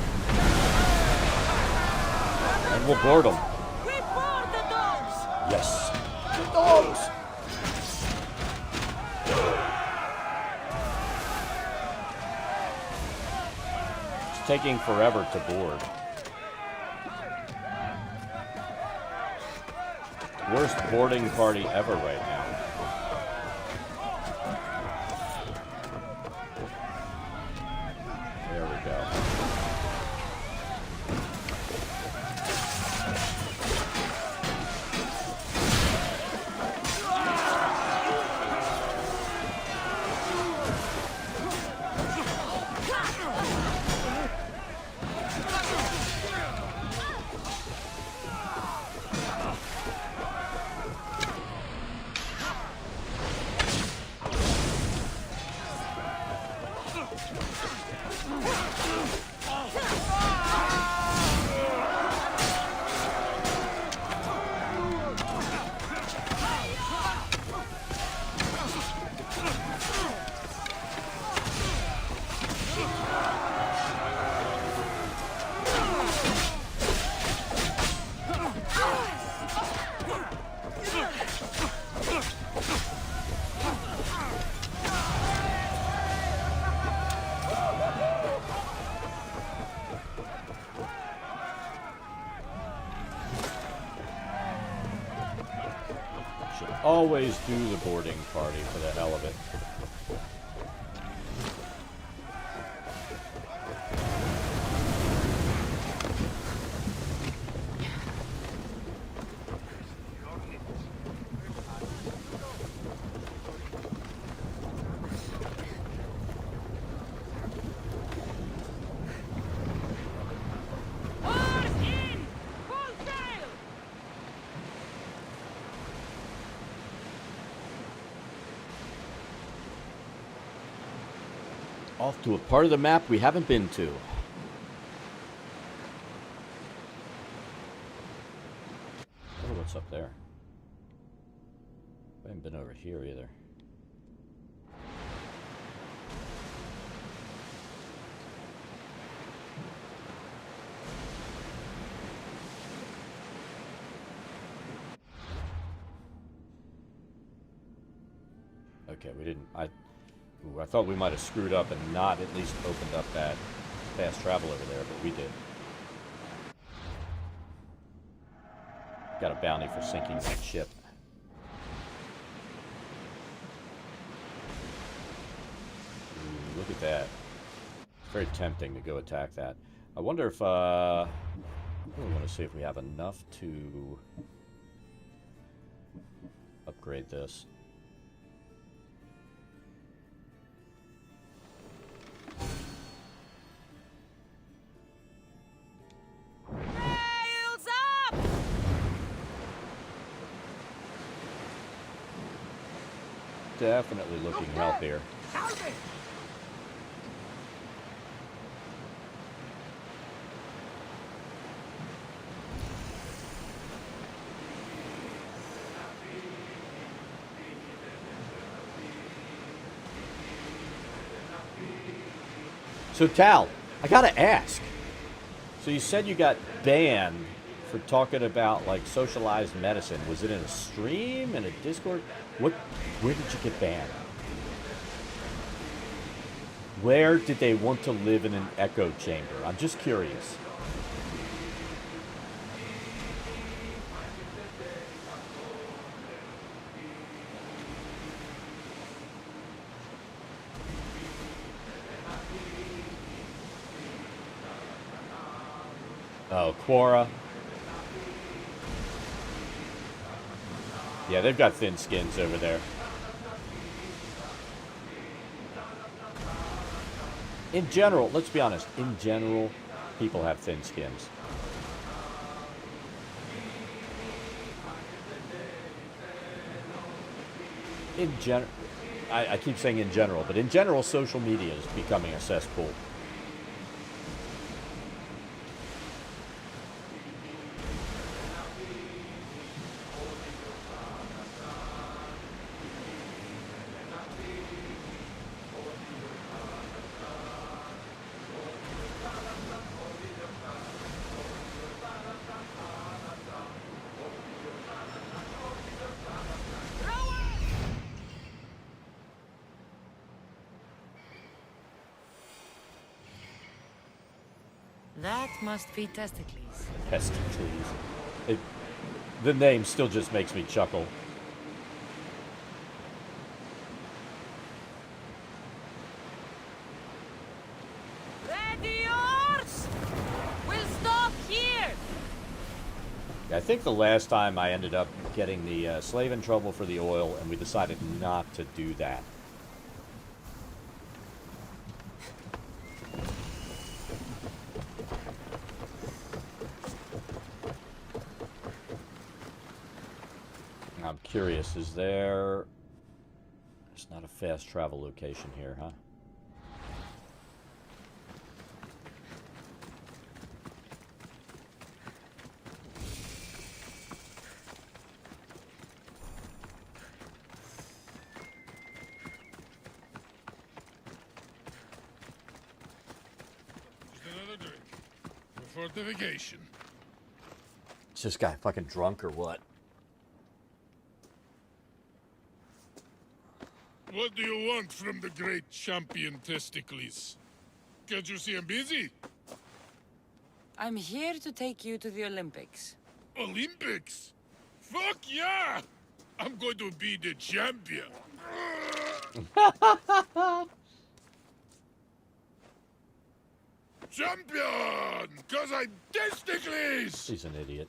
And we'll board them. We board the dogs! Yes. The dogs! It's taking forever to board. Worst boarding party ever right now. There we go. always do the boarding party for the hell of it. Off to a part of the map we haven't been to. I wonder what's up there. I haven't been over here either. Okay, we didn't. I thought we might have screwed up and not at least opened up that fast travel over there, but we did. Got a bounty for sinking that ship. Ooh, look at that. It's very tempting to go attack that. I wonder if, I really want to see if we have enough to upgrade this. Definitely looking healthier. So Tal, I gotta ask. So you said you got banned for talking about like socialized medicine. Was it in a stream, in a Discord? Where did you get banned? Where did they want to live in an echo chamber? I'm just curious. Oh, Quora. Yeah, they've got thin skins over there. In general, let's be honest, in general, people have thin skins. In general, I keep saying in general, but in general, social media is becoming a cesspool. That must be testicles. Testicles. The name still just makes me chuckle. Ready yours! We'll stop here! I think the last time I ended up getting the slave in trouble for the oil, and we decided not to do that. I'm curious, is there... It's not a fast travel location here, huh? Just another drink. For fortification. Is this guy fucking drunk or what? What do you want from the great champion Testicles? Can't you see I'm busy? I'm here to take you to the Olympics. Olympics? Fuck yeah! I'm going to be the champion. Champion! Cause I'm testicles! He's an idiot.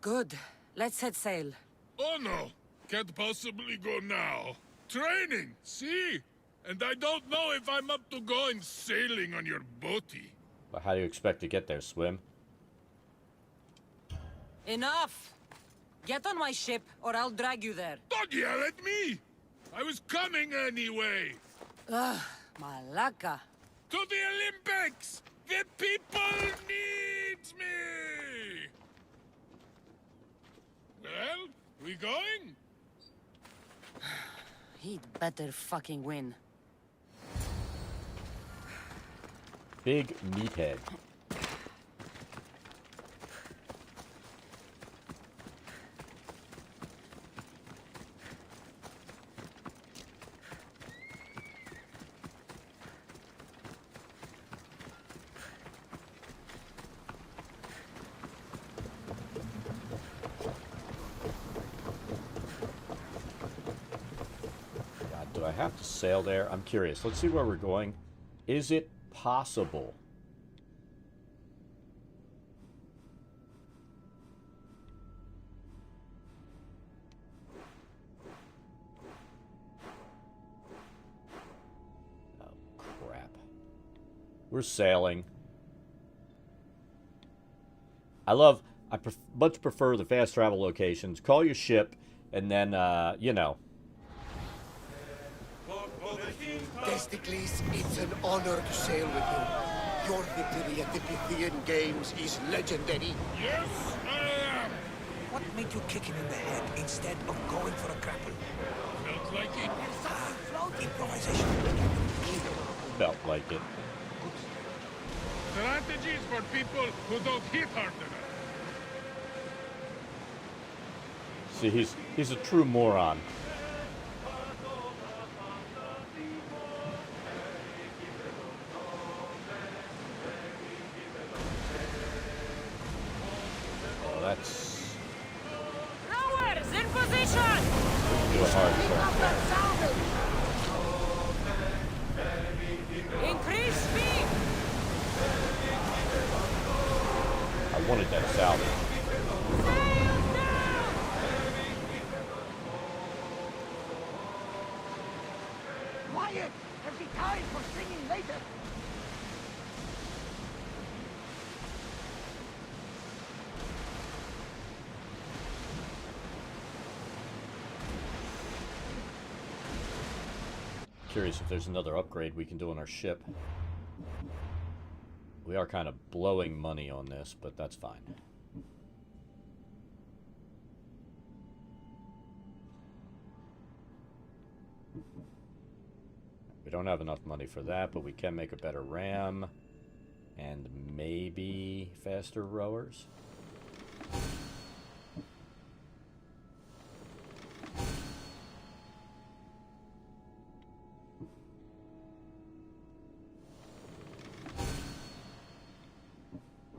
Good. Let's set sail. Oh no, can't possibly go now. Training, see? And I don't know if I'm up to going sailing on your boaty. But how do you expect to get there, swim? Enough! Get on my ship, or I'll drag you there. Don't yell at me! I was coming anyway! Ugh, Malaka. To the Olympics! The people needs me! Well, we going? He'd better fucking win. Big meathead. God, do I have to sail there? I'm curious. Let's see where we're going. Is it possible? Oh, crap. We're sailing. I much prefer the fast travel locations. Call your ship, and then, you know. Testicles, it's an honor to sail with you. Your victory at the Pythian Games is legendary. Yes, I am! What made you kick him in the head instead of going for a grapple? Felt like it. Improvisation. Felt like it. Strategies for people who don't hit hard enough. See, he's a true moron. Oh, that's... Rowers, in position! do a hard turn. Increase speed! I wanted that salvage. Quiet! There'll be time for singing later. Curious if there's another upgrade we can do on our ship. We are kind of blowing money on this, but that's fine. We don't have enough money for that, but we can make a better ram and maybe faster rowers.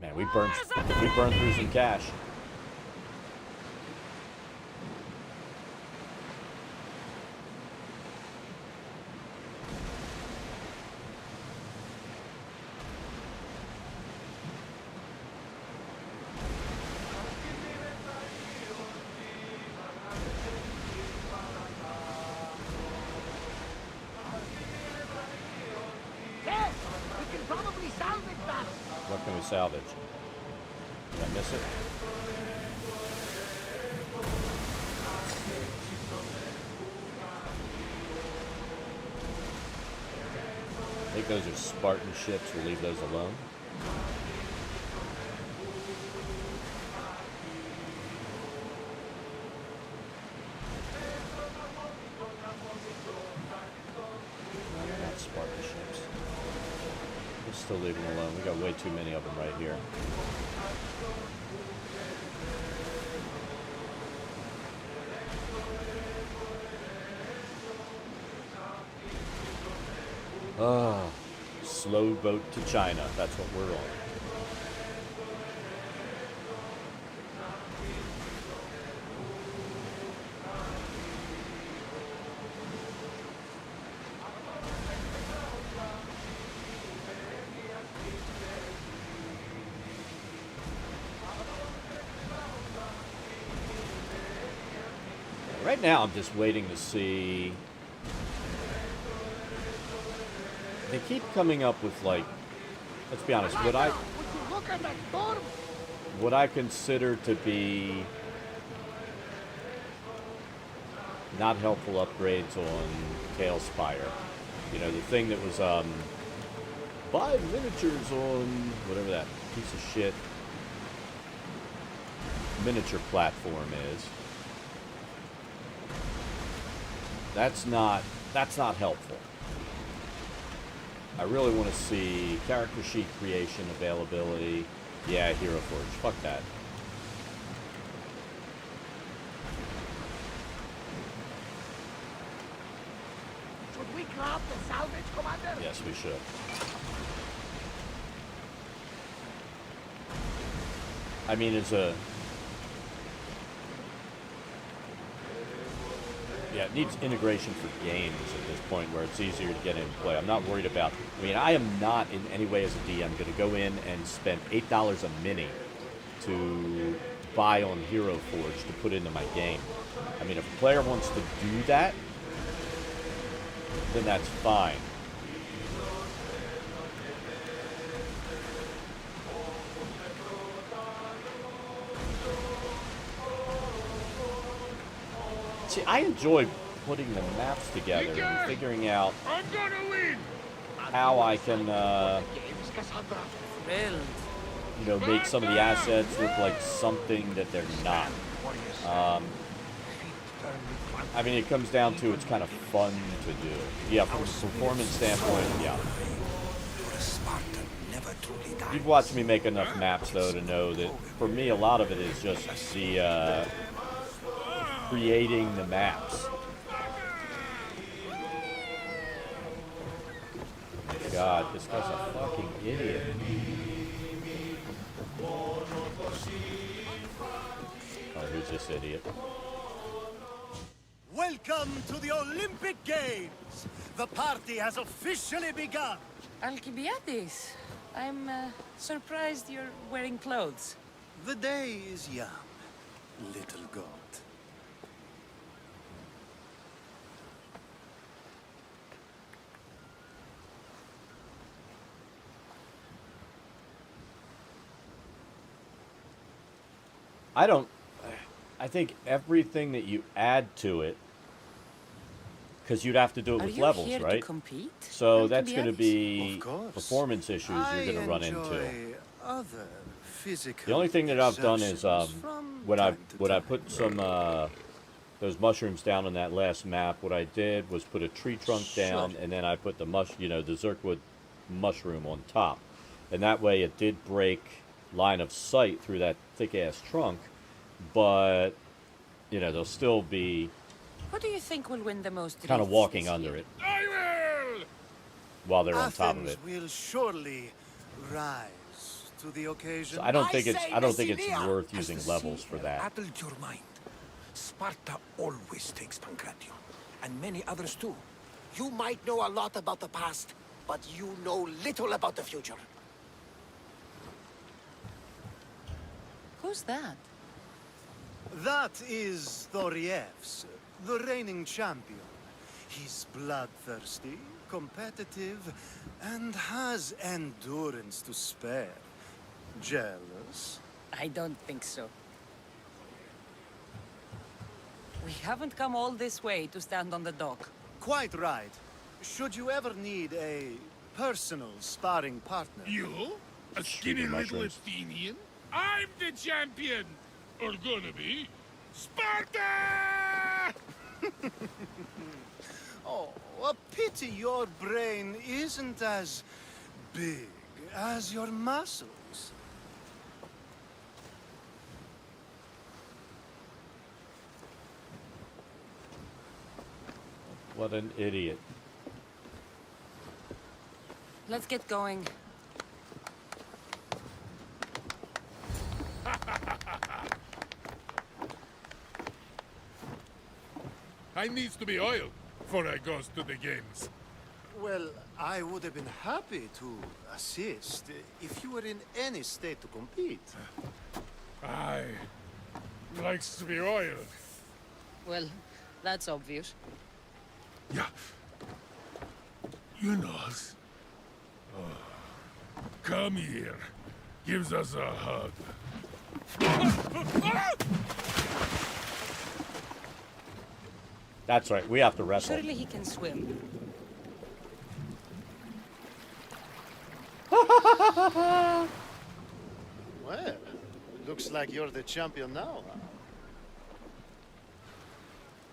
Man, we burned through some cash. Yes! We can probably salvage that! What can we salvage? Did I miss it? I think those are Spartan ships. We'll leave those alone. No, they're not Spartan ships. We'll still leave them alone. We got way too many of them right here. Oh, slow boat to China. That's what we're on. Right now, I'm just waiting to see. They keep coming up with, like, let's be honest, Would you look at that storm? what I consider to be not helpful upgrades on Tailspire. You know, the thing that was 5 miniatures on whatever that piece of shit miniature platform is. That's not helpful. I really want to see character sheet creation availability. Yeah, Hero Forge. Fuck that. Should we grab the salvage, Commander? Yes, we should. I mean, yeah, it needs integration for games at this point where it's easier to get in and play. I'm not worried about... I mean, I am not in any way as a DM going to go in and spend $8 a mini to buy on Hero Forge to put into my game. I mean, if a player wants to do that, then that's fine. See, I enjoy putting the maps together and figuring out I'm gonna win. how I can, you know, make some of the assets look like something that they're not. I mean, it comes down to it's kind of fun to do. Yeah, from a performance standpoint, yeah. You've watched me make enough maps, though, to know that for me, a lot of it is just the creating the maps. God, this guy's a fucking idiot. Oh, who's this idiot? Welcome to the Olympic Games! The party has officially begun! Alcibiades, I'm surprised you're wearing clothes. The day is young, little goat. I think everything that you add to it, because you'd have to do it with levels, here right? To compete? So that's going to Alcibiades? be performance issues you're going to run into. Other physical The only thing that I've done is exertions from when time to I time. put some those mushrooms down on that last map, what I did was put a tree trunk down, and then I put the the Zirkwood mushroom on top, and that way it did break line of sight through that thick ass trunk, but you know they'll still be Who do you think will win the most? kind of wreaths walking this under year? it I will. while they're on top of Athens it. will surely rise to the occasion. So I don't think it's worth using levels for that. Addled your mind. Sparta always takes Pancration, and many others too. You might know a lot about the past, but you know little about the future. Who's that? That is Thorievs, the reigning champion. He's bloodthirsty, competitive, and has endurance to spare. Jealous? I don't think so. We haven't come all this way to stand on the dock. Quite right. Should you ever need a personal sparring partner? You? A skinny little mushrooms. Athenian? I'm the champion! Or gonna be. Sparta! Oh, a pity your brain isn't as big as your muscles. What an idiot. Let's get going. I needs to be oiled before I goes to the games. Well, I would have been happy to assist if you were in any state to compete. I likes to be oiled. Well, That's obvious. Yeah. You know us. Come here. Gives us a hug. That's right, we have to wrestle. Surely he can swim. Well, looks like you're the champion now.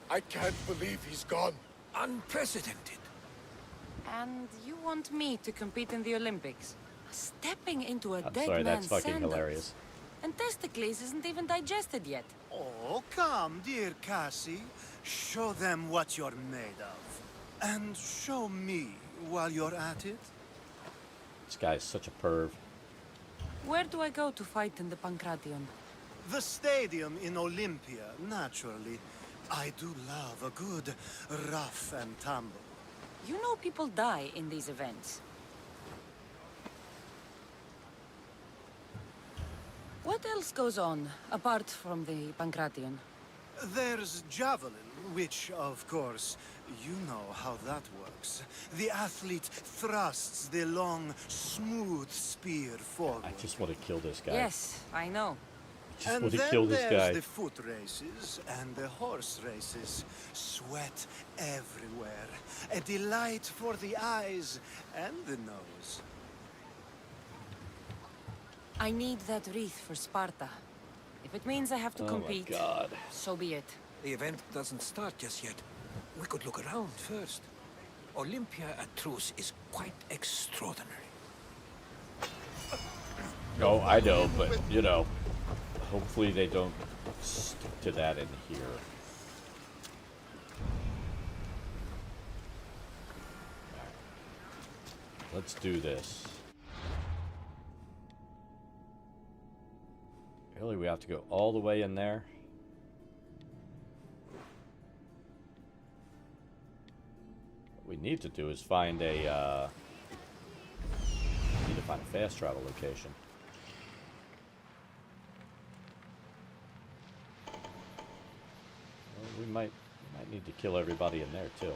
I can't believe he's gone. Unprecedented. And you want me to compete in the Olympics? Stepping into a I'm dead sorry, that's man's fucking sandals. hilarious. And Testicles isn't even digested yet. Oh, come, dear Cassie. Show them what you're made of. And show me while you're at it. This guy's such a perv. Where do I go to fight in the Pancration? The stadium in Olympia, naturally. I do love a good rough and tumble. You know people die in these events. What else goes on, apart from the Pancration? There's javelin, which, of course, you know how that works. The athlete thrusts the long, smooth spear forward. I just want to kill this guy. Yes, I know. I just And want to then kill this there's guy. the foot races and the horse races. Sweat everywhere. A delight for the eyes and the nose. I need that wreath for Sparta. If it means I have to compete, my God. so be it. The event doesn't start just yet. We could look around first. Olympia at truce is quite extraordinary. No, I know, but, you know, hopefully they don't stick to that in here. Let's do this. Really, we have to go all the way in there? What we need to do is find a, need to find a fast travel location. Well, we might need to kill everybody in there, too.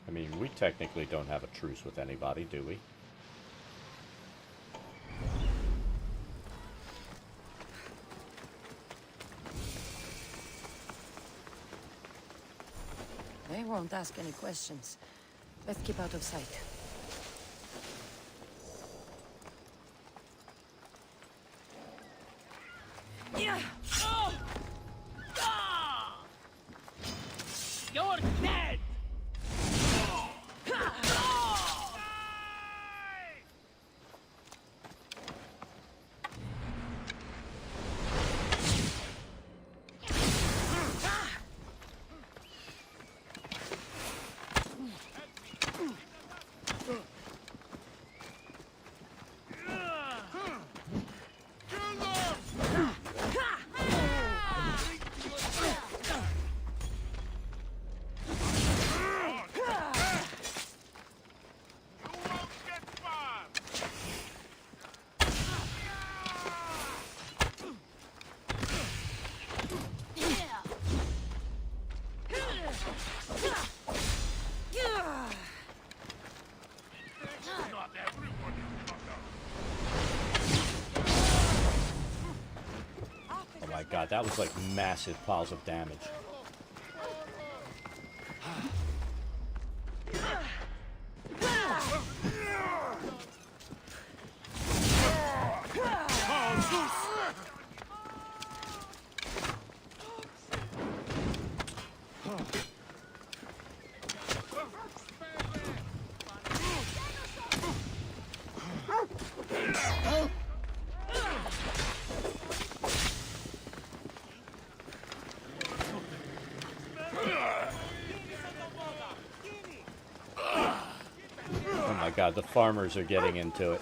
I mean, we technically don't have a truce with anybody, do we? They won't ask any questions. Let's keep out of sight. Yeah. Oh! Ah! You're dead! Oh my god, that was like massive piles of damage. Oh my god, the farmers are getting into it.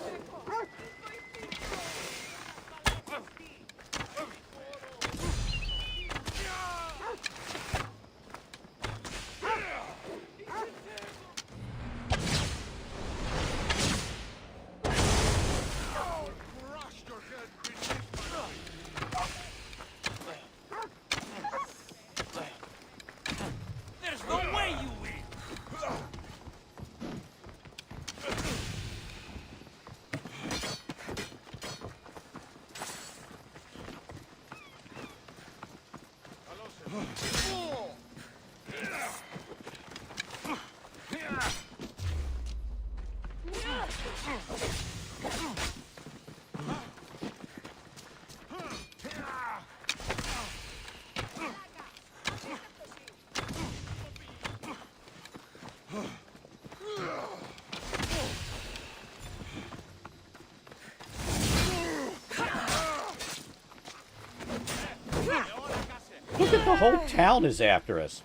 The whole town is after us.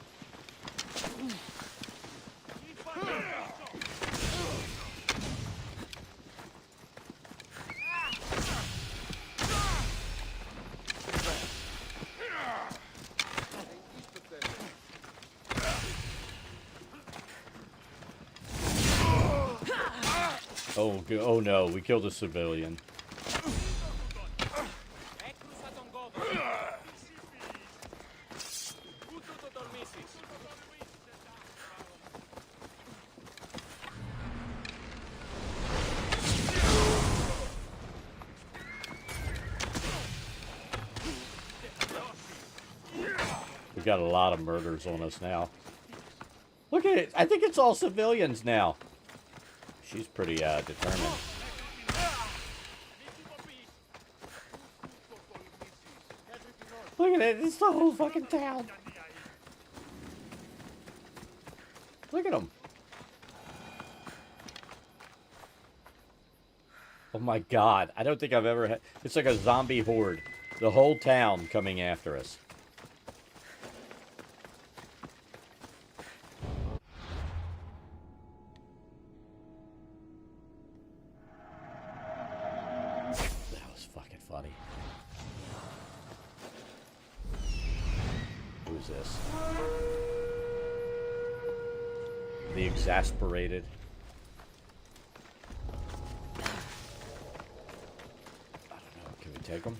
Oh no, we killed a civilian. We got a lot of murders on us now. Look at it. I think it's all civilians now. She's pretty determined. Look at it. It's the whole fucking town. Look at them. Oh my god. I don't think I've ever had... It's like a zombie horde. The whole town coming after us. The exasperated. I don't know. Can we take them?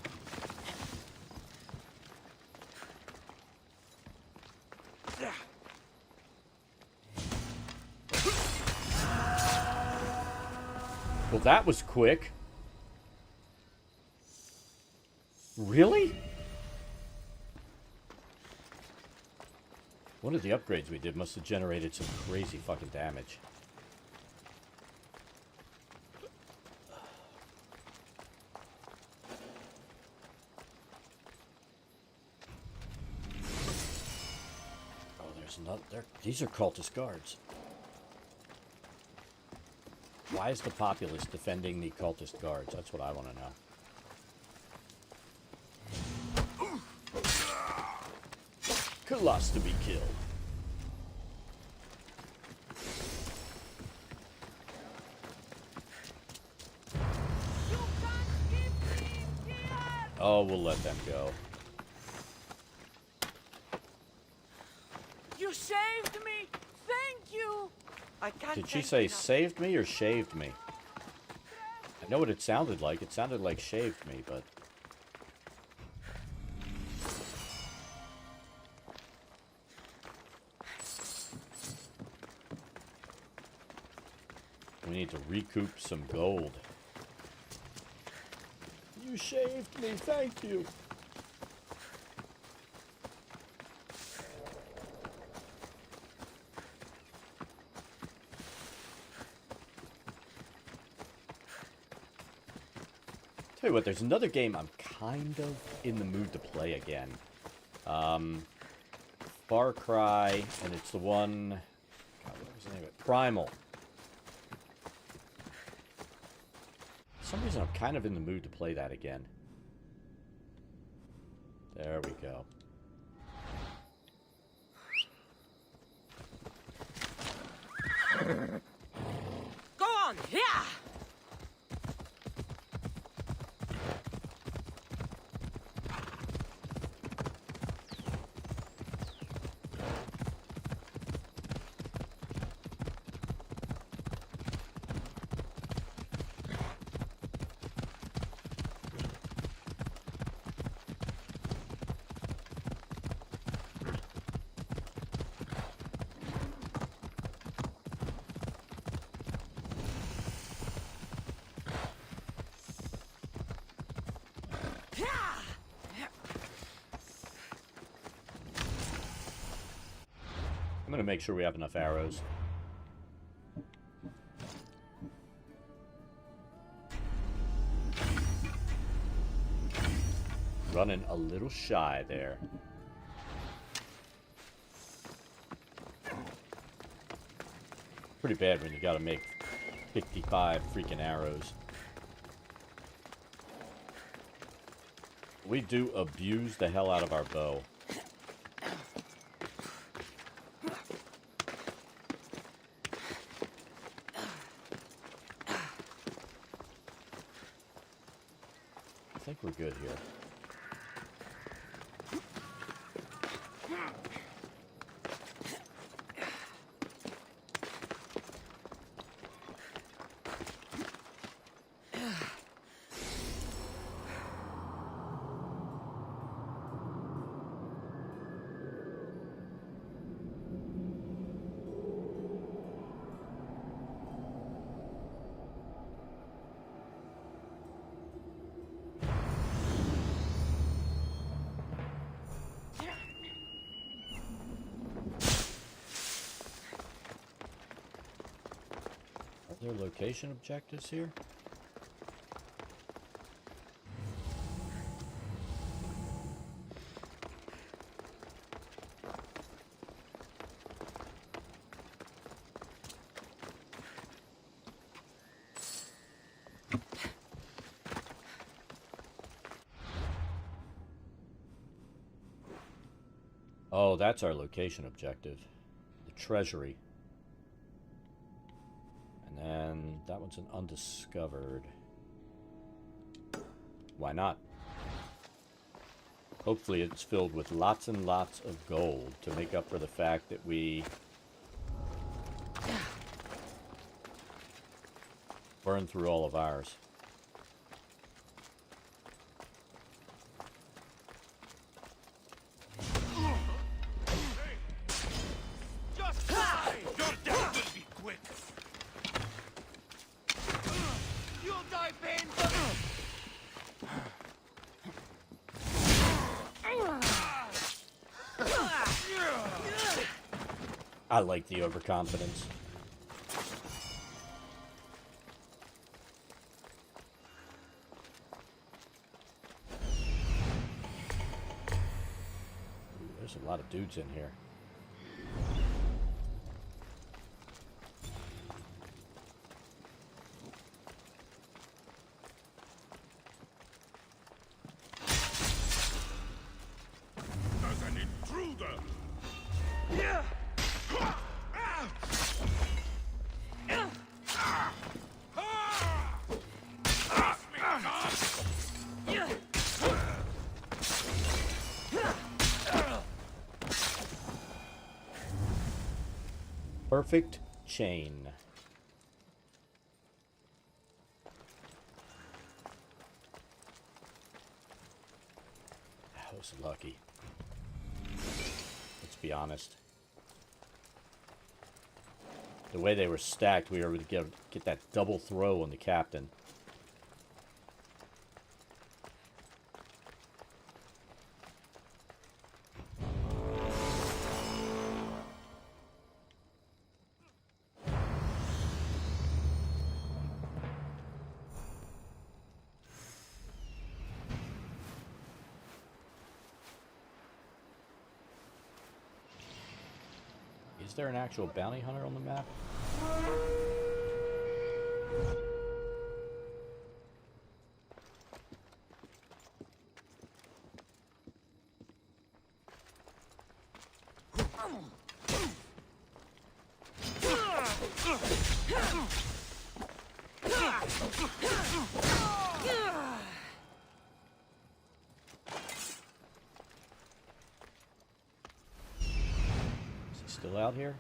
Well, that was quick. Really? One of the upgrades we did must have generated some crazy fucking damage. Oh, there's another... These are cultist guards. Why is the populace defending the cultist guards? That's what I want to know. Lost to be killed. Oh, we'll let them go. You saved me! Thank you! I can't. Did she say saved me or shaved me? I know what it sounded like. It sounded like shaved me, but... We need to recoup some gold. You shaved me, thank you. Tell you what, there's another game I'm kind of in the mood to play again. Far Cry, and it's the one... God, what was the name of it? Primal. For some reason, I'm kind of in the mood to play that again. There we go. Go on, yeah! I'm gonna make sure we have enough arrows. Running a little shy there. Pretty bad when you gotta make 55 freaking arrows. We do abuse the hell out of our bow. think we're good here. Are there location objectives here? Oh, that's our location objective. The treasury. And then that one's an undiscovered. Why not? Hopefully it's filled with lots and lots of gold to make up for the fact that we burned through all of ours. I like the overconfidence. Ooh, there's a lot of dudes in here. As an intruder! Perfect chain. I was lucky. Let's be honest. The way they were stacked, we were able to get that double throw on the captain. Is there an actual bounty hunter on the map? Still out here?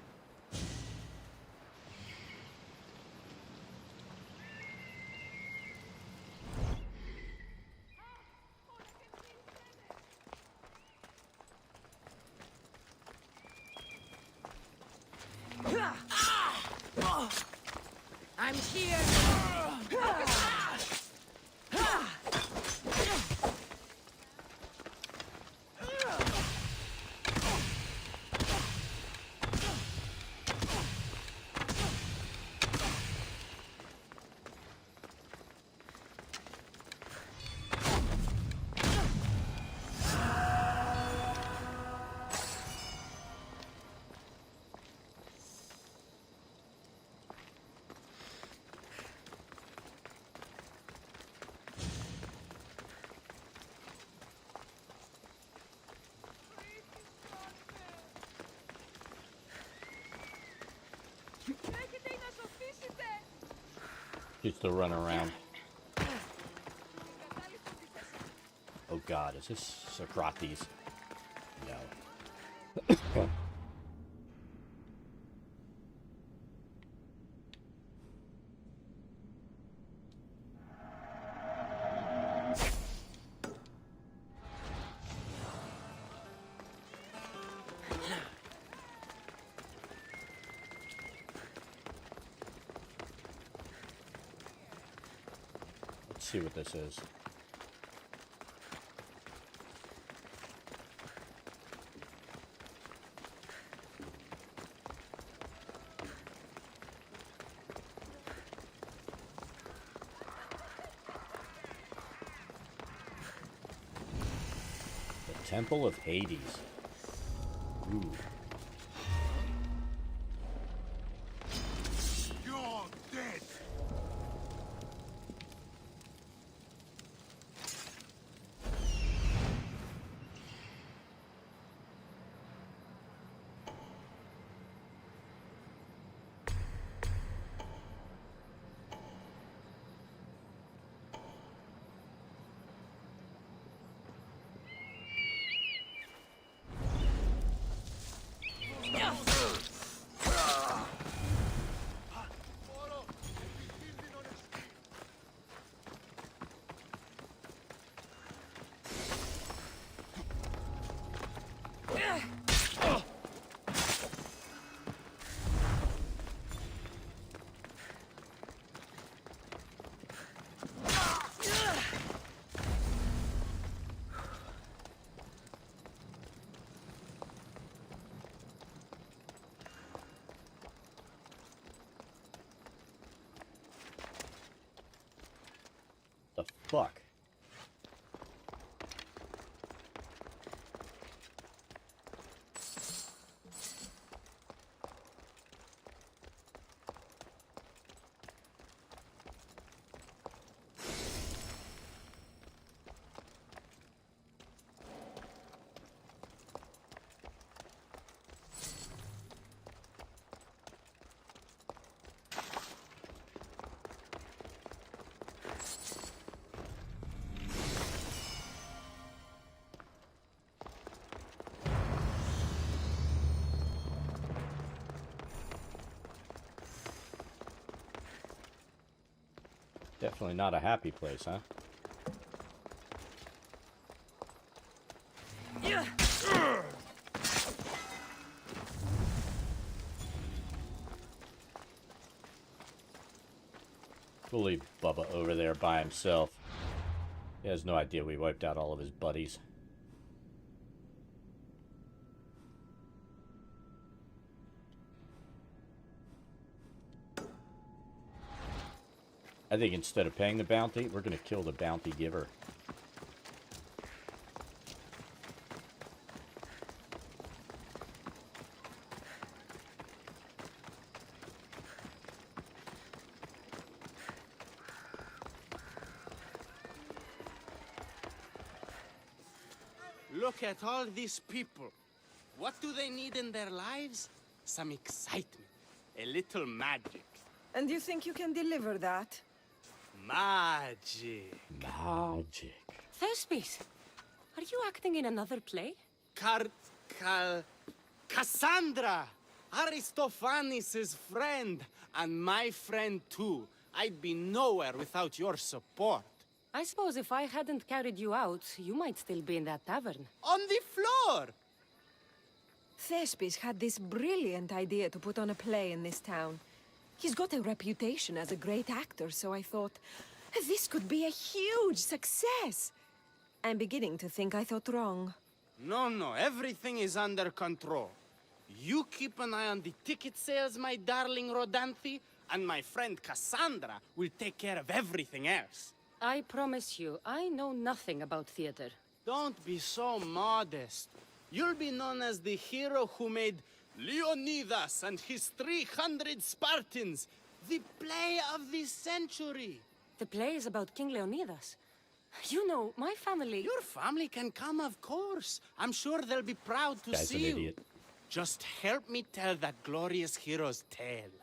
I'm here. Just to run around. God, is this Socrates? No. Let's see what this is. Temple of Hades. Ooh. You're dead. The fuck? Definitely not a happy place, huh? We'll leave Bubba over there by himself. He has no idea we wiped out all of his buddies. I think instead of paying the bounty, we're going to kill the bounty giver. Look at all these people. What do they need in their lives? Some excitement. A little magic. And you think you can deliver that? Magic. Magic. Thespis, are you acting in another play? Cassandra! Aristophanes' friend, and my friend too. I'd be nowhere without your support. I suppose if I hadn't carried you out, you might still be in that tavern. On the floor! Thespis had this brilliant idea to put on a play in this town. He's got a reputation as a great actor, so I thought, this could be a huge success. I'm beginning to think I thought wrong. No, everything is under control. You keep an eye on the ticket sales, my darling Rodanthe, and my friend Cassandra will take care of everything else. I promise you, I know nothing about theater. Don't be so modest. You'll be known as the hero who made Leonidas and his 300 Spartans, the play of the century. The play is about King Leonidas. You know, my family... Your family can come, of course. I'm sure they'll be proud to see you. Idiot. Just help me tell that glorious hero's tale.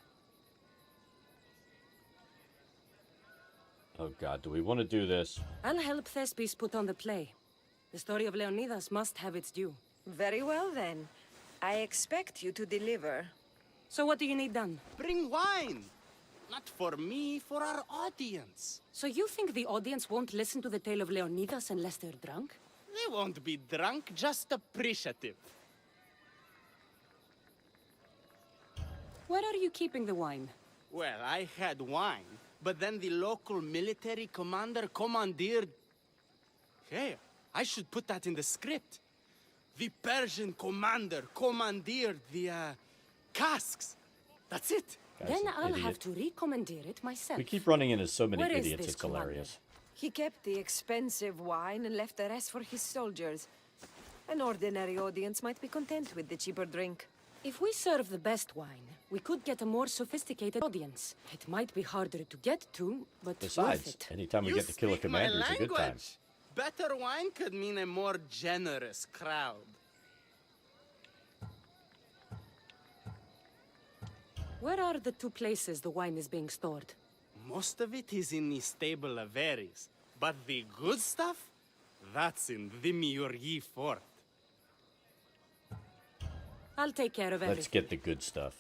Oh god, do we want to do this? I'll help Thespis put on the play. The story of Leonidas must have its due. Very well, then. I expect you to deliver. So what do you need done? Bring wine! Not for me, for our audience. So you think the audience won't listen to the tale of Leonidas unless they're drunk? They won't be drunk, just appreciative. Where are you keeping the wine? Well, I had wine, but then the local military commander commandeered... Hey, I should put that in the script. The Persian commander commandeered the, casks. That's it. Guy's Then an I'll idiot. have to recommandeer it myself. We keep running into so many Where is idiots, this it's hilarious. He kept the expensive wine and left the rest for his soldiers. An ordinary audience might be content with the cheaper drink. If we serve the best wine, we could get a more sophisticated audience. It might be harder to get to, but worth Besides, it. anytime we You get to kill a speak my commander, it's a good time. language. Better wine could mean a more generous crowd. Where are the two places the wine is being stored? Most of it is in the stable of Ares, but the good stuff, that's in the Miurgi fort. I'll take care of everything. Let's get the good stuff.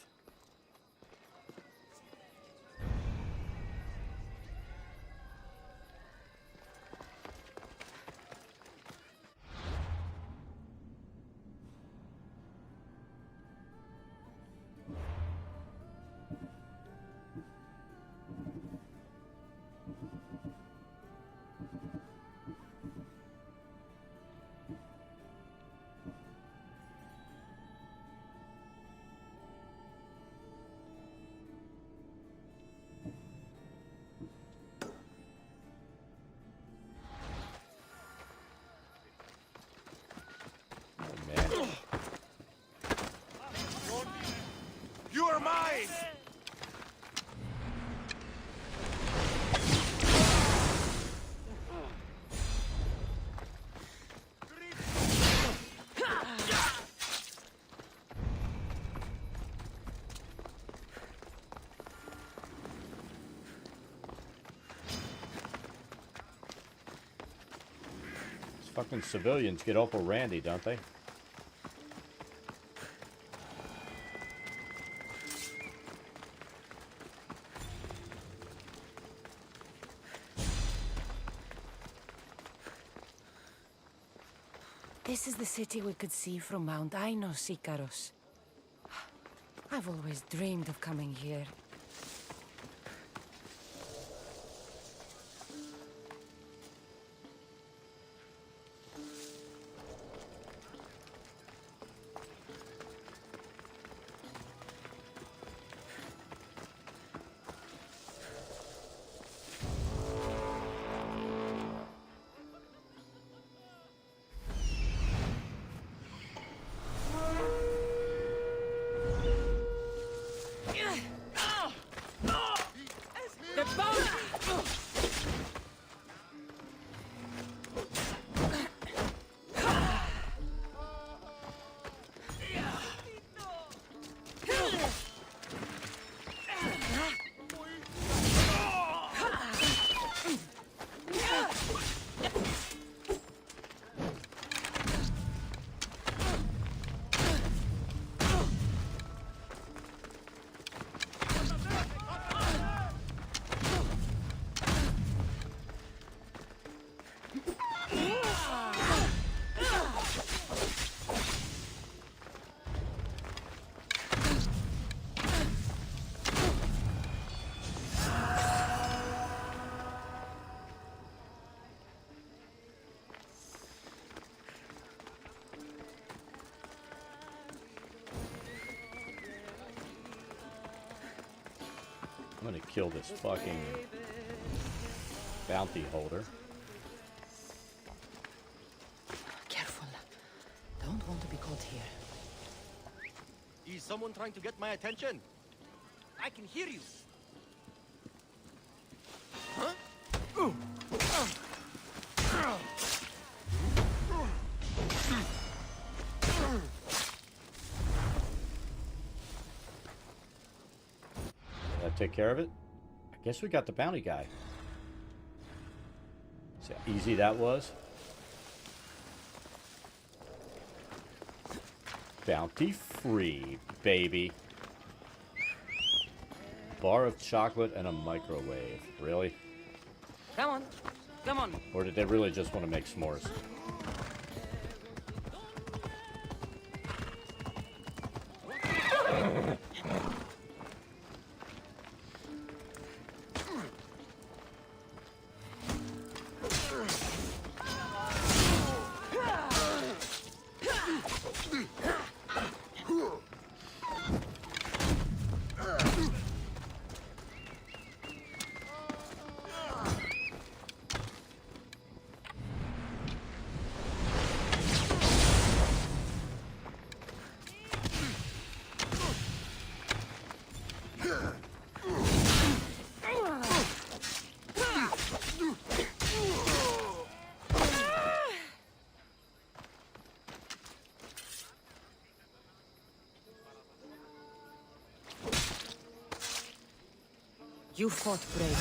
You are mine! These fucking civilians get awful randy, don't they? This is the city we could see from Mount Ainos, Icaros. I've always dreamed of coming here. I'm gonna kill this fucking bounty holder. Careful. Don't want to be caught here. Is someone trying to get my attention? I can hear you. Did I take care of it? I guess we got the bounty guy. See how easy that was? Bounty free, baby. Bar of chocolate and a microwave. Really? Come on. Come on. Or did they really just want to make s'mores? You fought bravely.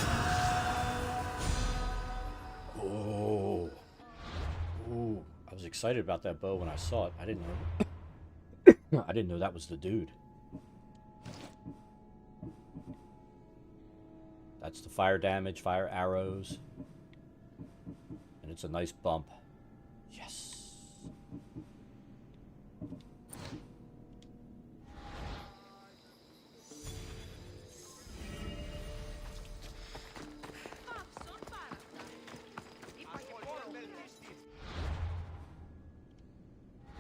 Oh. Ooh. I was excited about that bow when I saw it. I didn't know. I didn't know that was the dude. That's the fire damage, fire arrows. And it's a nice bump. Yes.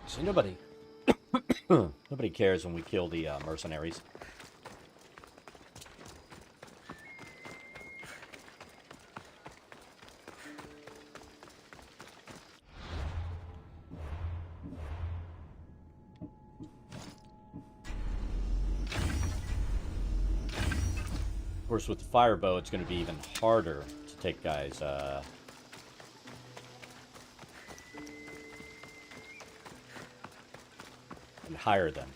See, nobody cares when we kill the mercenaries. Of course, with the fire bow, it's going to be even harder to take guys and hire them.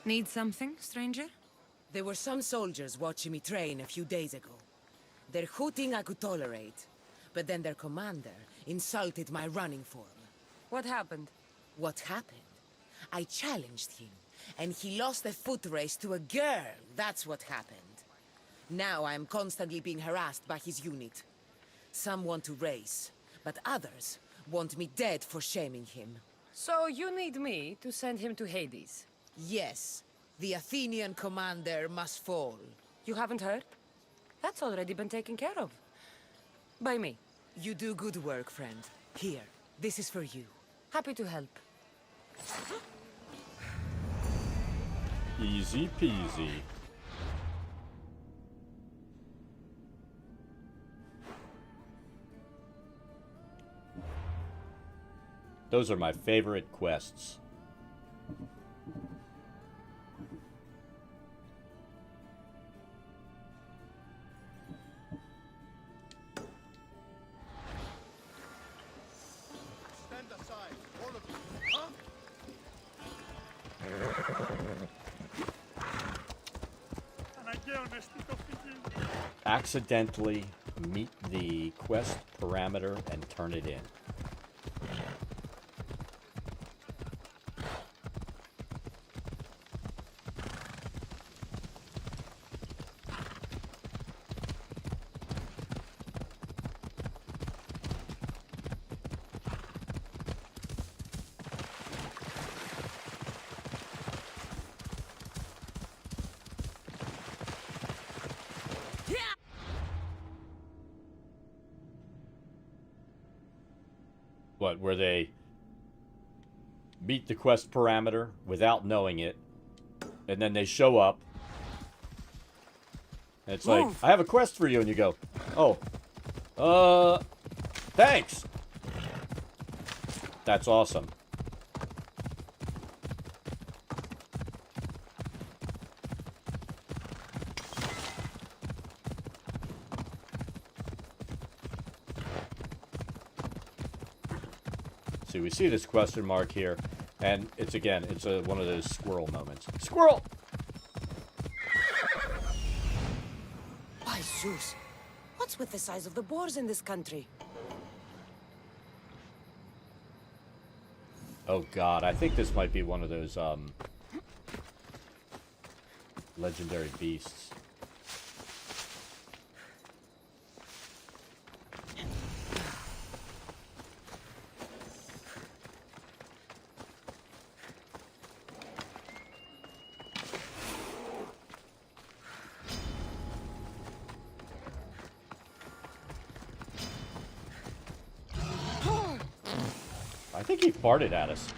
Need something, stranger? There were some soldiers watching me train a few days ago. Their hooting I could tolerate, but then their commander insulted my running form. What happened? What happened? I challenged him, and he lost a foot race to a girl. That's what happened. Now I am constantly being harassed by his unit. Some want to race, but others want me dead for shaming him. So you need me to send him to Hades? Yes. The Athenian commander must fall. You haven't heard? That's already been taken care of. By me. You do good work, friend. Here, this is for you. Happy to help. Easy peasy. Those are my favorite quests. Stand aside, all of you. Huh? Accidentally meet the quest parameter and turn it in. What, where they meet the quest parameter without knowing it, and then they show up, and it's like, I have a quest for you, and you go, oh, thanks. That's awesome. See, we see this question mark here, and it's again, it's one of those squirrel moments. Squirrel! Zeus. What's with the size of the boars in this country? Oh god, I think this might be one of those, legendary beasts. I think he farted at us.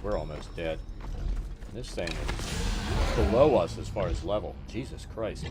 We're almost dead. This thing is below us as far as level. Jesus Christ.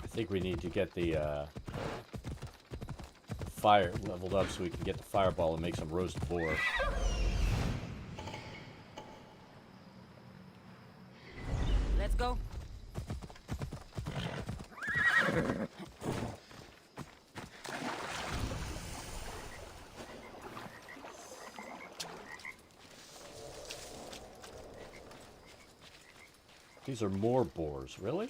I think we need to get the fire leveled up so we can get the fireball and make some roast boar. Let's go. These are more boars, really?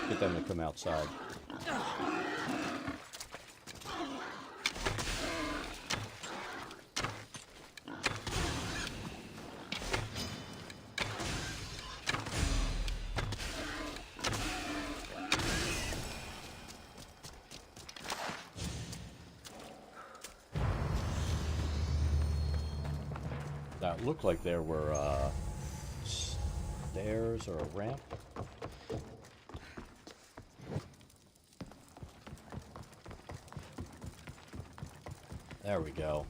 Get them to come outside. That looked like there were stairs or a ramp. There we go.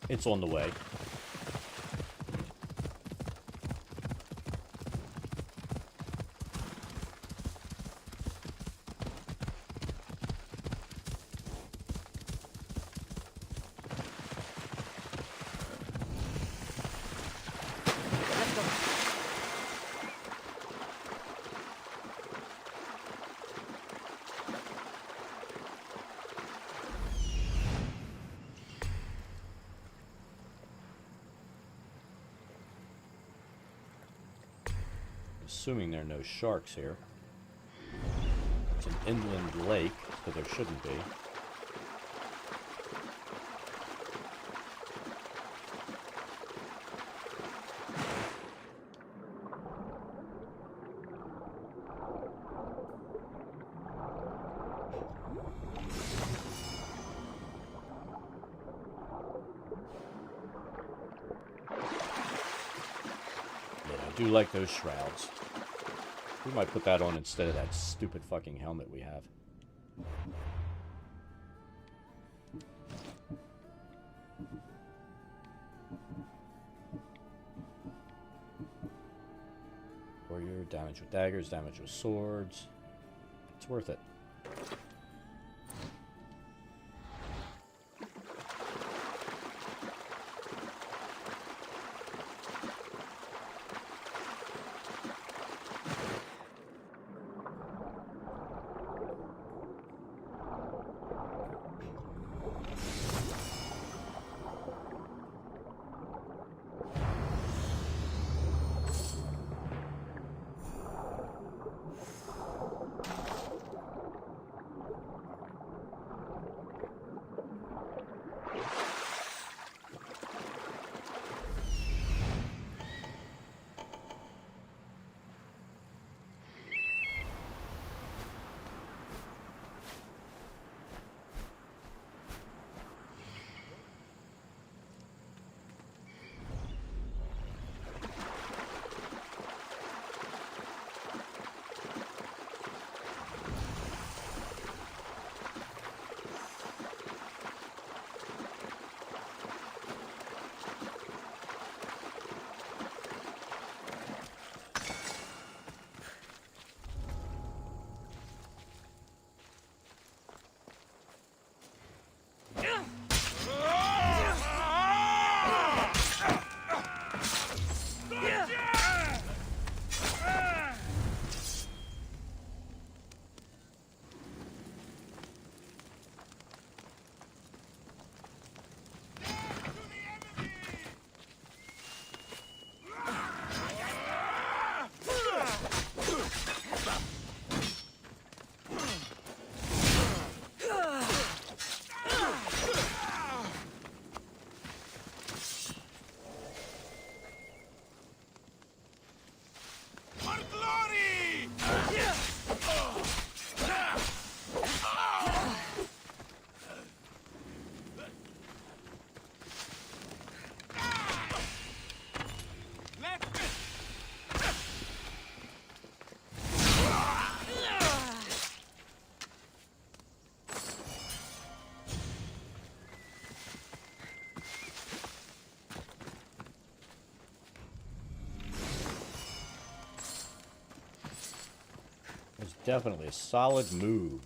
It's on the way. assuming there are no sharks here. It's an inland lake, so there shouldn't be. I do like those shrouds. We might put that on instead of that stupid fucking helmet we have. Warrior, damage with daggers, damage with swords. It's worth it. Definitely a solid move.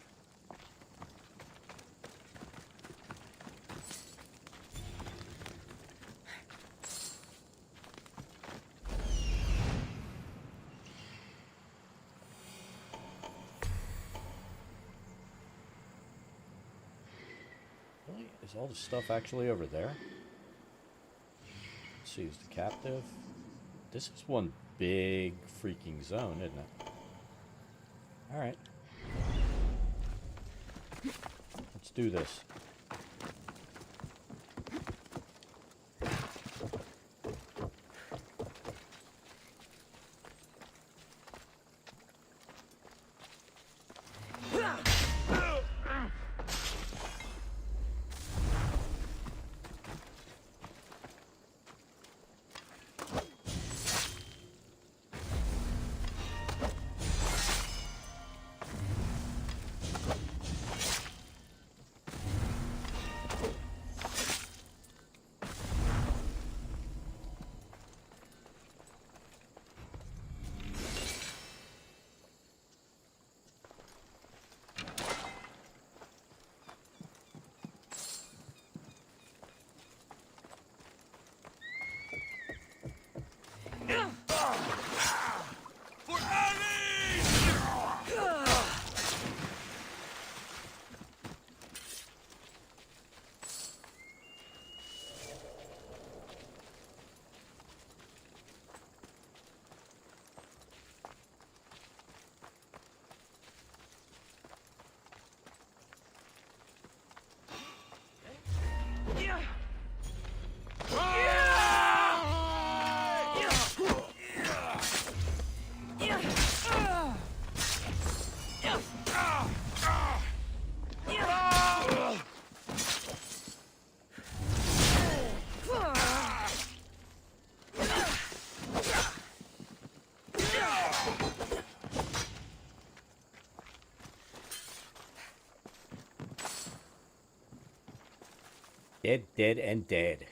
Really? Is all the stuff actually over there? Let's see, is the captive? This is one big freaking zone, isn't it? Alright. Let's do this. Dead, dead, and dead.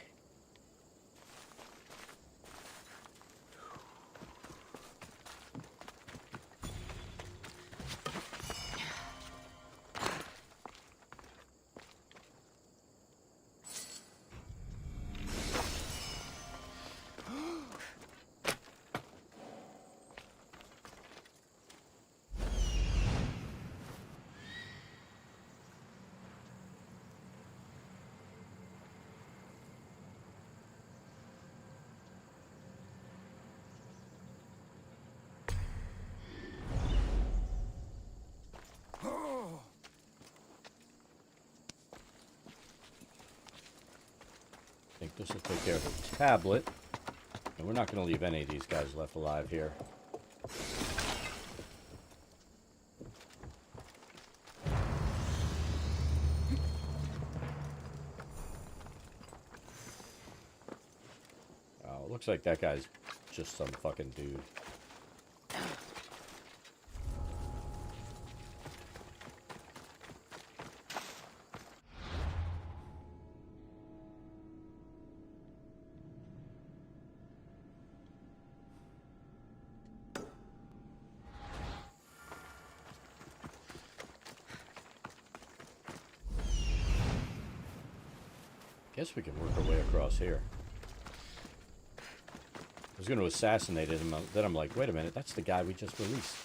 I think this will take care of the tablet. And we're not going to leave any of these guys left alive here. Oh, it looks like that guy's just some fucking dude. Guess we can work our way across here. I was going to assassinate him, then I'm like, wait a minute, that's the guy we just released.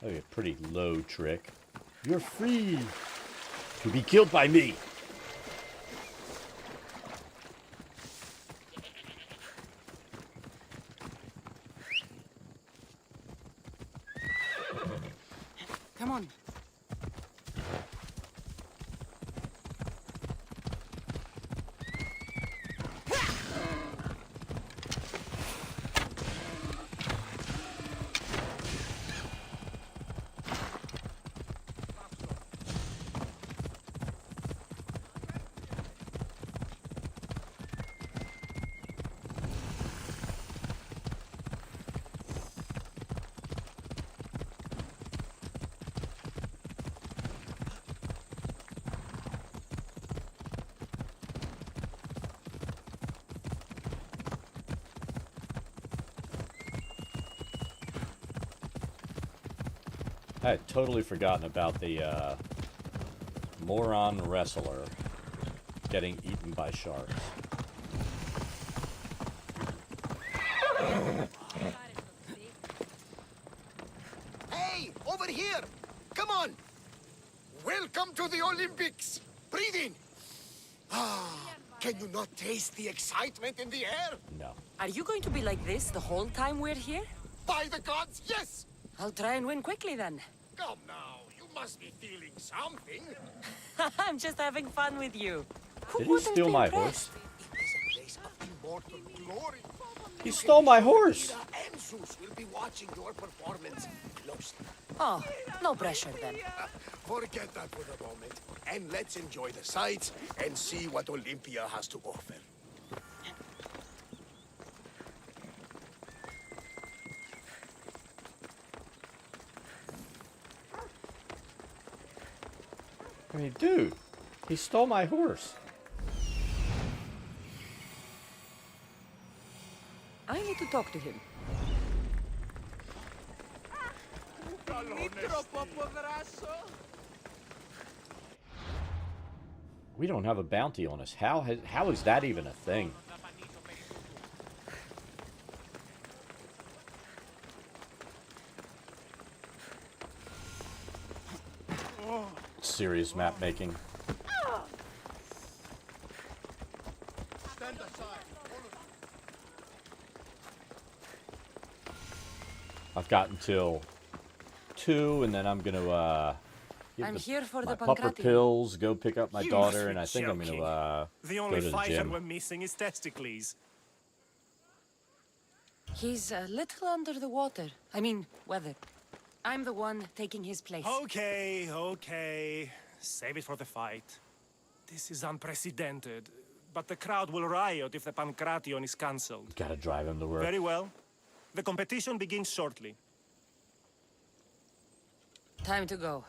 That'd be a pretty low trick. You're free to be killed by me. Come on. I had totally forgotten about the moron wrestler getting eaten by sharks. Hey, over here! Come on! Welcome to the Olympics! Breathe in! Ah, can you not taste the excitement in the air? No. Are you going to be like this the whole time we're here? By the gods, yes! I'll try and win quickly then. Come now, you must be feeling something. I'm just having fun with you. Did he steal my horse? It is a place of immortal glory. He stole my horse! Mira and Zeus will be watching your performance closely. Oh, no pressure then. Forget that for the moment, and let's enjoy the sights and see what Olympia has to offer. I mean, dude, he stole my horse. I need to talk to him. We don't have a bounty on us. How is that even a thing? Serious map making. Stand aside. I've got until 2, and then I'm gonna give I'm here for my the pupper Pancratium. pills, go pick up my You daughter, must and be I think I'm going joking. to The go only to the fighter gym. we're missing is Testicles. He's a little under the water. I mean, weather. I'm the one taking his place. Okay, okay. Save it for the fight. This is unprecedented. But the crowd will riot if the Pancration is cancelled. Gotta drive him to work. Very well. The competition begins shortly. Time to go.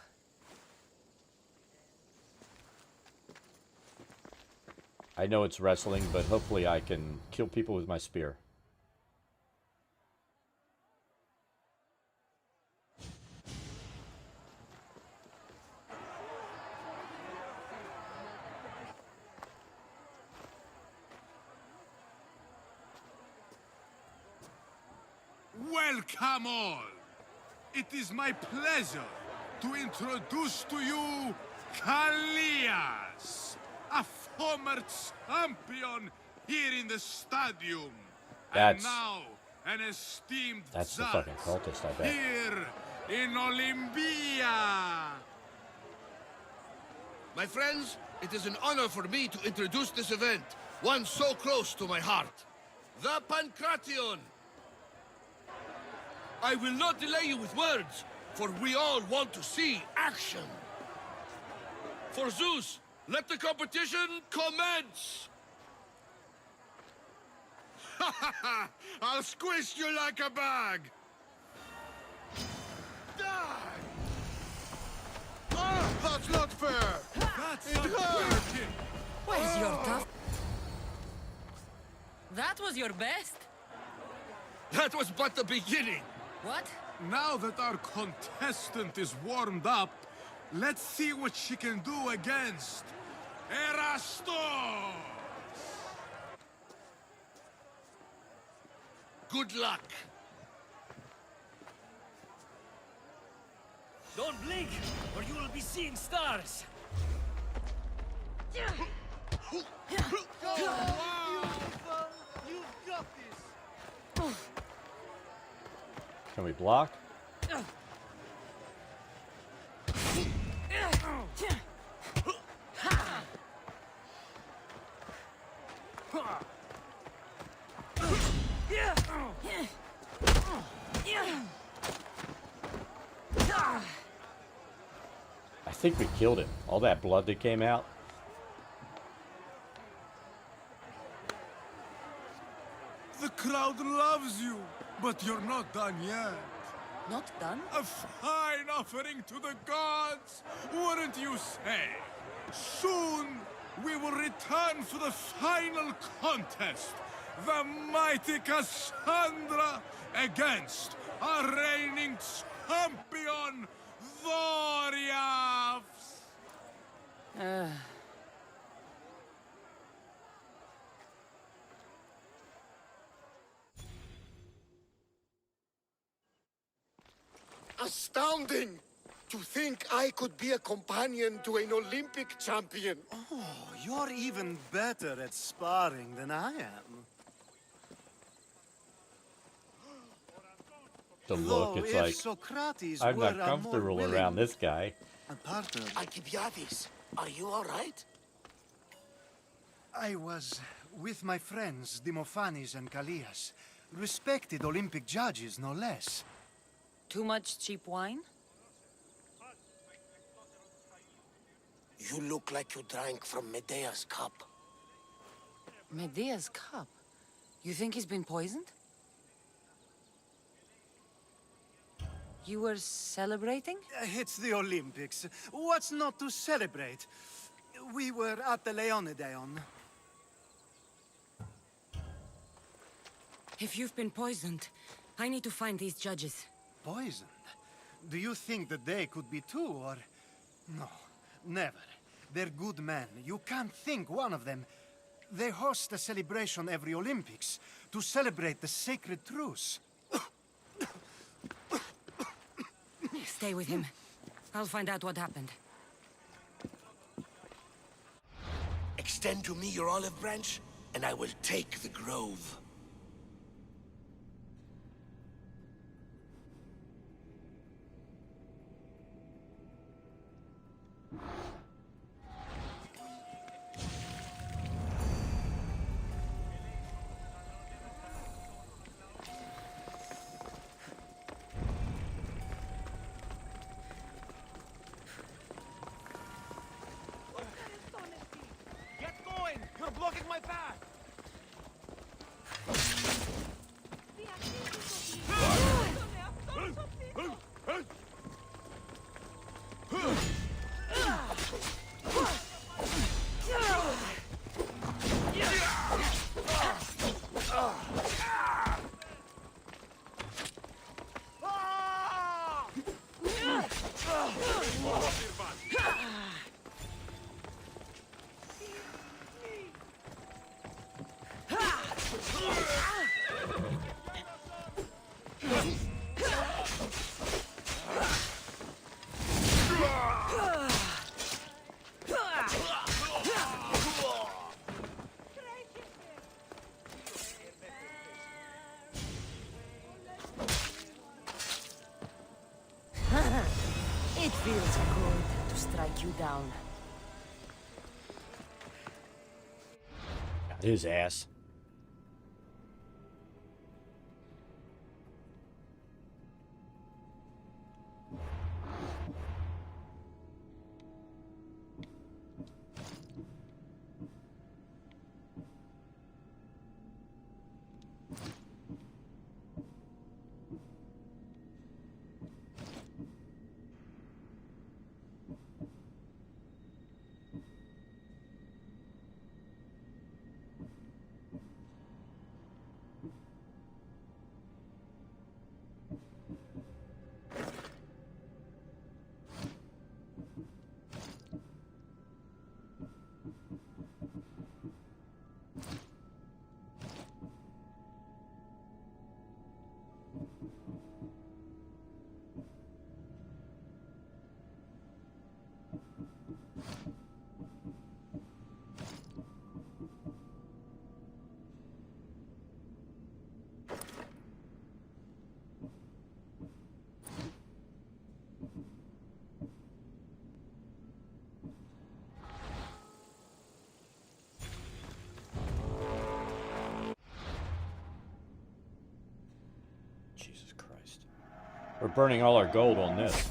I know it's wrestling, but hopefully I can kill people with my spear. Welcome all! It is my pleasure to introduce to you Kalias, a former champion here in the stadium. And now an esteemed That's the Tsar fucking cultist, I bet. here in Olympia. My friends, it is an honor for me to introduce this event, one so close to my heart. The Pancration! I will not delay you with words, for we all want to see action. For Zeus, let the competition commence! I'll squish you like a bag! Die! Ah, that's not fair! That's It hurts! Where's your tough? That was your best? That was but the beginning! What? Now that our contestant is warmed up, let's see what she can do against Erastos! Good luck! Don't blink, or you will be seeing stars! You've got this! Can we block? I think we killed him. All that blood that came out. The crowd loves you, but you're not done yet. Not done? A fine offering to the gods, wouldn't you say? Soon, we will return for the final contest. The mighty Cassandra against our reigning champion, Voriavs. Astounding! To think I could be a companion to an Olympic champion. Oh, you're even better at sparring than I am. The look, it's like, Socrates I'm were not a comfortable more around willing this guy. partner. Alcibiades, are you all right? I was with my friends Demophanes and Callias, respected Olympic judges, no less. Too much cheap wine? You look like you drank from Medea's cup. Medea's cup? You think he's been poisoned? You were celebrating? It's the Olympics. What's not to celebrate? We were at the Leonideon. If you've been poisoned, I need to find these judges. Poisoned? Do you think that they could be too, or... No, never. They're good men. You can't think one of them. They host a celebration every Olympics to celebrate the sacred truce. Stay with him. I'll find out what happened. Extend to me your olive branch, and I will take the grove. mine! You're blocking my path! It feels good to strike you down. His ass. Jesus Christ. We're burning all our gold on this.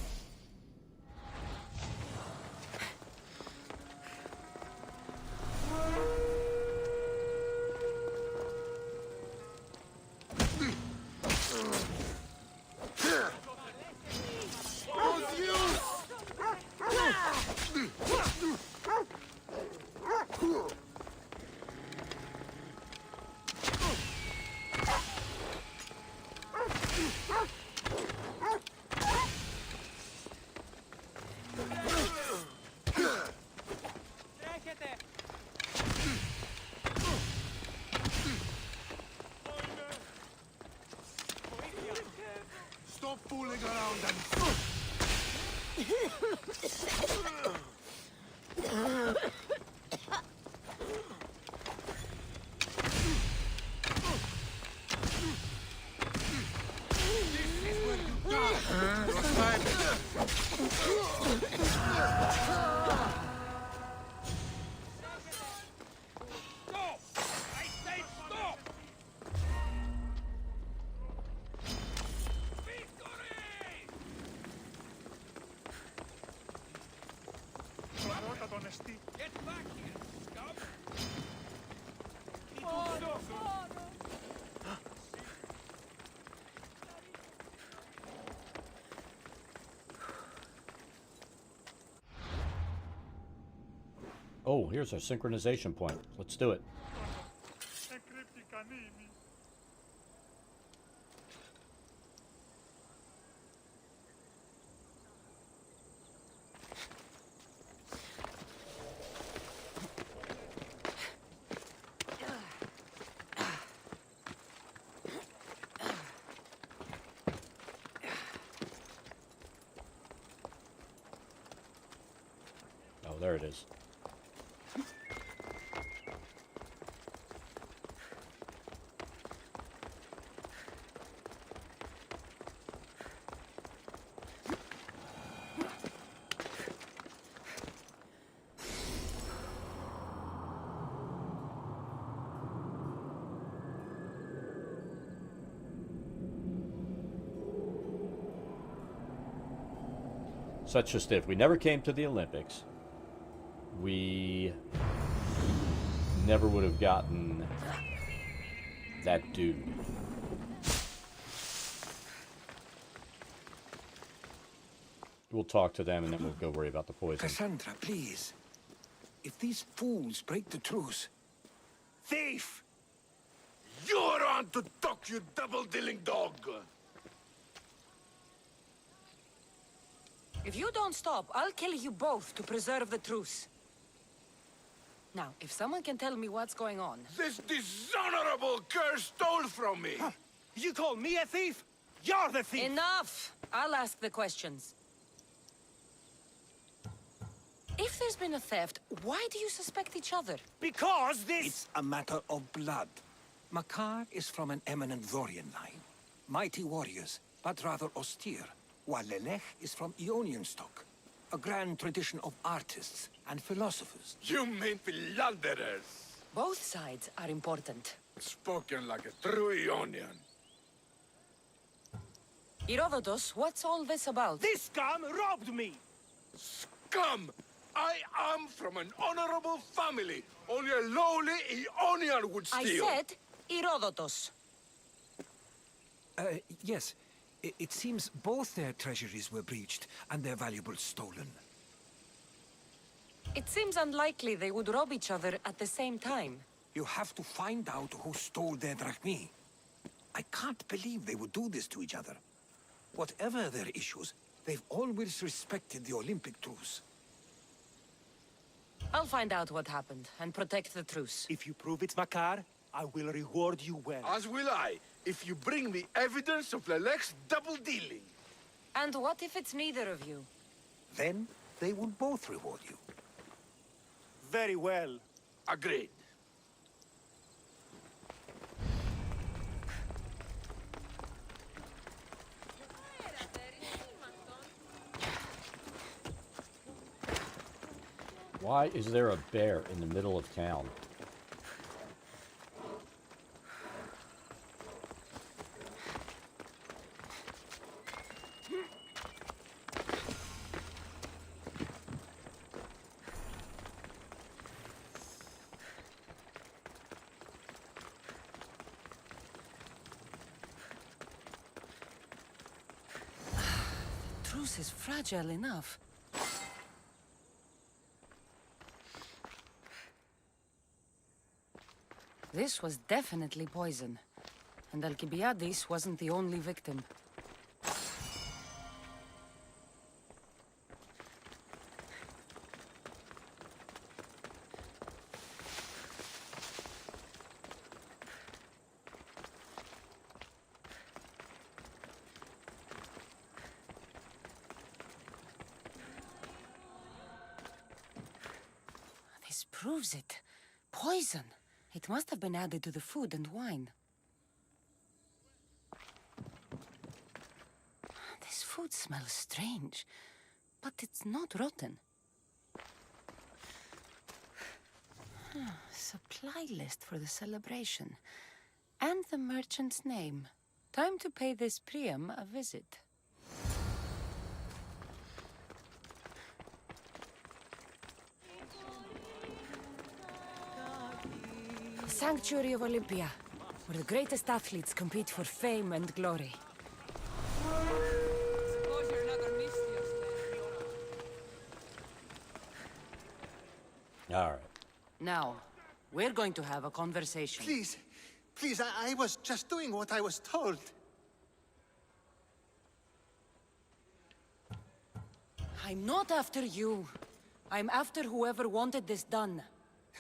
Stop fooling around and... Get back here, scum! Oh, here's our synchronization point. Let's do it. Oh, there it is. Such just if we never came to the Olympics, we never would have gotten that dude. We'll talk to them and then we'll go worry about the poison. Cassandra, please. If these fools break the truce... Thief! You're on to talk, you double-dealing dog! If you don't stop, I'll kill you both to preserve the truce. Now, if someone can tell me what's going on... This dishonorable cur stole from me! Huh. You call me a thief? You're the thief! Enough! I'll ask the questions. If there's been a theft, why do you suspect each other? Because this... It's a matter of blood. Makar is from an eminent Vorian line. Mighty warriors, but rather austere. While Lelech is from Ionian stock. A grand tradition of artists and philosophers. You mean philanderers? Both sides are important. Spoken like a true Ionian. Herodotus, what's all this about? This scum robbed me! Scum! I am from an honorable family. Only a lowly Ionian would steal. I said Herodotus. Yes. It seems both their treasuries were breached and their valuables stolen. It seems unlikely they would rob each other at the same time. You have to find out who stole their drachmi. I can't believe they would do this to each other. Whatever their issues, they've always respected the Olympic truce. I'll find out what happened and protect the truce. If you prove it's Makar, I will reward you well. As will I, if you bring me evidence of Lelech's double-dealing. And what if it's neither of you? Then they will both reward you. Very well. Agreed. Why is there a bear in the middle of town? The truce is fragile enough. This was definitely poison. And Alcibiades wasn't the only victim. This proves it. Poison. It must have been added to the food and wine. This food smells strange, but it's not rotten. Supply list for the celebration. And the merchant's name. Time to pay this Priam a visit. Sanctuary of Olympia, where the greatest athletes compete for fame and glory. All right. Now, we're going to have a conversation. Please, please, I was just doing what I was told. I'm not after you. I'm after whoever wanted this done.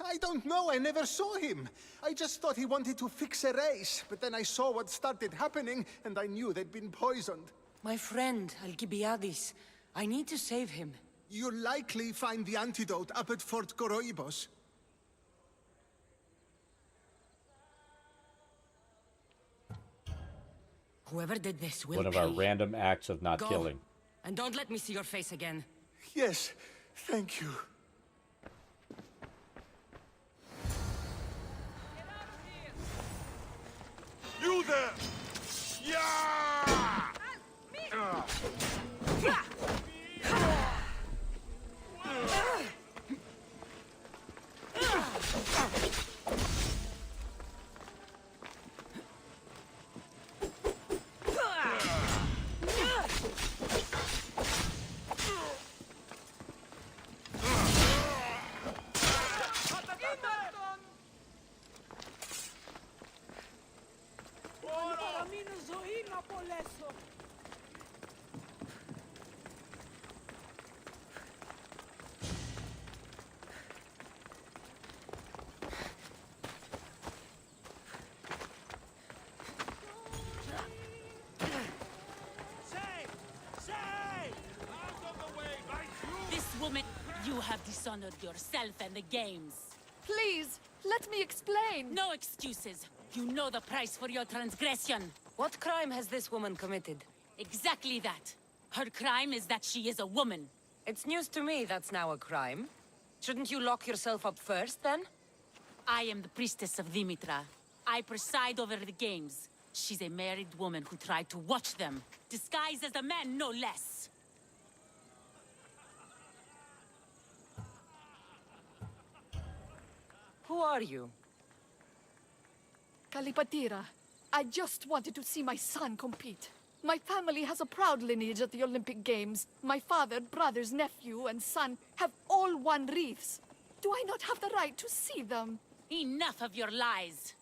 I don't know, I never saw him. I just thought he wanted to fix a race, but then I saw what started happening, and I knew they'd been poisoned. My friend, Alcibiades. I need to save him. You'll likely find the antidote up at Fort Koroibos. Whoever did this will One of pay. our random acts of not Go. killing. And don't let me see your face again. Yes, thank you. You there! Yeah! This woman, you have dishonored yourself and the games. Please, let me explain. No excuses. You know the price for your transgression. What crime has this woman committed? Exactly that. Her crime is that she is a woman. It's news to me that's now a crime. Shouldn't you lock yourself up first, then? I am the priestess of Dimitra. I preside over the games. She's a married woman who tried to watch them, disguised as a man, no less. Who are you? Kalipatira, I just wanted to see my son compete. My family has a proud lineage at the Olympic Games. My father, brothers, nephew, and son have all won wreaths. Do I not have the right to see them? Enough of your lies.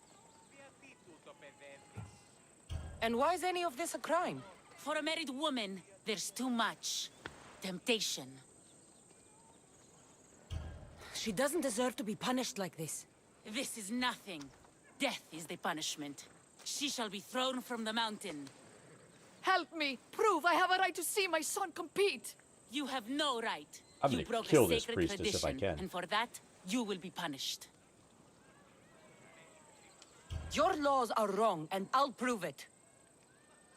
And why is any of this a crime? For a married woman, there's too much temptation. She doesn't deserve to be punished like this. This is nothing. Death is the punishment. She shall be thrown from the mountain. Help me! Prove I have a right to see my son compete! You have no right. I'm You gonna broke kill a this sacred priestess if I tradition, can. and for that, you will be punished. Your laws are wrong, and I'll prove it.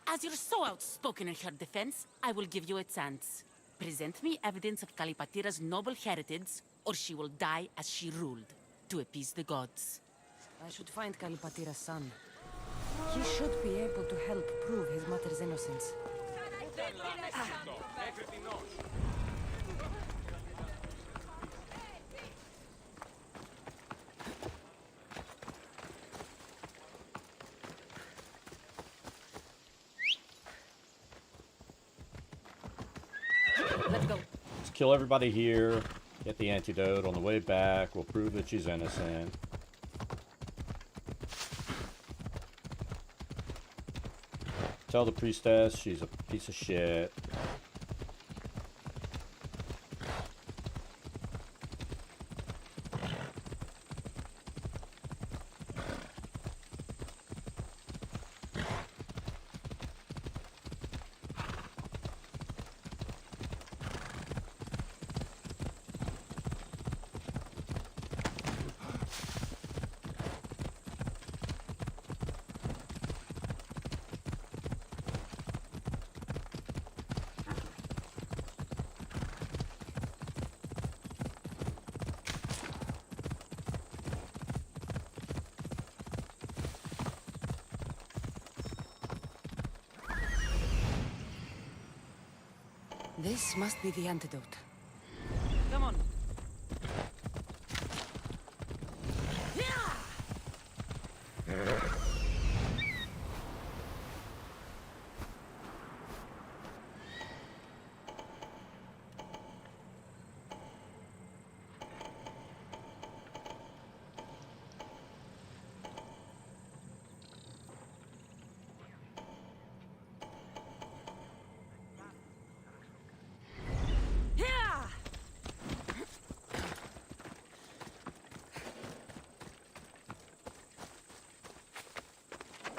As you're so outspoken in her defense, I will give you a chance. Present me evidence of Kalipatira's noble heritage, or she will die as she ruled, to appease the gods. I should find Kalipatira's son. He should be able to help prove his mother's innocence. Let's go. Let's kill everybody here. Get the antidote. On the way back, we'll prove that she's innocent. Tell the priestess she's a piece of shit. This must be the antidote. Come on.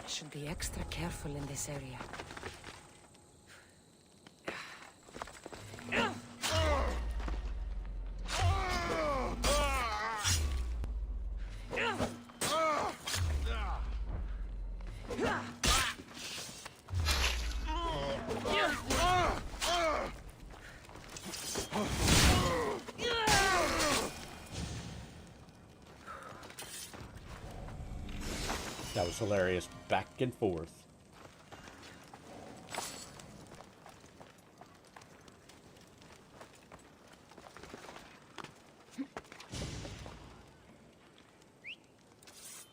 Should be extra careful in this area. That was hilarious. Back and forth.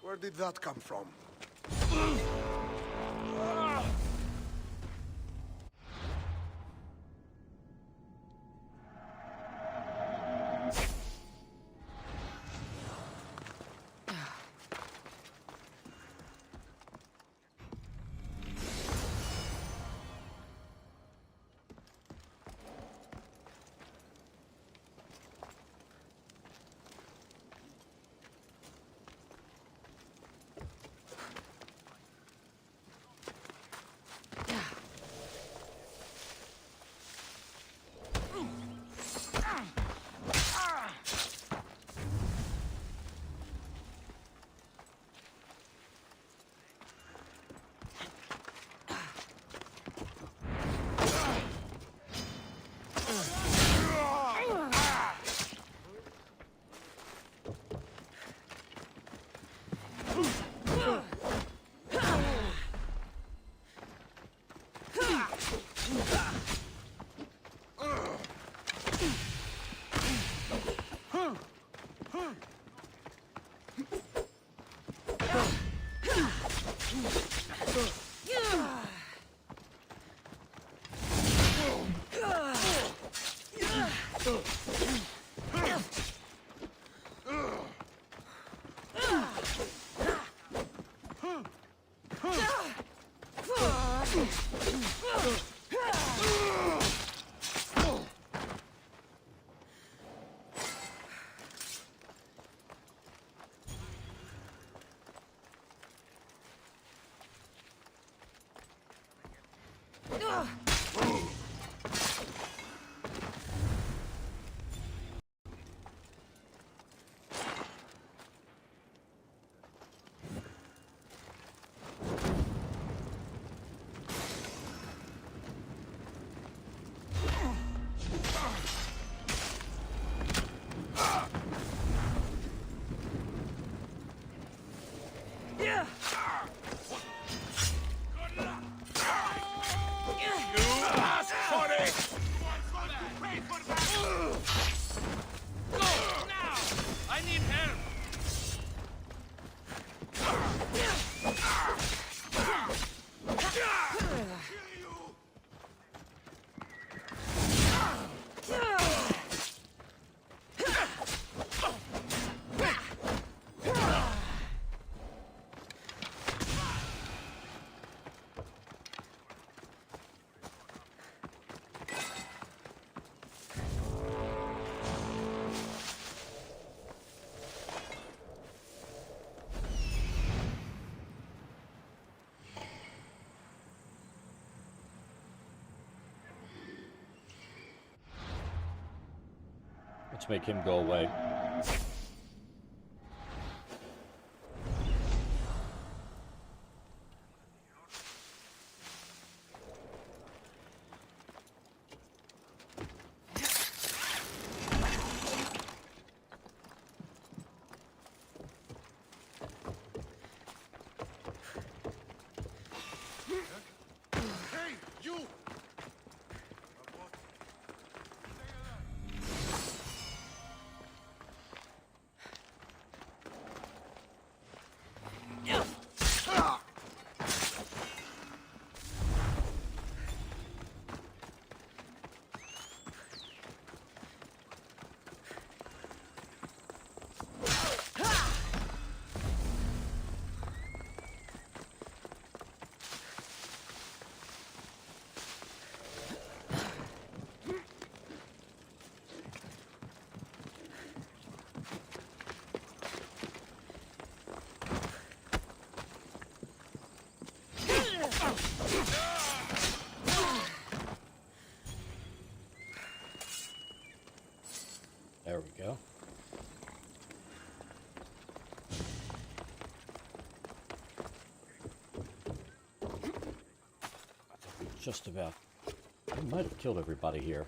Where did that come from? Let's make him go away. Hey, you! There we go. Just about. I might have killed everybody here.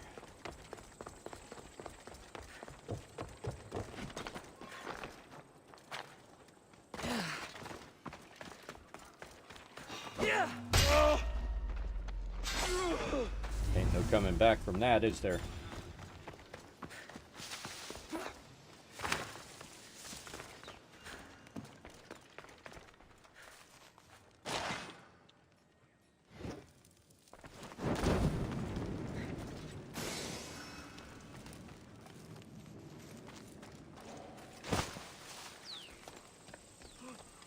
Ain't no coming back from that, is there?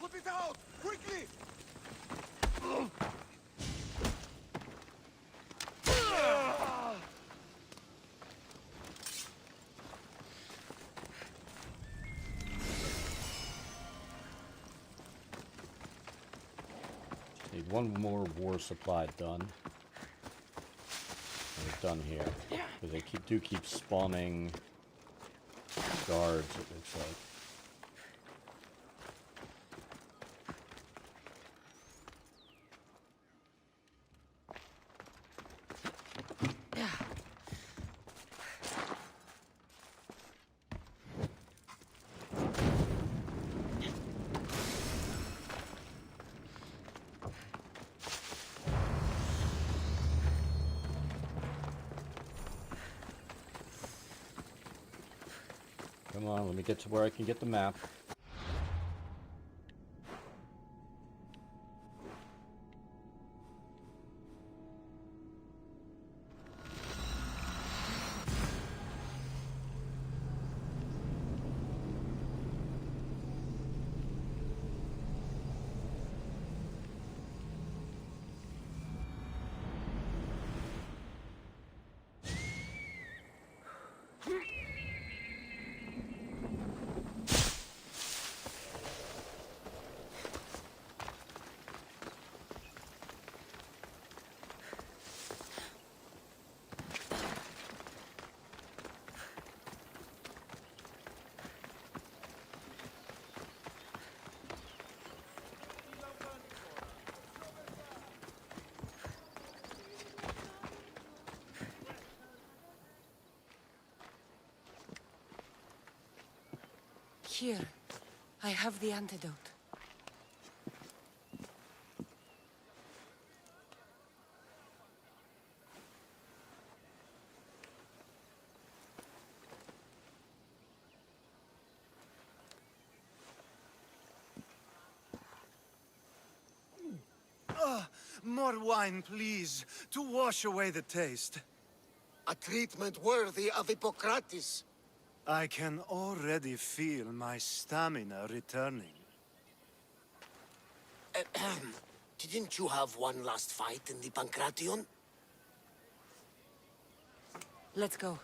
Put it out! Quickly! Need one more war supply done. And we're done here. Because they do keep spawning guards, it looks like. Come on, let me get to where I can get the map. Here, I have the antidote. More wine, please, to wash away the taste. A treatment worthy of Hippocrates. I can already feel my stamina returning. Didn't you have one last fight in the Pancration? Let's go.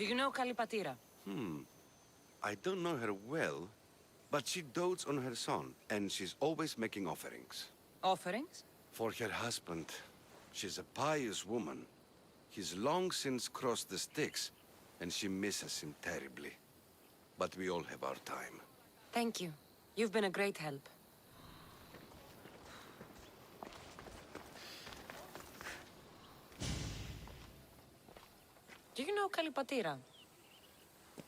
Do you know Kalipatira? I don't know her well, but she dotes on her son, and she's always making offerings. Offerings? For her husband. She's a pious woman. He's long since crossed the Styx, and she misses him terribly. But we all have our time. Thank you. You've been a great help. Do you know Kalipatira?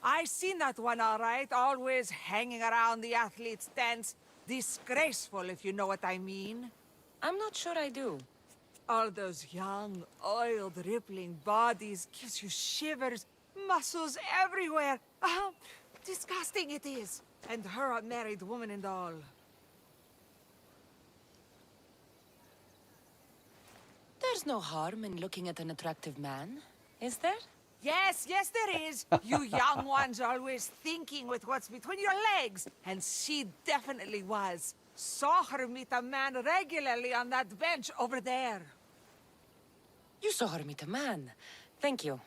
I seen that one all right, always hanging around the athletes' tents. Disgraceful, if you know what I mean. I'm not sure I do. All those young, oiled, rippling bodies gives you shivers, muscles everywhere. Disgusting it is. And her a married woman and all. There's no harm in looking at an attractive man, is there? Yes, yes there is. You young ones always thinking with what's between your legs. And she definitely was. Saw her meet a man regularly on that bench over there. You saw her meet a man. Thank you.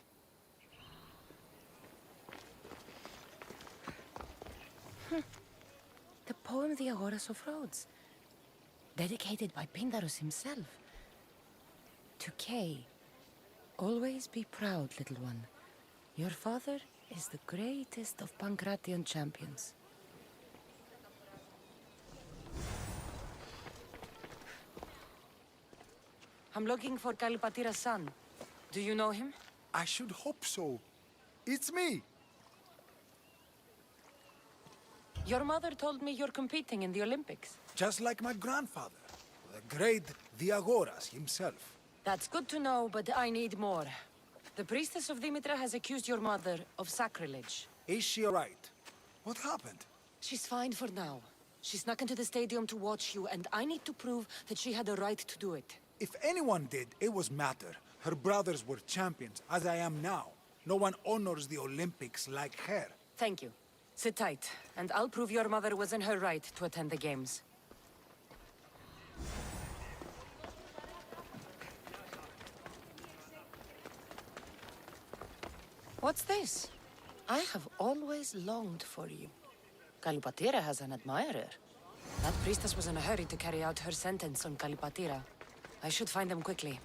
The poem The Agoras of Rhodes. Dedicated by Pindarus himself. To Kay. Always be proud, little one. Your father is the greatest of Pancration champions. I'm looking for Kalipatira's son. Do you know him? I should hope so. It's me. Your mother told me you're competing in the Olympics. Just like my grandfather, the great Diagoras himself. That's good to know, but I need more. The priestess of Dimitra has accused your mother of sacrilege. Is she alright? What happened? She's fine for now. She snuck into the stadium to watch you, and I need to prove that she had the right to do it. If anyone did, it was Mater. Her brothers were champions, as I am now. No one honors the Olympics like her. Thank you. Sit tight, and I'll prove your mother was in her right to attend the games. What's this? I have always longed for you. Kalipatira has an admirer. That priestess was in a hurry to carry out her sentence on Kalipatira. I should find them quickly.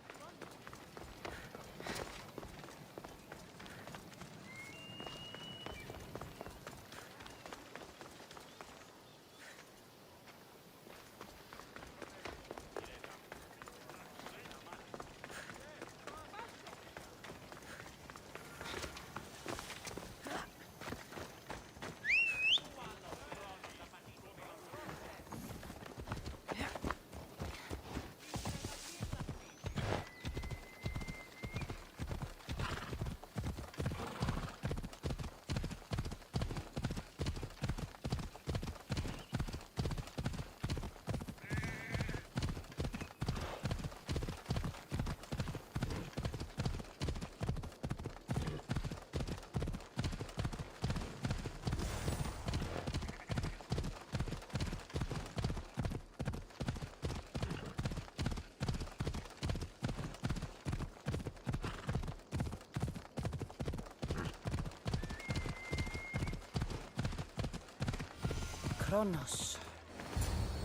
Kronos.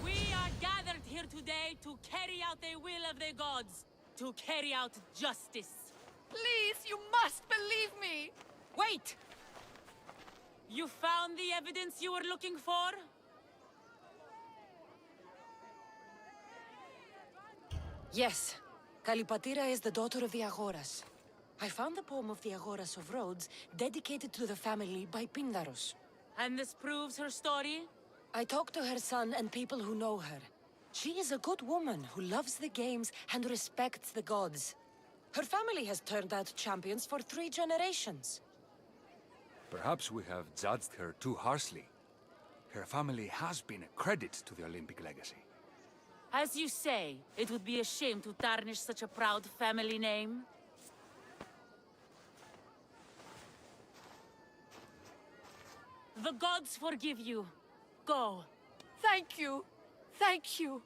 We are gathered here today to carry out the will of the gods, to carry out justice. Please, you must believe me! Wait! You found the evidence you were looking for? Yes. Kalipatira is the daughter of the Agoras. I found the poem of the Agoras of Rhodes dedicated to the family by Pindarus. And this proves her story? I talked to her son and people who know her. She is a good woman who loves the games and respects the gods. Her family has turned out champions for 3 generations. Perhaps we have judged her too harshly. Her family has been a credit to the Olympic legacy. As you say, it would be a shame to tarnish such a proud family name. The gods forgive you. Go. Thank you. Thank you.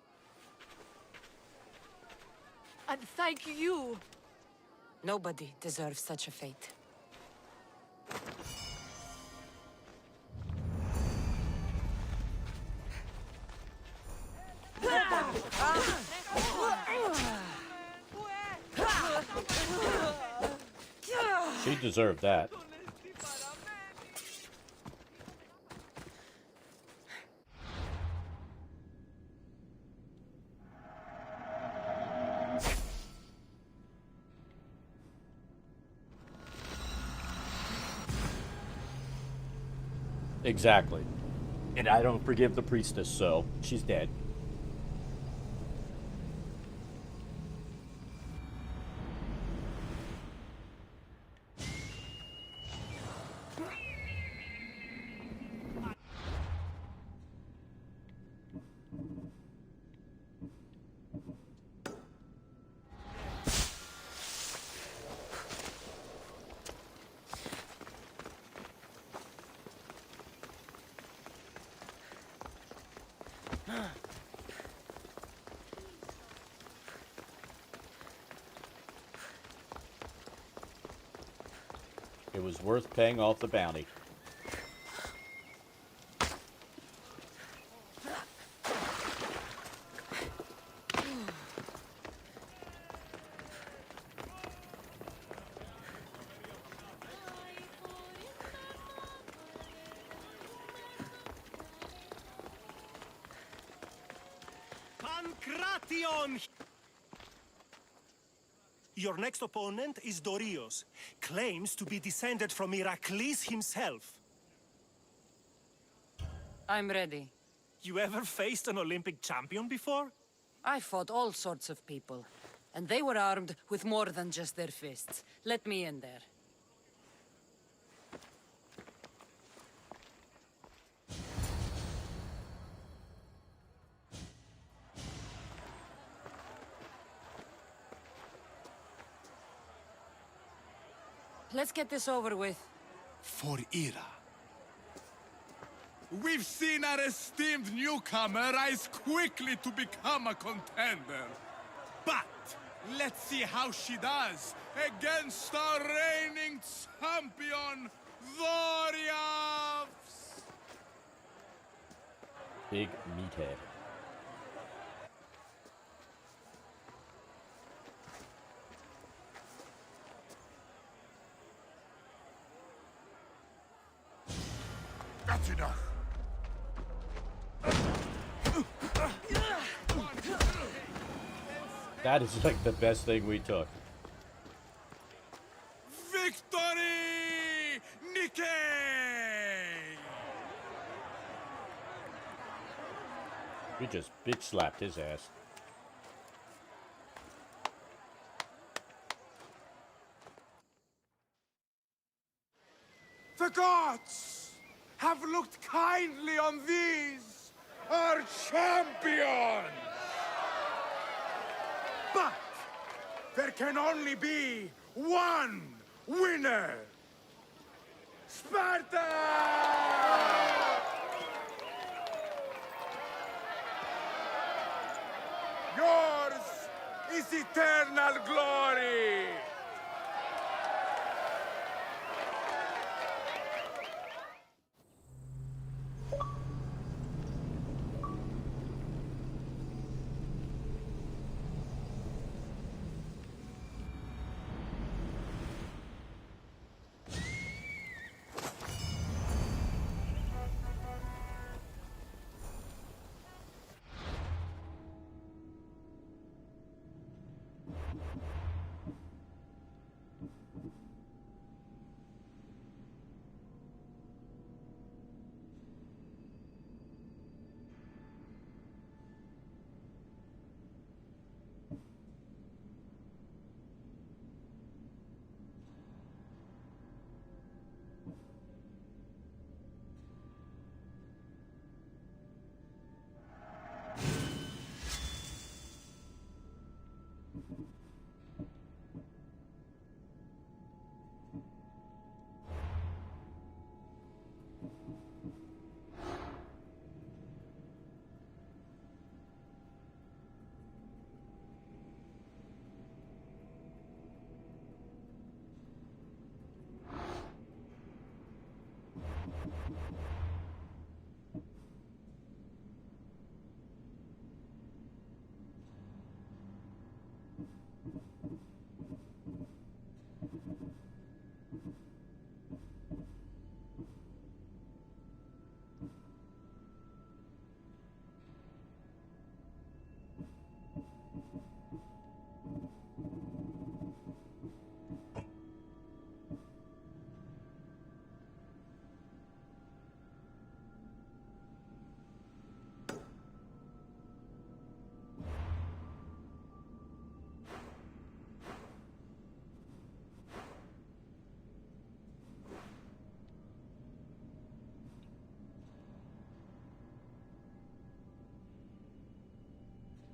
And thank you. Nobody deserves such a fate. She deserved that. Exactly. And I don't forgive the priestess, so she's dead. It was worth paying off the bounty. Pancration! Your next opponent is Dorios. Claims to be descended from Heracles himself. I'm ready. You ever faced an Olympic champion before? I fought all sorts of people, and they were armed with more than just their fists. Let me in there. Let's get this over with. For Ira. We've seen our esteemed newcomer rise quickly to become a contender. But let's see how she does against our reigning champion, Dorios! Big meathead. That's enough. That is like the best thing we took. Victory! Nikkei! We just bitch slapped his ass. The gods have looked kindly on these, our champions! But there can only be one winner! Sparta! Yours is eternal glory!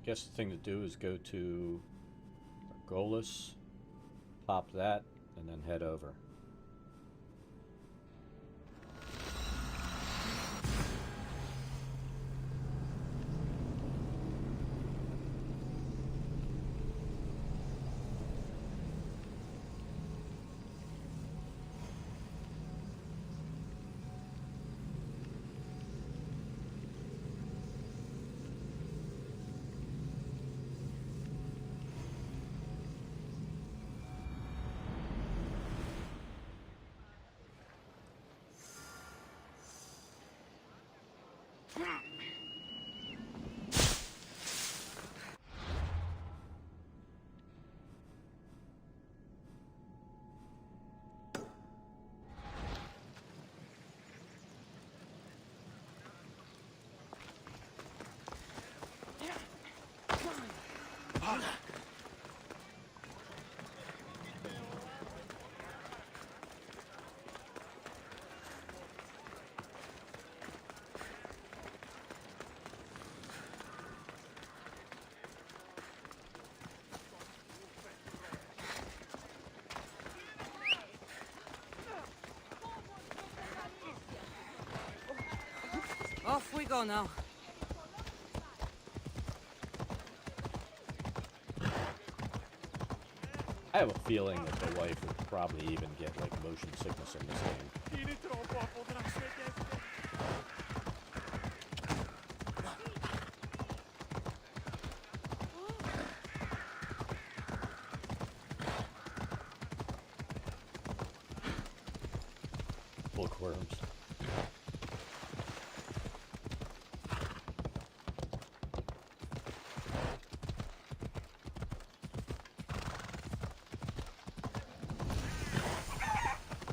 Guess the thing to do is go to Golis, pop that, and then head over. Off we go now. I have a feeling that the wife would probably even get like motion sickness in this game. Bookworms.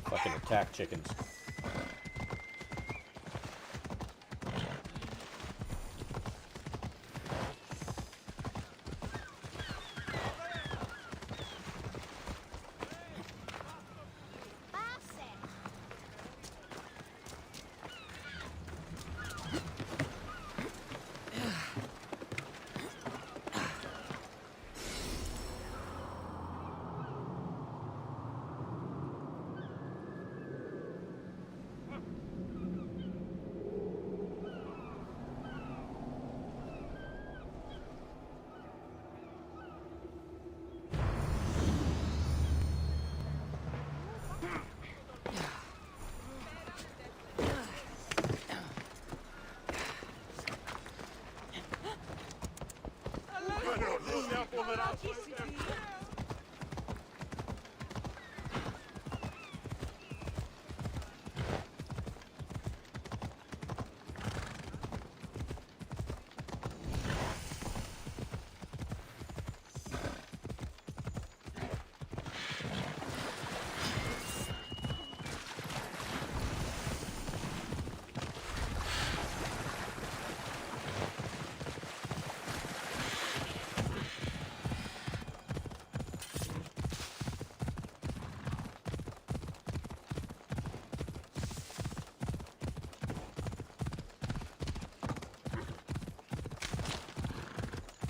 Fucking attack chickens.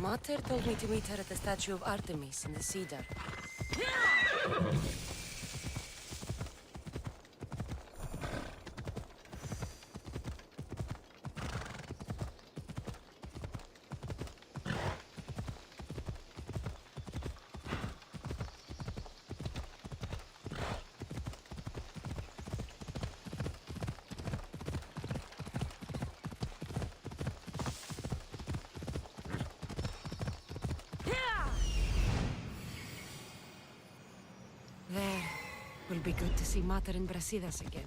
Mater told me to meet her at the statue of Artemis in the cedar. There. Will be good to see Mater and Brasidas again.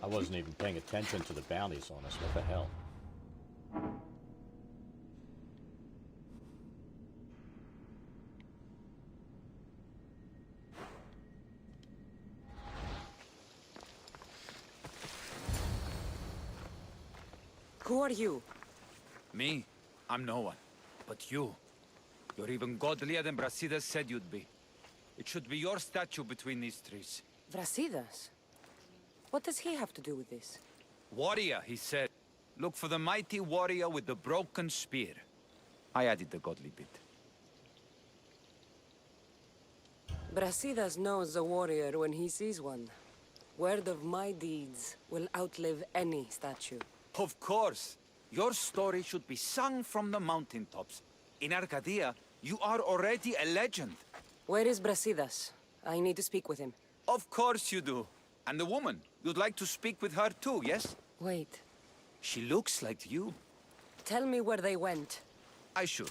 I wasn't even paying attention to the bounties on us. What the hell? Who are you? Me? I'm no one. But you. You're even godlier than Brasidas said you'd be. It should be your statue between these trees. Brasidas? What does he have to do with this? Warrior, he said. Look for the mighty warrior with the broken spear. I added the godly bit. Brasidas knows a warrior when he sees one. Word of my deeds will outlive any statue. Of course. Your story should be sung from the mountaintops. In Arcadia, you are already a legend. Where is Brasidas? I need to speak with him. Of course you do. And the woman, you'd like to speak with her too, yes? Wait. She looks like you. Tell me where they went. I should.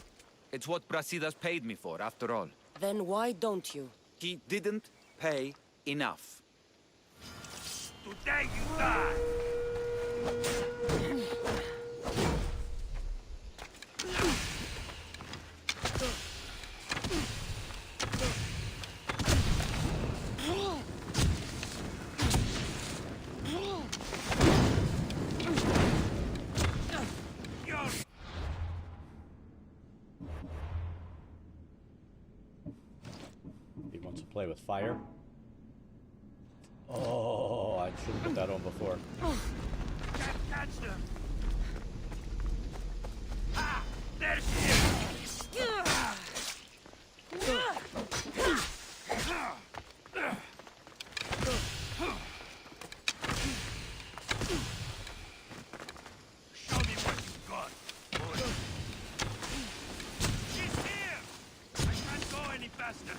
It's what Brasidas paid me for, after all. Then why don't you? He didn't pay enough. Today you die! He wants to play with fire. Oh, I should have put that on before. Can't catch them! Ah! There she is! Show me what you've got, boy. She's here! I can't go any faster.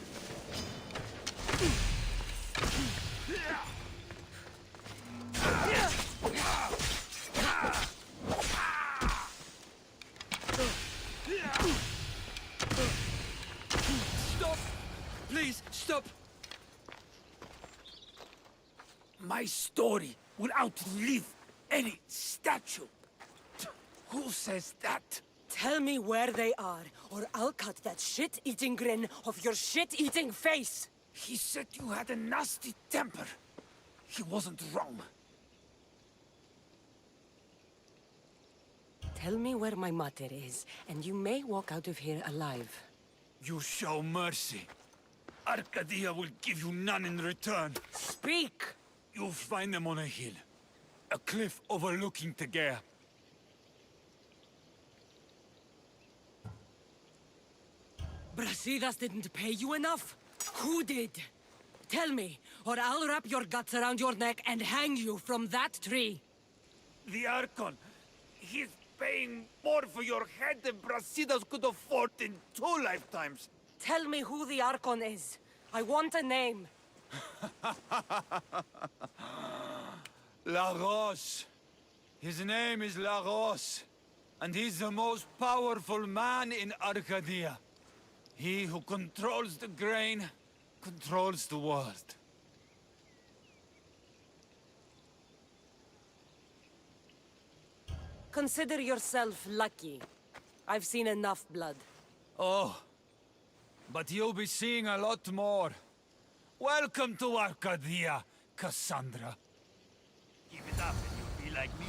Stop! Please, stop! My story will outlive any statue. Who says that? Tell me where they are, or I'll cut that shit-eating grin off your shit-eating face! He said you had a nasty temper. He wasn't wrong. Tell me where my mater is, and you may walk out of here alive. You show mercy. Arcadia will give you none in return. Speak! You'll find them on a hill. A cliff overlooking Tegea. Brasidas didn't pay you enough? Who did? Tell me, or I'll wrap your guts around your neck and hang you from that tree. The Archon. He's paying more for your head than Brasidas could afford in 2 lifetimes. Tell me who the Archon is. I want a name. Lagos. His name is Lagos. And he's the most powerful man in Arcadia. He who controls the grain, controls the world. Consider yourself lucky. I've seen enough blood. Oh, but you'll be seeing a lot more. Welcome to Arcadia, Cassandra. Give it up and you'll be like me.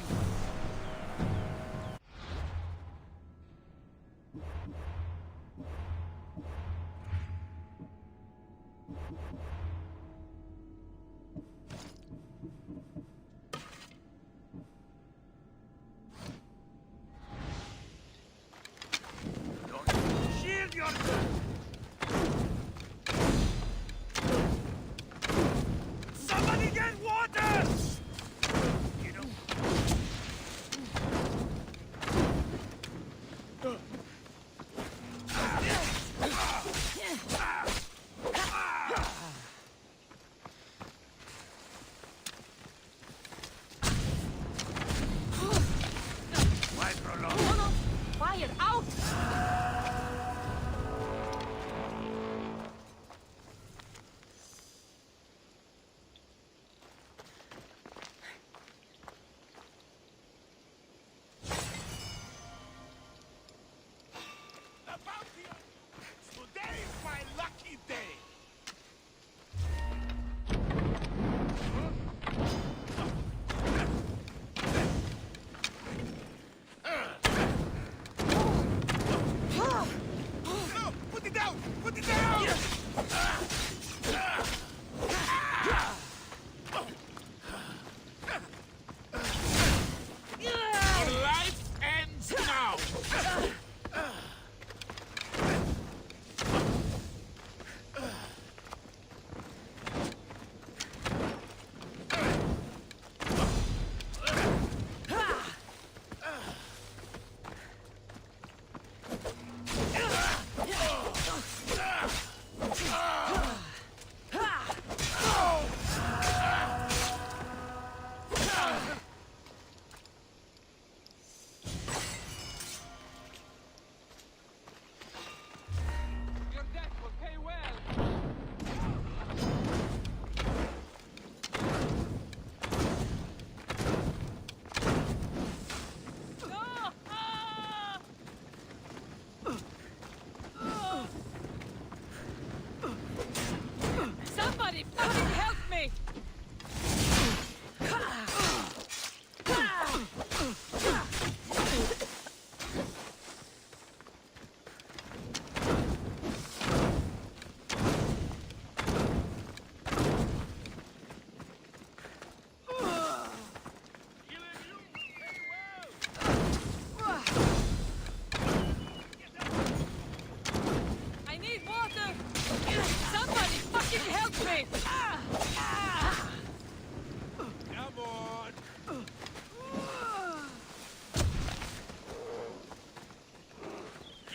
Shield yourself! Somebody get water! You know... Why prolong? Fire out! Today is my lucky day!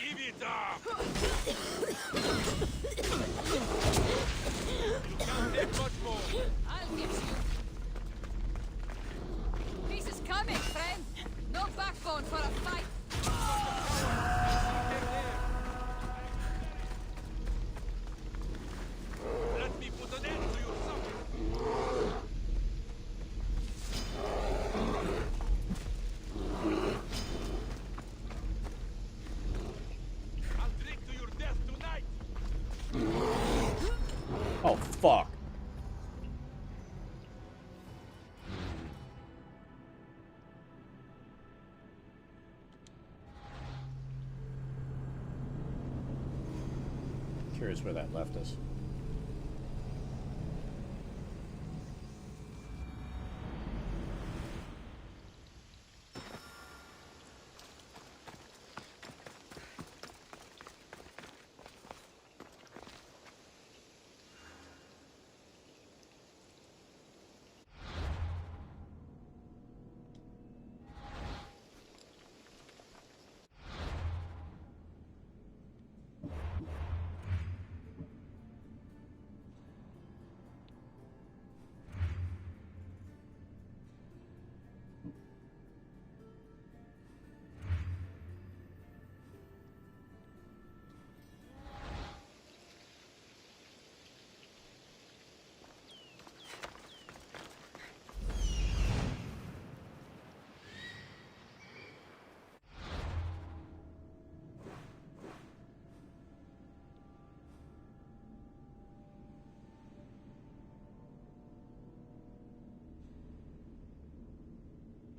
Give it up! You can't take much more. I'll get you. Peace is coming, friend. No backbone for a fight. Let me put an end to your suffering. I'll drink to your death tonight. Oh, fuck. Curious where that left us.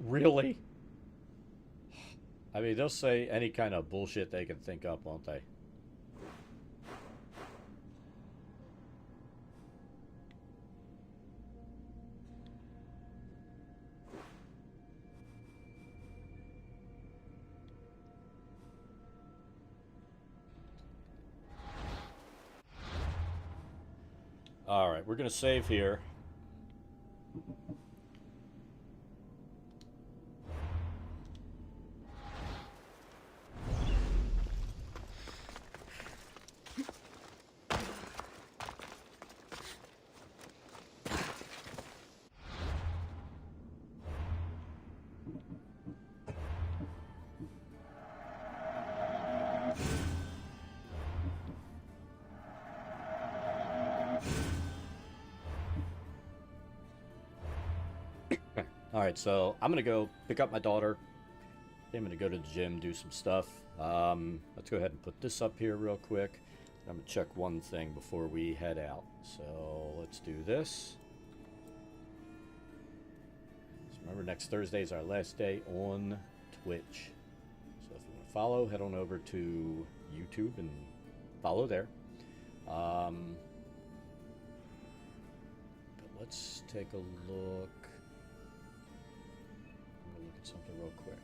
Really? I mean, they'll say any kind of bullshit they can think up, won't they? Alright, we're going to save here. Alright, so I'm going to go pick up my daughter. I'm going to go to the gym, do some stuff. Let's go ahead and put this up here real quick. I'm going to check one thing before we head out. So let's do this. So remember, next Thursday is our last day on Twitch. So if you want to follow, head on over to YouTube and follow there. But let's take a look. Look at something real quick.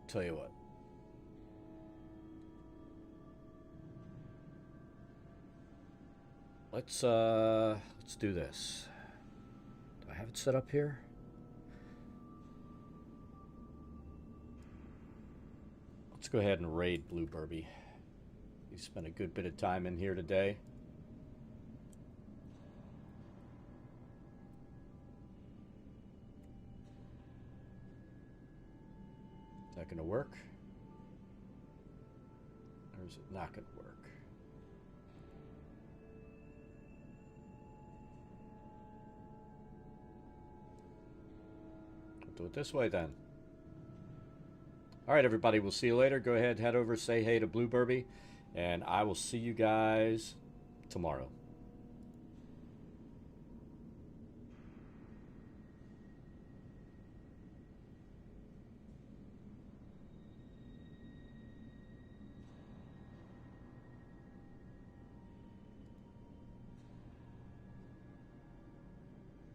Tell you what. Let's do this. I have it set up here. Let's go ahead and raid Blue Burby. He spent a good bit of time in here today. Is that going to work? Or is it not going to work? Do it this way then. Alright everybody, we'll see you later. Go ahead, head over, say hey to Blue Burby, and I will see you guys tomorrow.